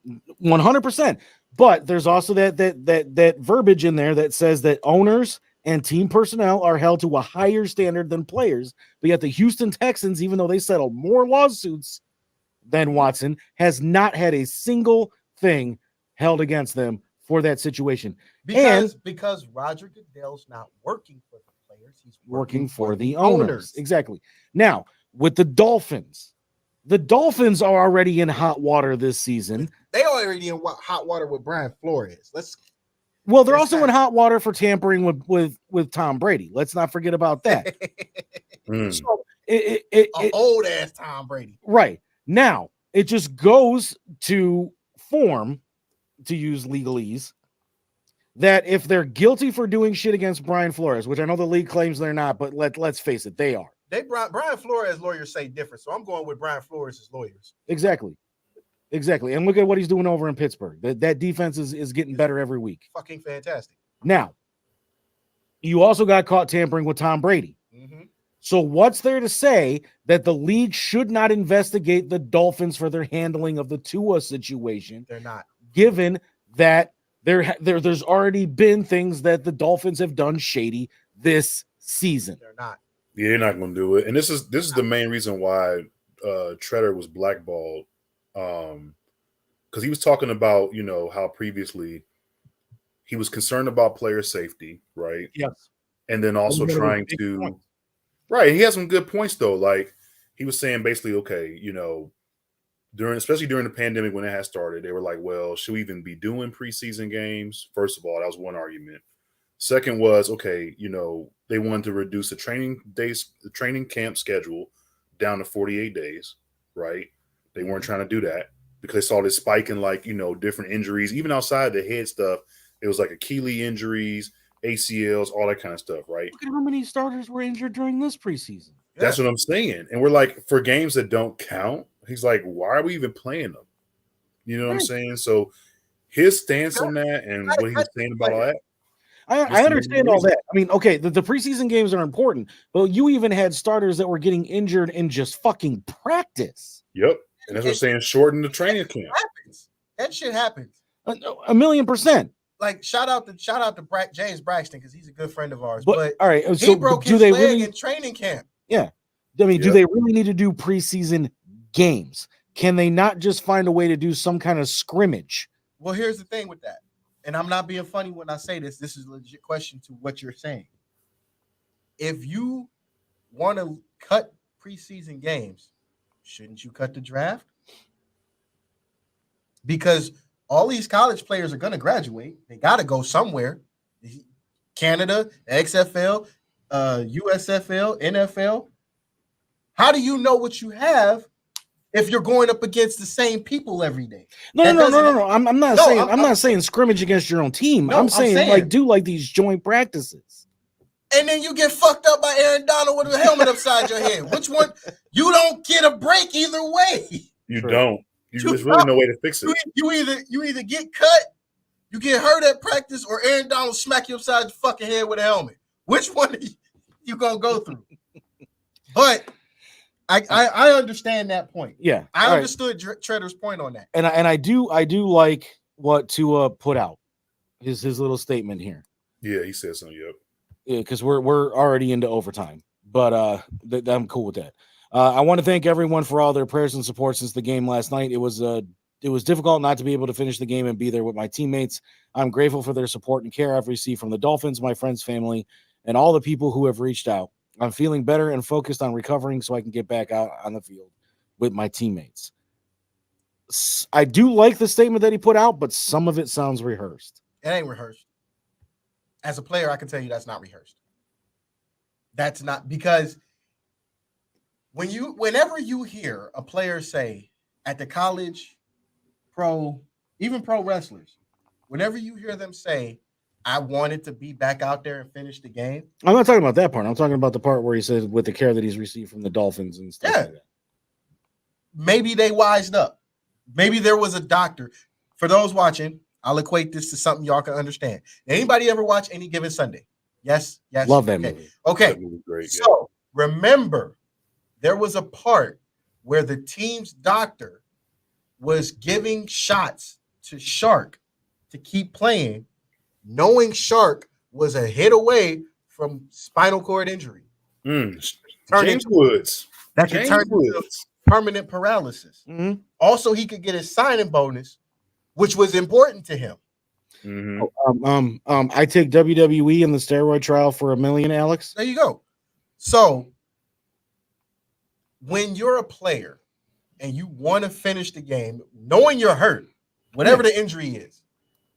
100%. But there's also that verbiage in there that says that owners and team personnel are held to a higher standard than players. But yet the Houston Texans, even though they settled more lawsuits than Watson, has not had a single thing held against them for that situation. Because Roger Goodell's not working for the players, he's working for the owners. Exactly. Now, with the Dolphins are already in hot water this season. They already in hot water with Brian Flores. They're also in hot water for tampering with Tom Brady. Let's not forget about that. So old ass Tom Brady. Right. Now, it just goes to form, to use legalese, that if they're guilty for doing shit against Brian Flores, which I know the league claims they're not, but let's face it, they are. Brian Flores lawyers say different, so I'm going with Brian Flores' lawyers. Exactly. And look at what he's doing over in Pittsburgh. That defense is getting better every week. Fucking fantastic. Now, you also got caught tampering with Tom Brady. Mm-hmm. So what's there to say that the league should not investigate the Dolphins for their handling of the Tua situation? They're not. Given that there's already been things that the Dolphins have done shady this season. They're not. Yeah, they're not going to do it. And this is the main reason why Treader was blackballed. Because he was talking about, how previously he was concerned about player safety, right? Yes. And then also trying to right. He has some good points though. Like he was saying basically, okay, especially during the pandemic when it had started, they were like, well, should we even be doing preseason games? First of all, that was one argument. Second was, okay, they wanted to reduce the training camp schedule down to 48 days, right? They weren't trying to do that because they saw this spike in different injuries, even outside the head stuff. It was like Achilles injuries, ACLs, all that kind of stuff, right? Look at how many starters were injured during this preseason. That's what I'm saying. And we're like, for games that don't count, he's like, why are we even playing them? You know what I'm saying? So his stance on that and what he was saying about all that. I understand all that. I mean, okay, the preseason games are important, but you even had starters that were getting injured in just fucking practice. Yep. And that's what I'm saying, shorten the training camp. That shit happens. 1,000,000%. like shout out to James Braxton because he's a good friend of ours. But all right, so he broke his leg in training camp. Yeah, I mean, do they really need to do preseason games? Can they not just find a way to do some kind of scrimmage? Well, here's the thing with that, and I'm not being funny when I say this. This is a legit question to what you're saying. If you want to cut preseason games, shouldn't you cut the draft? Because all these college players are going to graduate. They got to go somewhere. Canada, XFL, USFL, NFL. How do you know what you have if you're going up against the same people every day? No. I'm not saying scrimmage against your own team. I'm saying like do like these joint practices. And then you get fucked up by Aaron Donald with a helmet upside your head. Which one? You don't get a break either way. You don't. There's really no way to fix it. You either get cut, you get hurt at practice, or Aaron Donald smack you upside the fucking head with a helmet. Which one are you gonna go through? But I understand that point. Yeah, I understood Treader's point on that. And I do like what Tua put out his little statement here. Yeah, he said something. Yep. Yeah, because we're already into overtime, but I'm cool with that. I want to thank everyone for all their prayers and support since the game last night. It was difficult not to be able to finish the game and be there with my teammates. I'm grateful for their support and care I've received from the Dolphins, my friends, family, and all the people who have reached out. I'm feeling better and focused on recovering so I can get back out on the field with my teammates. I do like the statement that he put out, but some of it sounds rehearsed. It ain't rehearsed. As a player, I can tell you that's not rehearsed. That's not, because whenever you hear a player say at the college, even pro wrestlers, whenever you hear them say, I wanted to be back out there and finish the game. I'm not talking about that part. I'm talking about the part where he says with the care that he's received from the Dolphins and stuff like that. Maybe they wised up. Maybe there was a doctor. For those watching, I'll equate this to something y'all can understand. Anybody ever watch Any Given Sunday? Yes. Love that movie. Okay. That movie great, so remember, there was a part where the team's doctor was giving shots to Shark to keep playing, knowing Shark was a hit away from spinal cord injury. James Woods. That could turn into permanent paralysis. Mm-hmm. Also, he could get his signing bonus, which was important to him. Mm-hmm. I take WWE in the steroid trial for $1 million, Alex. There you go. So when you're a player and you want to finish the game, knowing you're hurt, whatever the injury is,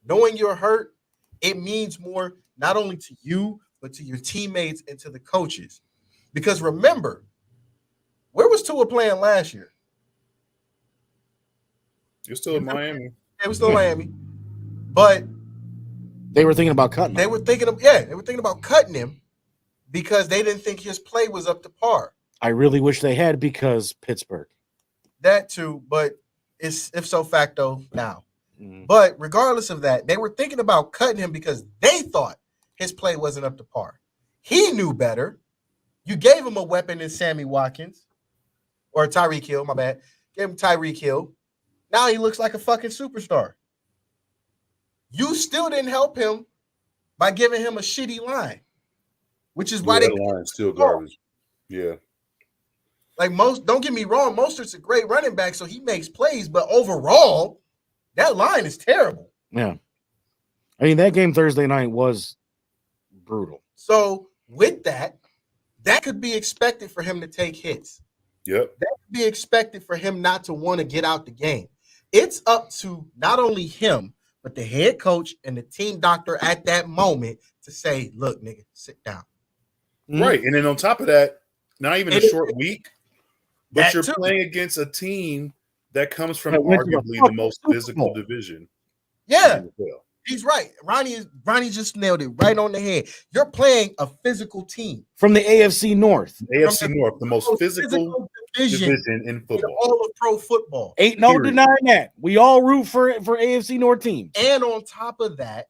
knowing you're hurt, it means more not only to you, but to your teammates and to the coaches. Because remember, where was Tua playing last year? You're still in Miami. It was still Miami. But they were thinking about cutting him. They were thinking about cutting him because they didn't think his play was up to par. I really wish they had, because Pittsburgh. That too, but it's ipso facto now. But regardless of that, they were thinking about cutting him because they thought his play wasn't up to par. He knew better. You gave him a weapon in Sammy Watkins or Tyreek Hill, my bad. Gave him Tyreek Hill. Now he looks like a fucking superstar. You still didn't help him by giving him a shitty line, which is why that line's still garbage. Yeah. Like don't get me wrong, Mostert's a great running back, so he makes plays, but overall, that line is terrible. Yeah. I mean, that game Thursday night was brutal. So with that could be expected for him to take hits. Yep. That could be expected for him not to want to get out the game. It's up to not only him, but the head coach and the team doctor at that moment to say, look, nigga, sit down. Right. And then on top of that, not even a short week, but you're playing against a team that comes from arguably the most physical division. Yeah, he's right. Ronnie just nailed it right on the head. You're playing a physical team from the AFC North. AFC North, the most physical division in football. All of pro football. Ain't no denying that. We all root for AFC North teams. And on top of that,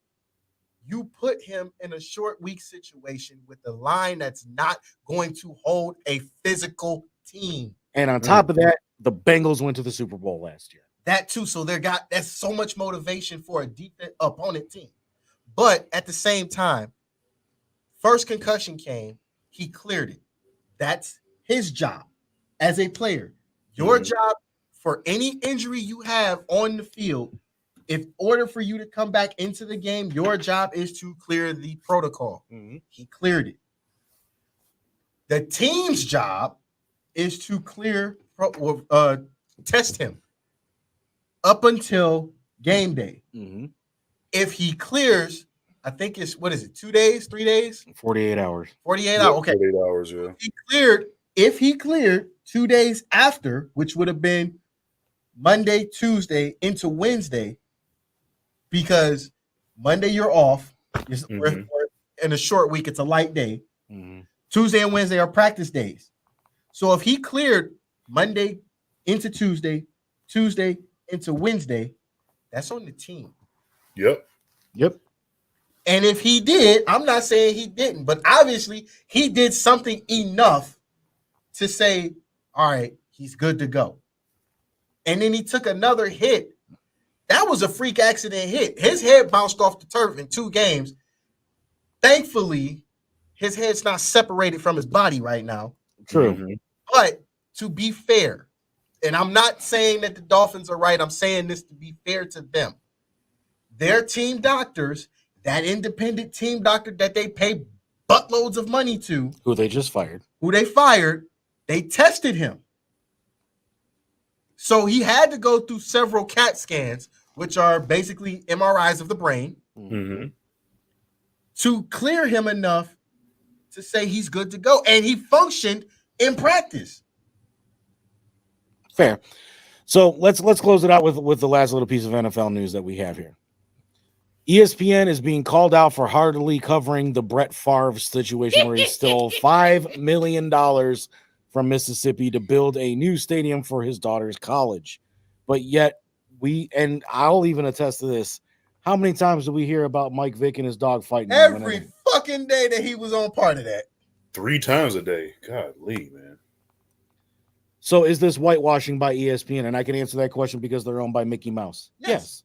you put him in a short week situation with a line that's not going to hold a physical team. And on top of that, the Bengals went to the Super Bowl last year. That too. So that's so much motivation for a defense opponent team. But at the same time, first concussion came, he cleared it. That's his job as a player. Your job for any injury you have on the field, in order for you to come back into the game, your job is to clear the protocol. He cleared it. The team's job is to test him up until game day. If he clears, I think it's 2 days, 3 days? 48 hours. 48 hours. Okay. 48 hours, yeah. If he cleared 2 days after, which would have been Monday, Tuesday into Wednesday, because Monday you're off. In a short week, it's a light day. Tuesday and Wednesday are practice days. So if he cleared Monday into Tuesday, Tuesday into Wednesday, that's on the team. Yep. And if he did, I'm not saying he didn't, but obviously he did something enough to say, all right, he's good to go. And then he took another hit. That was a freak accident hit. His head bounced off the turf in 2 games. Thankfully, his head's not separated from his body right now. True. But to be fair, and I'm not saying that the Dolphins are right, I'm saying this to be fair to them. Their team doctors, that independent team doctor that they pay buttloads of money to, Who they just fired. They tested him. So he had to go through several CAT scans, which are basically MRIs of the brain, to clear him enough to say he's good to go. And he functioned in practice. Fair. So let's close it out with the last little piece of NFL news that we have here. ESPN is being called out for hardly covering the Brett Favre situation where he stole $5 million from Mississippi to build a new stadium for his daughter's college. But yet and I'll even attest to this, how many times do we hear about Mike Vick and his dog fighting? Every fucking day that he was on part of that. 3 times a day. Golly, man. So is this whitewashing by ESPN? And I can answer that question because they're owned by Mickey Mouse. Yes.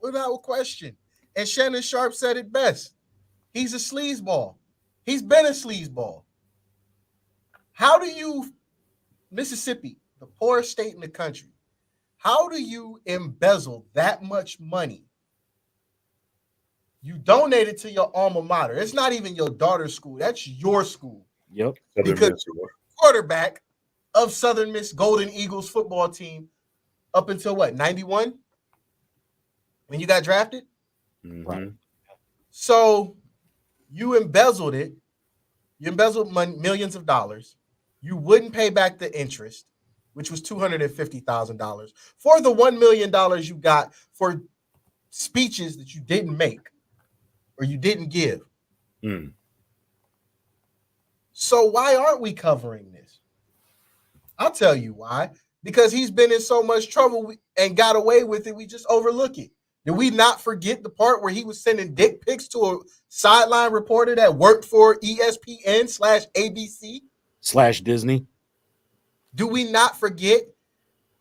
Without question. And Shannon Sharp said it best. He's a sleazeball. He's been a sleazeball. How do you, Mississippi, the poorest state in the country, how do you embezzle that much money? You donated to your alma mater. It's not even your daughter's school. That's your school. Yep. Because quarterback of Southern Miss Golden Eagles football team up until what, 91? When you got drafted? Right. So you embezzled it. You embezzled millions of dollars. You wouldn't pay back the interest, which was $250,000 for the $1 million you got for speeches that you didn't make or you didn't give. So why aren't we covering this? I'll tell you why. Because he's been in so much trouble and got away with it, we just overlook it. Did we not forget the part where he was sending dick pics to a sideline reporter that worked for ESPN/ABC/Disney? Do we not forget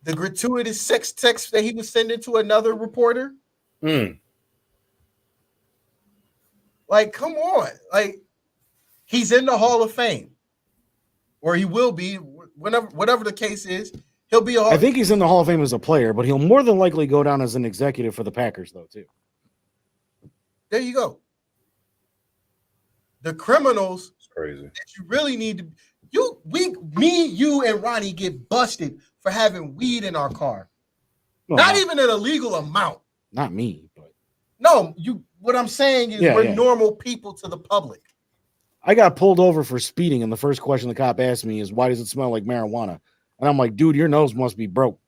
the gratuitous sex text that he was sending to another reporter? Like, come on. Like, he's in the Hall of Fame. Or he will be, whatever the case is. He'll be I think he's in the Hall of Fame as a player, but he'll more than likely go down as an executive for the Packers, though, too. There you go. The criminals it's crazy. that you really need to you and Ronnie get busted for having weed in our car. Well, not even an illegal amount. Not me, but no, what I'm saying is we're normal people to the public. I got pulled over for speeding, and the first question the cop asked me is, why does it smell like marijuana? And I'm like, dude, your nose must be broke.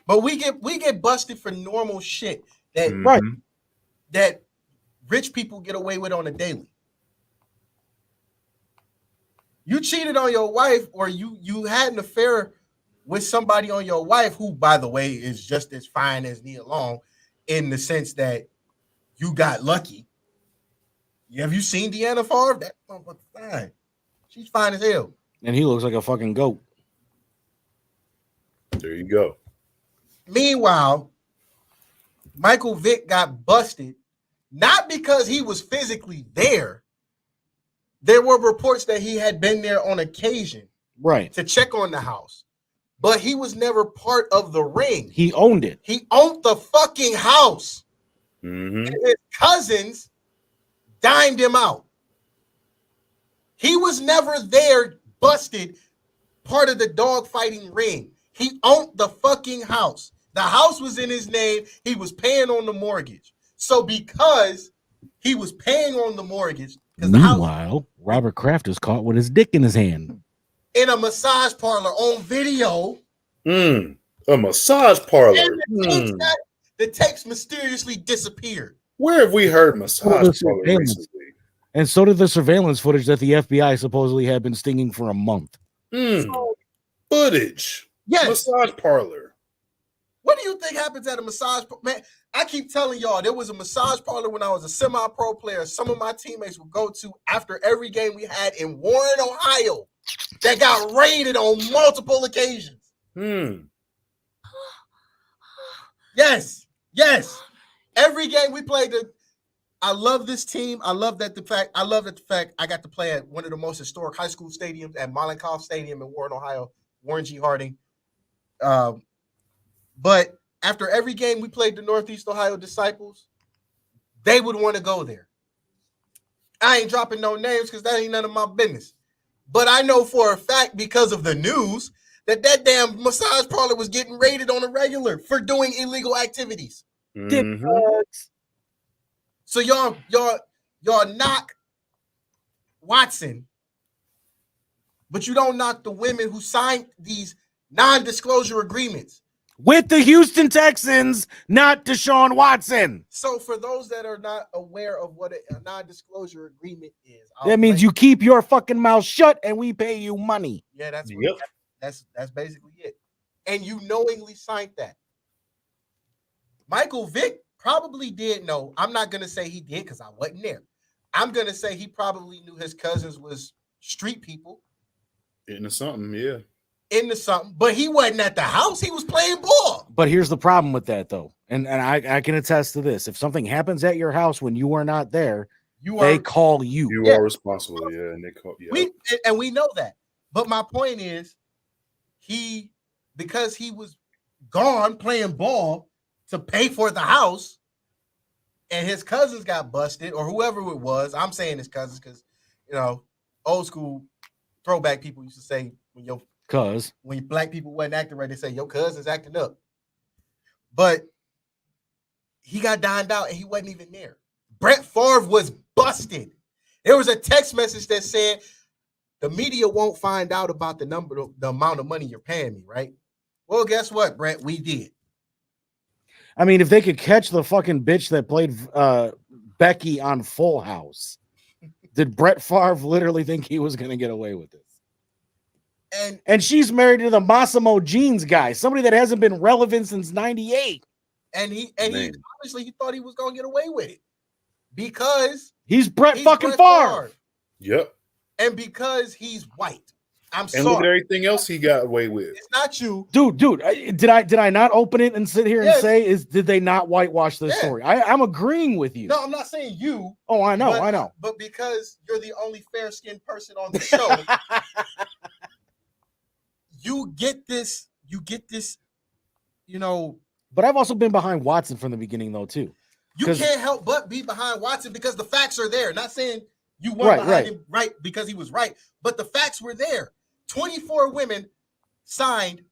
But we get busted for normal shit that that rich people get away with on a daily. You cheated on your wife, or you had an affair with somebody on your wife who, by the way, is just as fine as Nia Long, in the sense that you got lucky. Have you seen Deanna Favre? That motherfucker's fine. She's fine as hell. And he looks like a fucking goat. There you go. Meanwhile, Michael Vick got busted, not because he was physically there. There were reports that he had been there on occasion, right, to check on the house, but he was never part of the ring. He owned it. He owned the fucking house. Mm-hmm. And his cousins dined him out. He was never there, busted, part of the dog fighting ring. He owned the fucking house. The house was in his name. He was paying on the mortgage. So because he was paying on the mortgage, meanwhile, Robert Kraft is caught with his dick in his hand in a massage parlor on video. A massage parlor. And the tapes mysteriously disappeared. Where have we heard massage parlor recently? And so did the surveillance footage that the FBI supposedly had been stinging for a month. Footage. Yes. Massage parlor. What do you think happens at a massage? Man, I keep telling y'all, there was a massage parlor when I was a semi-pro player. Some of my teammates would go to after every game we had in Warren, Ohio, that got raided on multiple occasions. Yes. Every game we played, I love this team. I love that the fact I got to play at one of the most historic high school stadiums at Mollenkoff Stadium in Warren, Ohio, Warren G. Harding. But after every game we played the Northeast Ohio Disciples, they would want to go there. I ain't dropping no names because that ain't none of my business. But I know for a fact, because of the news, that damn massage parlor was getting raided on a regular for doing illegal activities. So y'all knock Watson, but you don't knock the women who signed these non-disclosure agreements with the Houston Texans, not Deshaun Watson. So for those that are not aware of what a non-disclosure agreement is, that means you keep your fucking mouth shut and we pay you money. Yeah, that's basically it. And you knowingly signed that. Michael Vick probably did know. I'm not going to say he did because I wasn't there. I'm going to say he probably knew his cousins was street people. Into something, yeah. Into something, but he wasn't at the house. He was playing ball. But here's the problem with that, though. And I can attest to this. If something happens at your house when you are not there, they call you. You are responsible, yeah. And they call we know that. But my point is, because he was gone playing ball to pay for the house, and his cousins got busted, or whoever it was. I'm saying his cousins because, old school throwback people used to say when black people wasn't acting right, they say your cousin's acting up. But he got dined out and he wasn't even there. Brett Favre was busted. There was a text message that said, the media won't find out about the amount of money you're paying me, right? Well, guess what, Brett? We did. I mean, if they could catch the fucking bitch that played Becky on Full House, did Brett Favre literally think he was going to get away with this? And she's married to the Massimo Jeans guy, somebody that hasn't been relevant since '98. And he obviously he thought he was going to get away with it because he's Brett Favre. Yep. And because he's white. And look at everything else he got away with. It's not you, dude. Did I not open it and sit here and say did they not whitewash this story? I'm agreeing with you. No, I'm not saying you. Oh, I know. But because you're the only fair-skinned person on the show, you get this. But I've also been behind Watson from the beginning, though, too. You can't help but be behind Watson because the facts are there. Not saying you weren't behind him right because he was right, but the facts were there. 24 women signed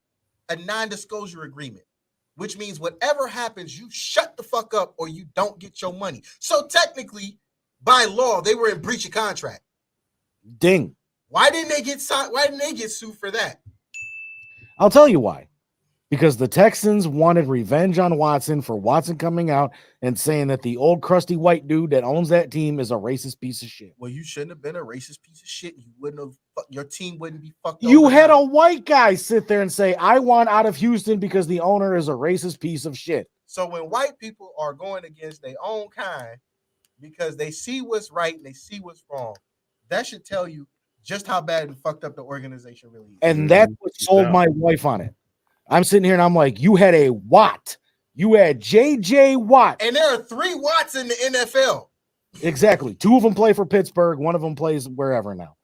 a non-disclosure agreement, which means whatever happens, you shut the fuck up or you don't get your money. So technically, by law, they were in breach of contract. Ding. Why didn't they get signed? Why didn't they get sued for that? I'll tell you why. Because the Texans wanted revenge on Watson for Watson coming out and saying that the old crusty white dude that owns that team is a racist piece of shit. Well, you shouldn't have been a racist piece of shit. You wouldn't have. Your team wouldn't be fucked. You had a white guy sit there and say, "I want out of Houston because the owner is a racist piece of shit." So when white people are going against their own kind because they see what's right and they see what's wrong, that should tell you just how bad and fucked up the organization really is. And that's what sold my wife on it. I'm sitting here and I'm like, you had a what? You had J.J. Watt. And there are 3 Watts in the NFL. Exactly. 2 of them play for Pittsburgh. 1 of them plays wherever now.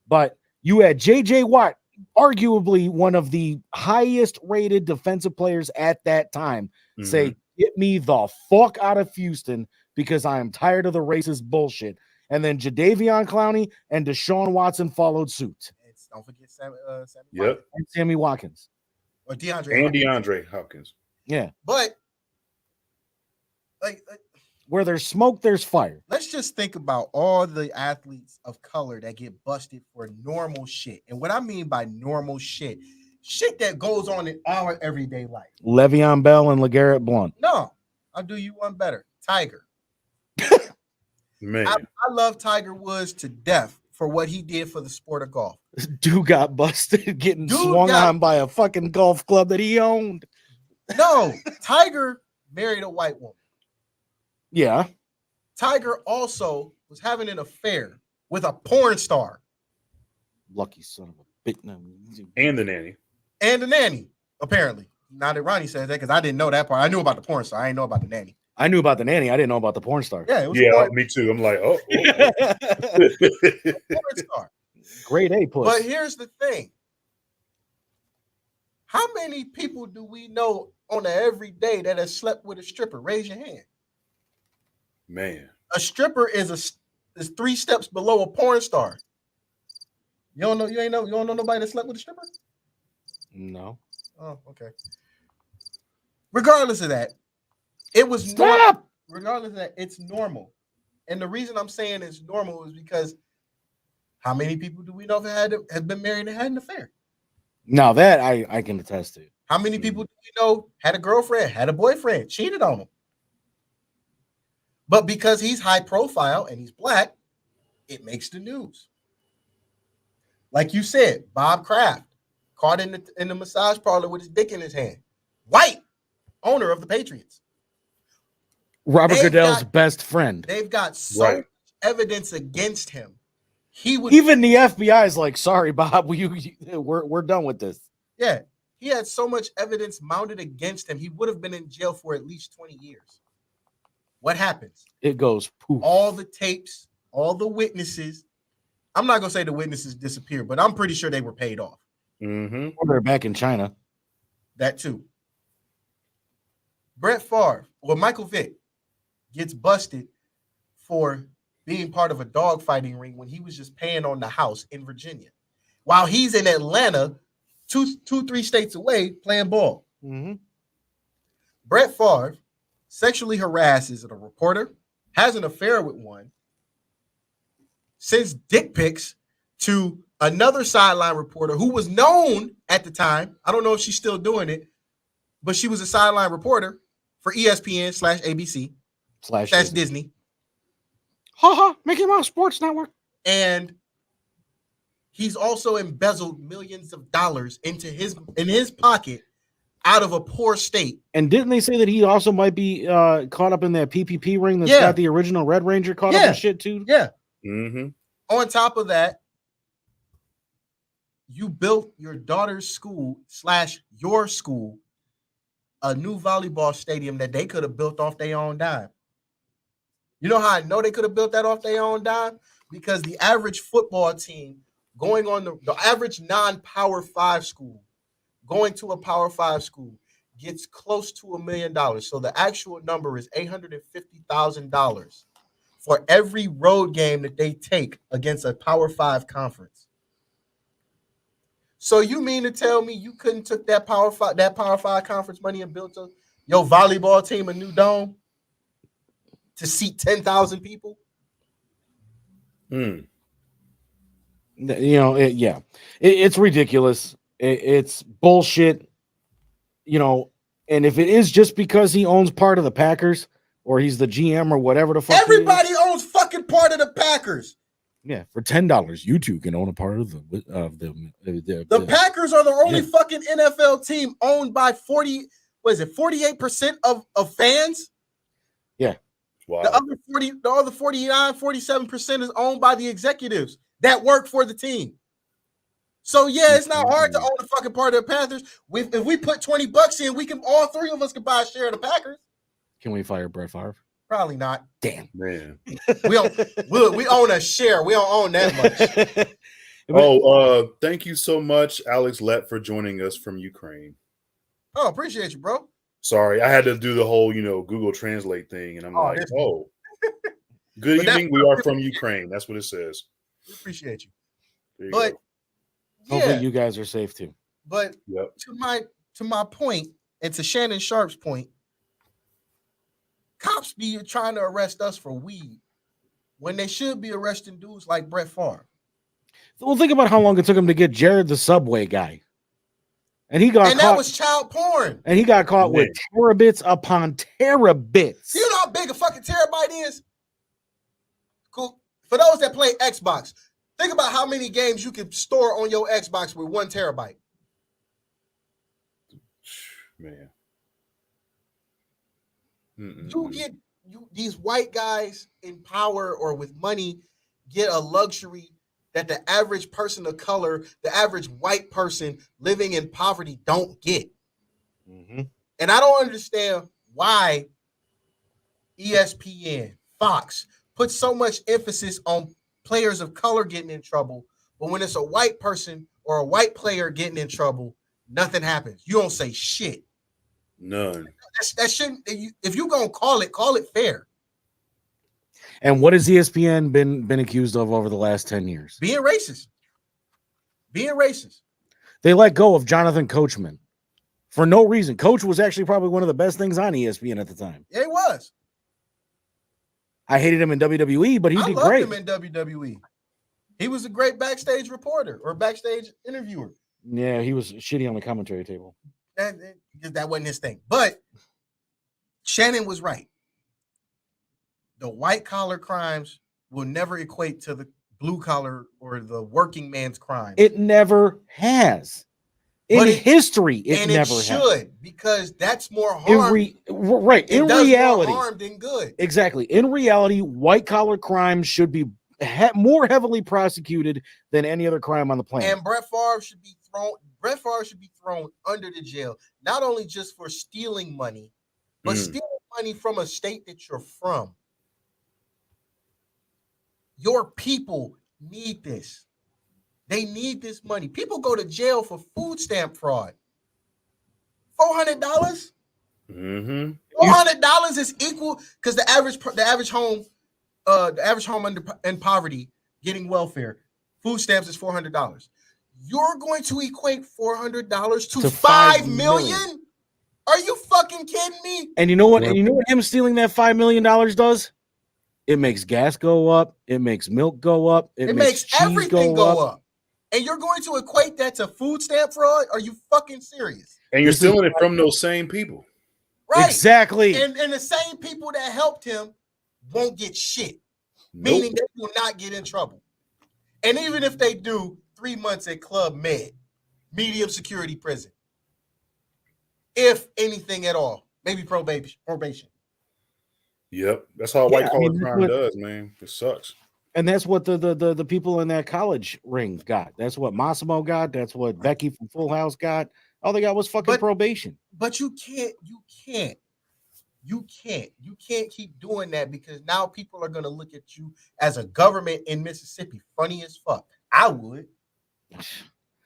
But you had J.J. Watt, arguably one of the highest rated defensive players at that time, say, get me the fuck out of Houston because I am tired of the racist bullshit. And then Jadeveon Clowney and Deshaun Watson followed suit. Don't forget Sammy Watkins. Or DeAndre Hopkins. Yeah. But like where there's smoke, there's fire. Let's just think about all the athletes of color that get busted for normal shit. And what I mean by normal shit that goes on in our everyday life. Le'Veon Bell and LeGarrette Blount. No, I'll do you one better. Tiger. Man, I love Tiger Woods to death for what he did for the sport of golf. Dude got busted getting swung on by a fucking golf club that he owned. No, Tiger married a white woman. Yeah. Tiger also was having an affair with a porn star. Lucky son of a bitch. And the nanny. And the nanny, apparently. Now that Ronnie says that, because I didn't know that part. I knew about the porn star. I didn't know about the nanny. I knew about the nanny. I didn't know about the porn star. Yeah, me too. I'm like, oh. Porn star. Great A push. But here's the thing. How many people do we know on an everyday that has slept with a stripper? Raise your hand. Man. A stripper is 3 steps below a porn star. You don't know nobody that slept with a stripper? No. Oh, okay. Regardless of that, it was regardless of that, it's normal. And the reason I'm saying it's normal is because how many people do we know that have been married and had an affair? Now that I can attest to. How many people do we know had a girlfriend, had a boyfriend, cheated on him? But because he's high profile and he's black, it makes the news. Like you said, Bob Kraft caught in the massage parlor with his dick in his hand. White owner of the Patriots. Robert Goodell's best friend. They've got so much evidence against him. Even the FBI is like, sorry, Bob, we're done with this. Yeah, he had so much evidence mounted against him. He would have been in jail for at least 20 years. What happens? It goes poof. All the tapes, all the witnesses. I'm not gonna say the witnesses disappeared, but I'm pretty sure they were paid off. Or they're back in China. That too. Brett Favre or Michael Vick gets busted for being part of a dogfighting ring when he was just paying on the house in Virginia, while he's in Atlanta, 3 states away playing ball. Brett Favre sexually harasses a reporter, has an affair with one, sends dick pics to another sideline reporter who was known at the time. I don't know if she's still doing it, but she was a sideline reporter for ESPN/ABC / Disney. Mickey Mouse Sports Network. And he's also embezzled millions of dollars in his pocket out of a poor state. And didn't they say that he also might be caught up in that PPP ring that's got the original Red Ranger caught up in shit too? Yeah. On top of that, you built your daughter's school / your school a new volleyball stadium that they could have built off their own dime. You know how I know they could have built that off their own dime? Because the average football team going on the average non-Power 5 school going to a Power 5 school gets close to $1 million. So the actual number is $850,000 for every road game that they take against a Power 5 conference. So you mean to tell me you couldn't took that Power 5 conference money and built your volleyball team a new dome to seat 10,000 people? It's ridiculous. It's bullshit. And if it is just because he owns part of the Packers or he's the GM or whatever the fuck. Everybody owns fucking part of the Packers. Yeah, for $10, you too can own a part of the Packers are the only fucking NFL team owned by 48% of fans. Yeah. Wow. The other 47% is owned by the executives that work for the team. So yeah, it's not hard to own a fucking part of the Panthers. If we put $20 in, we can all three of us can buy a share of the Packers. Can we fire Brett Favre? Probably not. Damn, Man. We own a share. We don't own that much. Thank you so much, Alex Lett, for joining us from Ukraine. Oh, appreciate you, bro. Sorry, I had to do the whole, Google Translate thing, and I'm good evening. We are from Ukraine. That's what it says. We appreciate you. But hopefully you guys are safe too. But to my point, and to Shannon Sharp's point, cops be trying to arrest us for weed when they should be arresting dudes like Brett Favre. Well, think about how long it took him to get Jared the Subway guy. And he got caught. That was child porn. And he got caught with terabits upon terabits. Do you know how big a fucking terabyte is? Cool. For those that play Xbox, think about how many games you can store on your Xbox with 1 terabyte. Man. These white guys in power or with money get a luxury that the average person of color, the average white person living in poverty don't get. Mm-hmm. And I don't understand why ESPN, Fox put so much emphasis on players of color getting in trouble, but when it's a white person or a white player getting in trouble, nothing happens. You don't say shit. None. That shouldn't. If you're gonna call it fair. And what has ESPN been accused of over the last 10 years? Being racist. They let go of Jonathan Coachman for no reason. Coach was actually probably one of the best things on ESPN at the time. Yeah, he was. I hated him in WWE, but he did great. I loved him in WWE. He was a great backstage reporter or backstage interviewer. Yeah, he was shitty on the commentary table. That wasn't his thing. But Shannon was right. The white collar crimes will never equate to the blue collar or the working man's crime. It never has. In history, it never has. And it should, because that's more harm. In reality, more harm than good. Exactly. In reality, white collar crimes should be more heavily prosecuted than any other crime on the planet. And Brett Favre should be thrown under the jail, not only just for stealing money, but stealing money from a state that you're from. Your people need this. They need this money. People go to jail for food stamp fraud. $400? Mm-hmm. $400 is equal, because the average home in poverty getting welfare, food stamps is $400. You're going to equate $400 to $5 million? Are you fucking kidding me? And you know what? And you know what him stealing that $5 million does? It makes gas go up. It makes milk go up. It makes everything go up. And you're going to equate that to food stamp fraud? Are you fucking serious? And you're stealing it from those same people. Right. Exactly. And the same people that helped him won't get shit. Meaning they will not get in trouble. And even if they do, 3 months at Club Med, medium security prison. If anything at all. Maybe probation. Yep. That's how white collar crime does, man. It sucks. And that's what the people in that college ring got. That's what Massimo got. That's what Becky from Full House got. All they got was fucking probation. But you can't keep doing that, because now people are going to look at you as a government in Mississippi. Funny as fuck. I would.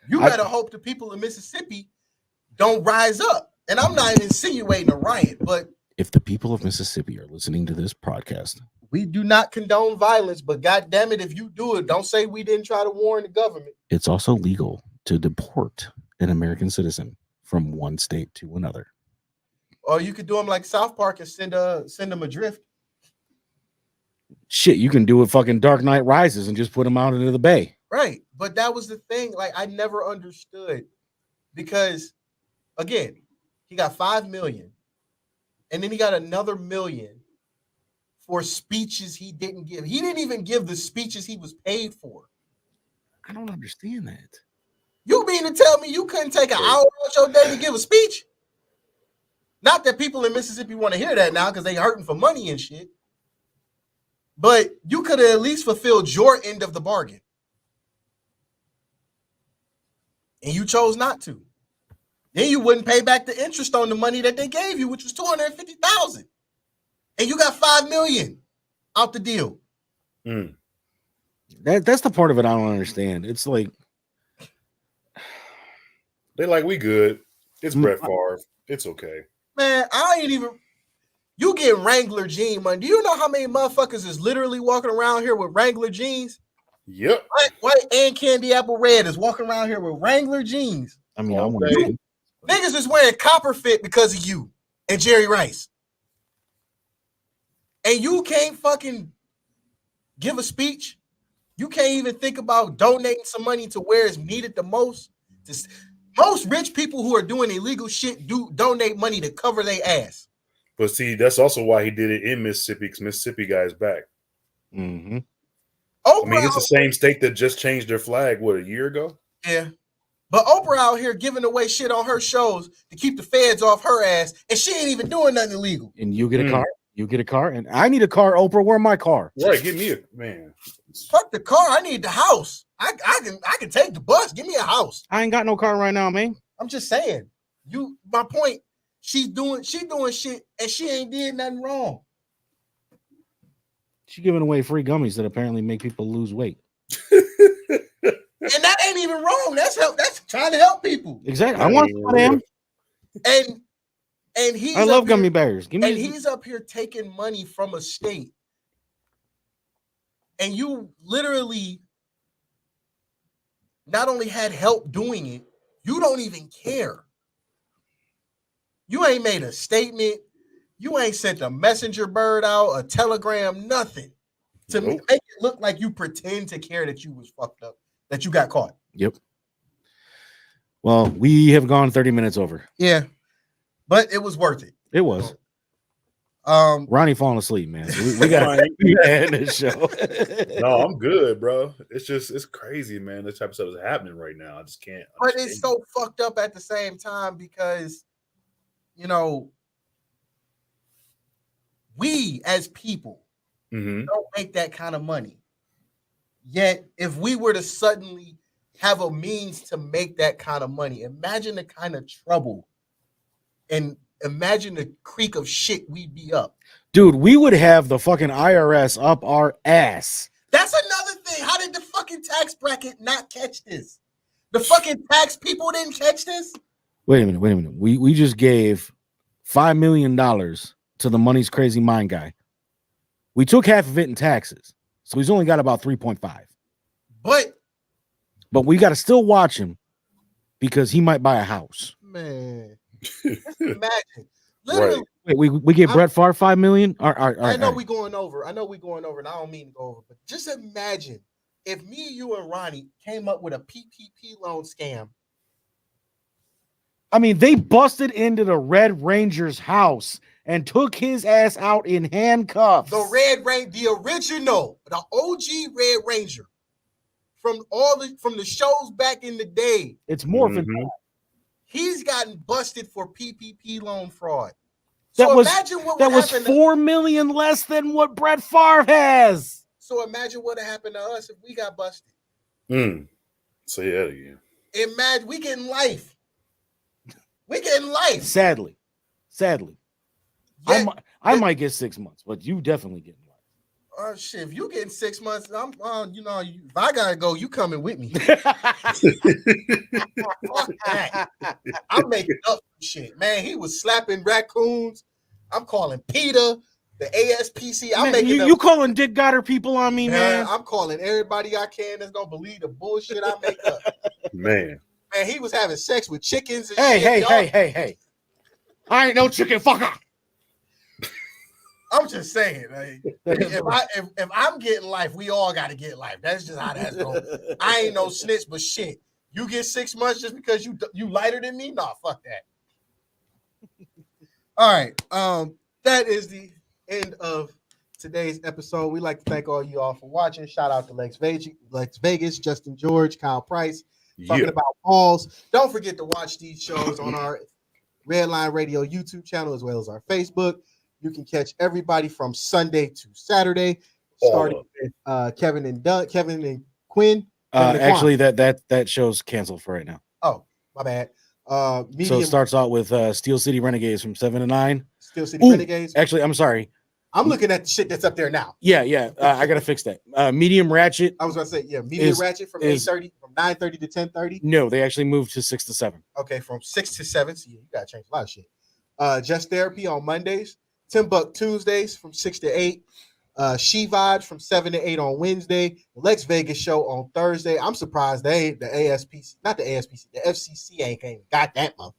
You better hope the people in Mississippi don't rise up. And I'm not insinuating a riot, but if the people of Mississippi are listening to this podcast, we do not condone violence, but God damn it, if you do it, don't say we didn't try to warn the government. It's also legal to deport an American citizen from one state to another. Or you could do them like South Park and send them adrift. Shit, you can do it fucking Dark Knight Rises and just put them out into the bay. Right. But that was the thing. Like, I never understood, because again, he got $5 million, and then he got another $1 million for speeches he didn't give. He didn't even give the speeches he was paid for. I don't understand that. You mean to tell me you couldn't take an hour out your day to give a speech? Not that people in Mississippi want to hear that now, because they hurting for money and shit. But you could have at least fulfilled your end of the bargain. and you chose not to. Then you wouldn't pay back the interest on the money that they gave you, which was $250,000, and you got $5 million out the deal. That's the part of it I don't understand. It's like they like, we good. It's Brett Favre. It's okay. Man, I ain't even. You get Wrangler jean money. Do you know how many motherfuckers is literally walking around here with Wrangler jeans? Yep. White and candy apple red is walking around here with Wrangler jeans. I mean, Niggas is wearing copper fit because of you and Jerry Rice. And you can't fucking give a speech. You can't even think about donating some money to where it's needed the most. Most rich people who are doing illegal shit do donate money to cover their ass. But see, that's also why he did it in Mississippi, because Mississippi guys back. Mm-hmm. I mean, it's the same state that just changed their flag, a year ago? Yeah. But Oprah out here giving away shit on her shows to keep the feds off her ass, and she ain't even doing nothing illegal. And you get a car. You get a car, and I need a car. Oprah, where my car? Right, give me a man. Fuck the car. I need the house. I can take the bus. Give me a house. I ain't got no car right now, man. I'm just saying. My point. She doing shit, and she ain't did nothing wrong. She giving away free gummies that apparently make people lose weight. And that ain't even wrong. That's trying to help people. Exactly. I want them. And he's I love gummy bears. He's up here taking money from a state. And you literally not only had help doing it, you don't even care. You ain't made a statement. You ain't sent a messenger bird out, a telegram, nothing to make it look like you pretend to care that you was fucked up, that you got caught. Yep. Well, we have gone 30 minutes over. Yeah, but it was worth it. It was. Ronnie falling asleep, man. So we got to end this show. No, I'm good, bro. It's crazy, man. This type of stuff is happening right now. I just can't. But it's so fucked up at the same time because, we as people don't make that kind of money. Yet, if we were to suddenly have a means to make that kind of money, imagine the kind of trouble and imagine the creek of shit we'd be up. Dude, we would have the fucking IRS up our ass. That's another thing. How did the fucking tax bracket not catch this? The fucking tax people didn't catch this? Wait a minute. We just gave $5 million to the Money's Crazy Mind guy. We took half of it in taxes. So he's only got about 3.5. But we got to still watch him because he might buy a house. Man. Imagine. Literally. Right. Wait, we gave Brett Favre $5 million? I know we're going over, and I don't mean to go over, but just imagine if me, you, and Ronnie came up with a PPP loan scam. I mean, they busted into the Red Ranger's house and took his ass out in handcuffs. The original, the OG Red Ranger from the shows back in the day. It's morphin'. He's gotten busted for PPP loan fraud. That was $4 million less than what Brett Favre has. So imagine what would happen to us if we got busted. Say that again. Imagine we getting life. We getting life. Sadly. Yeah, I might get 6 months, but you definitely getting life. Oh shit! If you getting 6 months, I'm if I gotta go, you coming with me. Fuck that. I'm making up for shit, man. He was slapping raccoons. I'm calling PETA, the ASPC. You calling Dick Goddard people on me, man. I'm calling everybody I can that's gonna believe the bullshit I make up. Man, he was having sex with chickens. And Hey. I ain't no chicken fucker. I'm just saying, if I'm getting life, we all got to get life. That's just how that's going. I ain't no snitch, but shit, you get 6 months just because you lighter than me? Nah, fuck that. All right, that is the end of today's episode. We'd like to thank all you all for watching. Shout out to Lex Vegas, Justin George, Kyle Price, talking about balls. Don't forget to watch these shows on our Redline Radio YouTube channel as well as our Facebook. You can catch everybody from Sunday to Saturday, starting with Kevin and Quinn. Actually, that show's canceled for right now. Oh, my bad. So Medium it starts out with Steel City Renegades from 7 to 9. Steel City Renegades. Actually, I'm sorry. I'm looking at the shit that's up there now. Yeah. I gotta fix that. Medium Ratchet. I was gonna say, Medium Ratchet from 8:30, from 9:30 to 10:30. No, they actually moved to 6 to 7. Okay, from 6 to 7. So you gotta change a lot of shit. Just Therapy on Mondays. Tim Buck Tuesdays from 6 to 8. She Vibes from 7 to 8 on Wednesday. The Lex Vegas Show on Thursday. I'm surprised the FCC ain't got that motherfucker.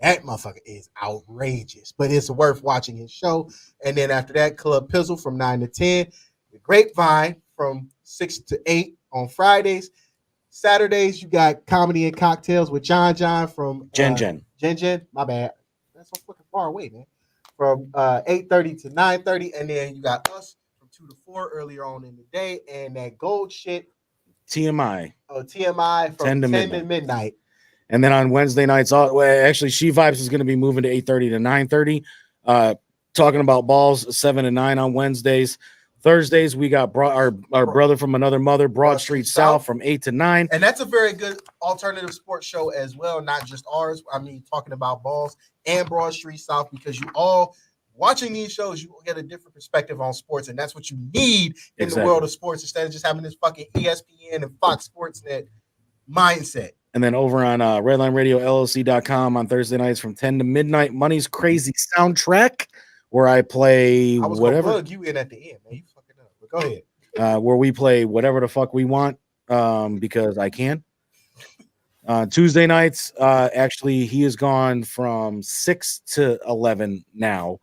That motherfucker is outrageous, but it's worth watching his show. And then after that, Club Pizzle from 9 to 10. The Grapevine from 6 to 8 on Fridays. Saturdays, you got Comedy and Cocktails with John from Jen. My bad. That's so fucking far away, man. From 8:30 to 9:30. And then you got us from 2 to 4 earlier on in the day. And that gold shit. TMI. Oh, TMI from 10 to midnight. And then on Wednesday nights, actually, She Vibes is going to be moving to 8:30 to 9:30. Talking about balls, 7 to 9 on Wednesdays. Thursdays, we got our brother from another mother, Broad Street South, from 8 to 9. And that's a very good alternative sports show as well, not just ours. I mean, talking about balls and Broad Street South, because you all watching these shows, you will get a different perspective on sports. And that's what you need in the world of sports, instead of just having this fucking ESPN and Fox Sportsnet mindset. And then over on RedlineRadioLLC.com on Thursday nights from 10 to midnight, Money's Crazy Soundtrack, where I play whatever. I was gonna plug you in at the end, man. You fucking up. But go ahead. Where we play whatever the fuck we want, because I can. Tuesday nights, actually, he has gone from 6 to 11 now.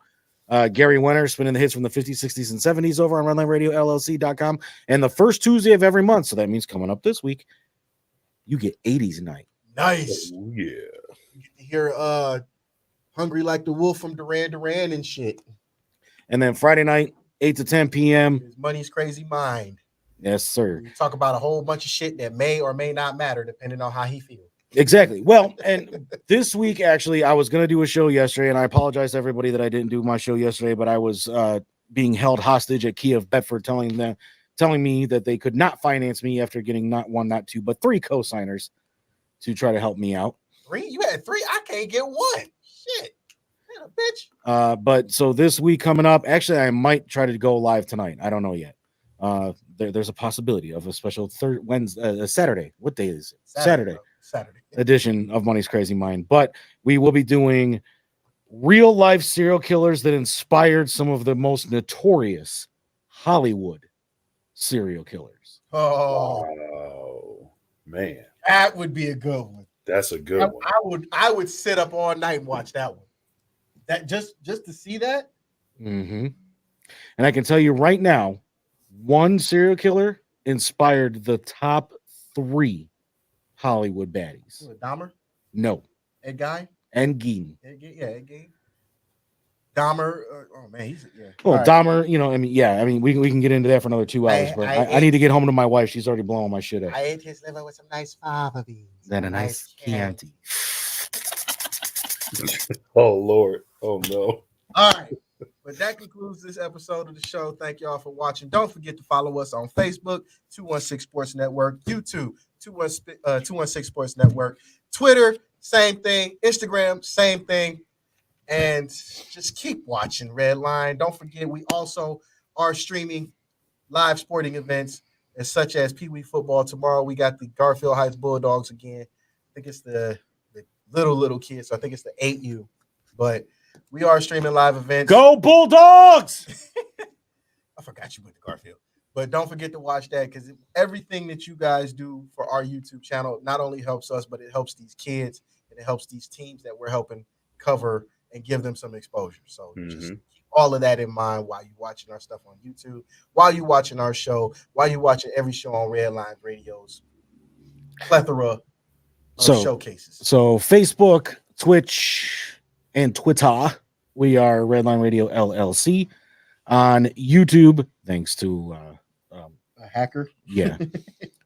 Gary Winter spinning the hits from the 50s, 60s, and 70s over on RedlineRadioLLC.com. And the first Tuesday of every month, so that means coming up this week, you get 80s night. Nice. Oh, yeah. You get to hear Hungry Like the Wolf from Duran Duran and shit. And then Friday night, 8 to 10 p.m. His Money's Crazy Mind. Yes, sir. We talk about a whole bunch of shit that may or may not matter depending on how he feels. Exactly. Well, and this week, actually, I was going to do a show yesterday, and I apologize to everybody that I didn't do my show yesterday, but I was being held hostage at Kiev Bedford, telling me that they could not finance me after getting not one, not two, but 3 co-signers to try to help me out. 3? You had 3? I can't get 1. Shit. Man, a bitch. But so this week coming up, actually, I might try to go live tonight. I don't know yet. There's a possibility of a special Saturday. What day is it? Saturday edition of Money's Crazy Mind. But we will be doing real life serial killers that inspired some of the most notorious Hollywood serial killers. Oh man, that would be a good one. That's a good one. I would sit up all night and watch that one. That just to see that. Mm-hmm. And I can tell you right now, one serial killer inspired the top 3 Hollywood baddies. Dahmer? No. Ed Gein? And Gein. Ed Gein. Dahmer. Oh man, he's Well, right. Dahmer. You know, I mean, we can get into that for another 2 hours. But I need to get home to my wife. She's already blowing my shit up. I ate his liver with some nice fava beans. Then a nice Chianti. Oh Lord. Oh no. All right. But that concludes this episode of the show. Thank y'all for watching. Don't forget to follow us on Facebook, 216 Sports Network, YouTube, 216 Sports Network, Twitter, same thing, Instagram, same thing. And just keep watching Redline. Don't forget, we also are streaming live sporting events as such as Pee Wee football. Tomorrow we got the Garfield Heights Bulldogs again. I think it's the little kids. So I think it's the 8U. But we are streaming live events. Go Bulldogs! I forgot you went to Garfield. But don't forget to watch that, because everything that you guys do for our YouTube channel not only helps us, but it helps these kids and it helps these teams that we're helping cover and give them some exposure. So just keep all of that in mind while you're watching our stuff on YouTube, while you're watching our show, while you're watching every show on Redline Radio's plethora of showcases. So Facebook, Twitch, and Twitter, we are Redline Radio LLC. On YouTube, thanks to a hacker. Yeah.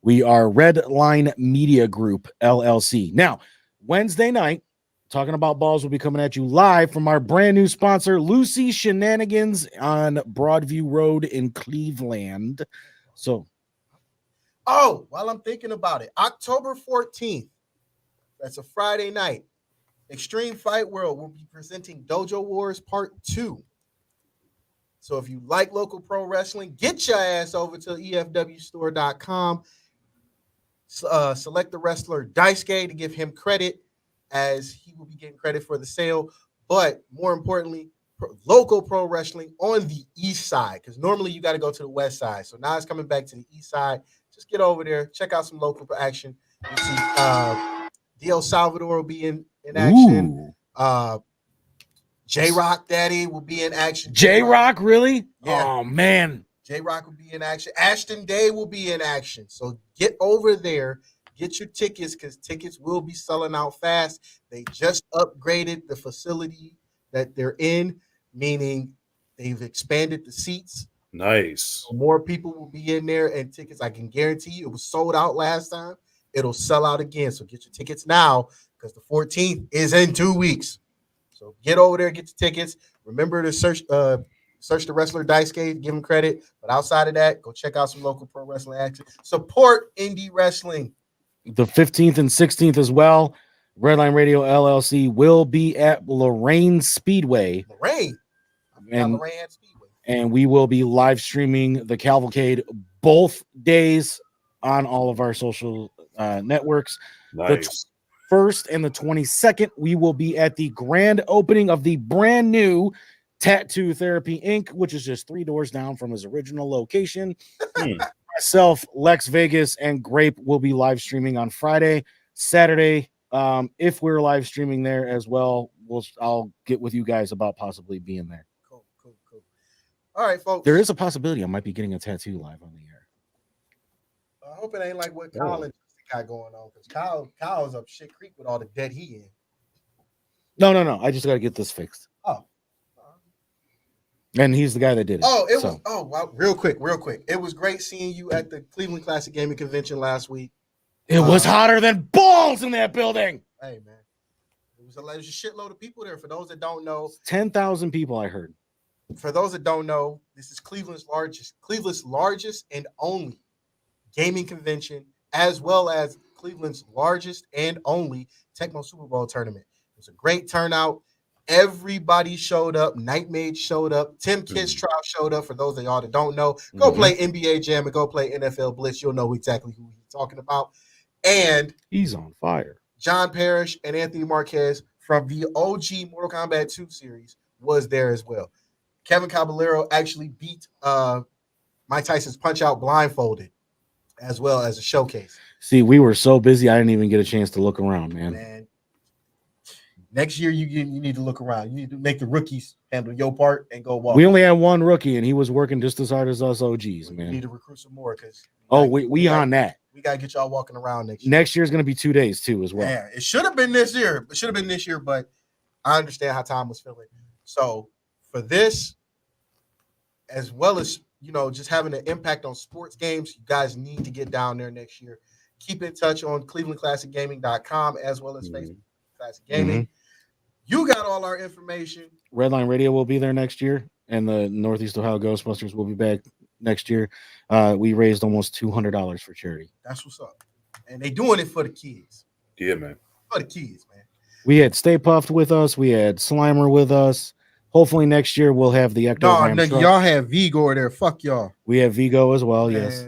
We are Redline Media Group LLC. Now, Wednesday night, Talking About Balls will be coming at you live from our brand new sponsor, Lucy Shenanigans on Broadview Road in Cleveland. So, while I'm thinking about it, October 14th, That's a Friday night. Extreme Fight World will be presenting Dojo Wars Part 2. So if you like local pro wrestling, get your ass over to efwstore.com. Select the wrestler Daisuke to give him credit, as he will be getting credit for the sale. But more importantly, local pro wrestling on the east side, because normally you got to go to the west side. So now it's coming back to the east side. Just get over there, check out some local action. You see El Salvador will be in action. J-Rock Daddy will be in action. J-Rock, really? Yeah. Oh, man. J-Rock will be in action. Ashton Day will be in action. So get over there, get your tickets, because tickets will be selling out fast. They just upgraded the facility that they're in, meaning they've expanded the seats. Nice. So more people will be in there, and tickets, I can guarantee you, it was sold out last time. It'll sell out again. So get your tickets now, because the 14th is in 2 weeks. So get over there, get your tickets. Remember to search the wrestler Daisuke, give him credit. But outside of that, go check out some local pro wrestling action. Support indie wrestling. The 15th and 16th as well. Redline Radio LLC will be at Lorraine Speedway. Lorraine Speedway. And we will be live streaming the cavalcade both days on all of our social networks. Nice. The 1st and the 22nd, we will be at the grand opening of the brand new Tattoo Therapy Inc., which is just 3 doors down from his original location. Myself, Lex Vegas, and Grape will be live streaming on Friday. Saturday, if we're live streaming there as well, I'll get with you guys about possibly being there. Cool. All right, folks. There is a possibility I might be getting a tattoo live on the air. I hope it ain't like what Kyle and Justin got going on, because Kyle's up shit creek with all the debt he in. No. I just got to get this fixed. Oh. And he's the guy that did it. Wow, real quick. It was great seeing you at the Cleveland Classic Gaming Convention last week. It was hotter than balls in that building. Hey, man. There's a shitload of people there. For those that don't know, 10,000 people, I heard. For those that don't know, this is Cleveland's largest and only gaming convention, as well as Cleveland's largest and only Tecmo Super Bowl tournament. It was a great turnout. Everybody showed up. Nightmare showed up. Tim Kistrop showed up. For those of y'all that don't know, go play NBA Jam and go play NFL Blitz. You'll know exactly who he's talking about. And he's on fire. John Parrish and Anthony Marquez from the OG Mortal Kombat 2 series was there as well. Kevin Caballero actually beat Mike Tyson's Punch-Out blindfolded, as well as a showcase. See, we were so busy, I didn't even get a chance to look around, man. Next year, you need to look around. You need to make the rookies handle your part and go walk. We only had one rookie, and he was working just as hard as us OGs, man. We need to recruit some more, because we on that. We got to get y'all walking around next year. Next year is going to be 2 days, too, as well. Yeah, it should have been this year. But I understand how Tom was feeling. So for this, as well as, just having an impact on sports games, you guys need to get down there next year. Keep in touch on clevelandclassicgaming.com, as well as Facebook Classic Gaming. You got all our information. Redline Radio will be there next year, and the Northeast Ohio Ghostbusters will be back next year. We raised almost $200 for charity. That's what's up. And they doing it for the kids. Yeah, man. For the kids, man. We had Stay Puffed with us. We had Slimer with us. Hopefully next year we'll have the Ecto. No, nigga, y'all have Vigo there. Fuck y'all. We have Vigo as well, man. Yes.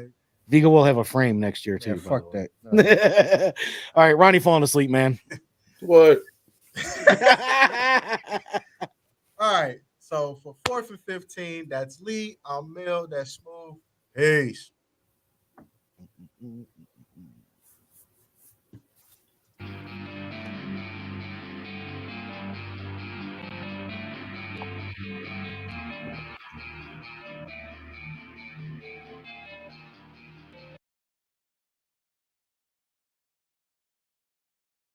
Vigo will have a frame next year, too. Yeah, fuck that. No. All right, Ronnie falling asleep, man. What? All right. So for 4th and 15, that's Lee. I'm Mel. That's Smooth. Peace.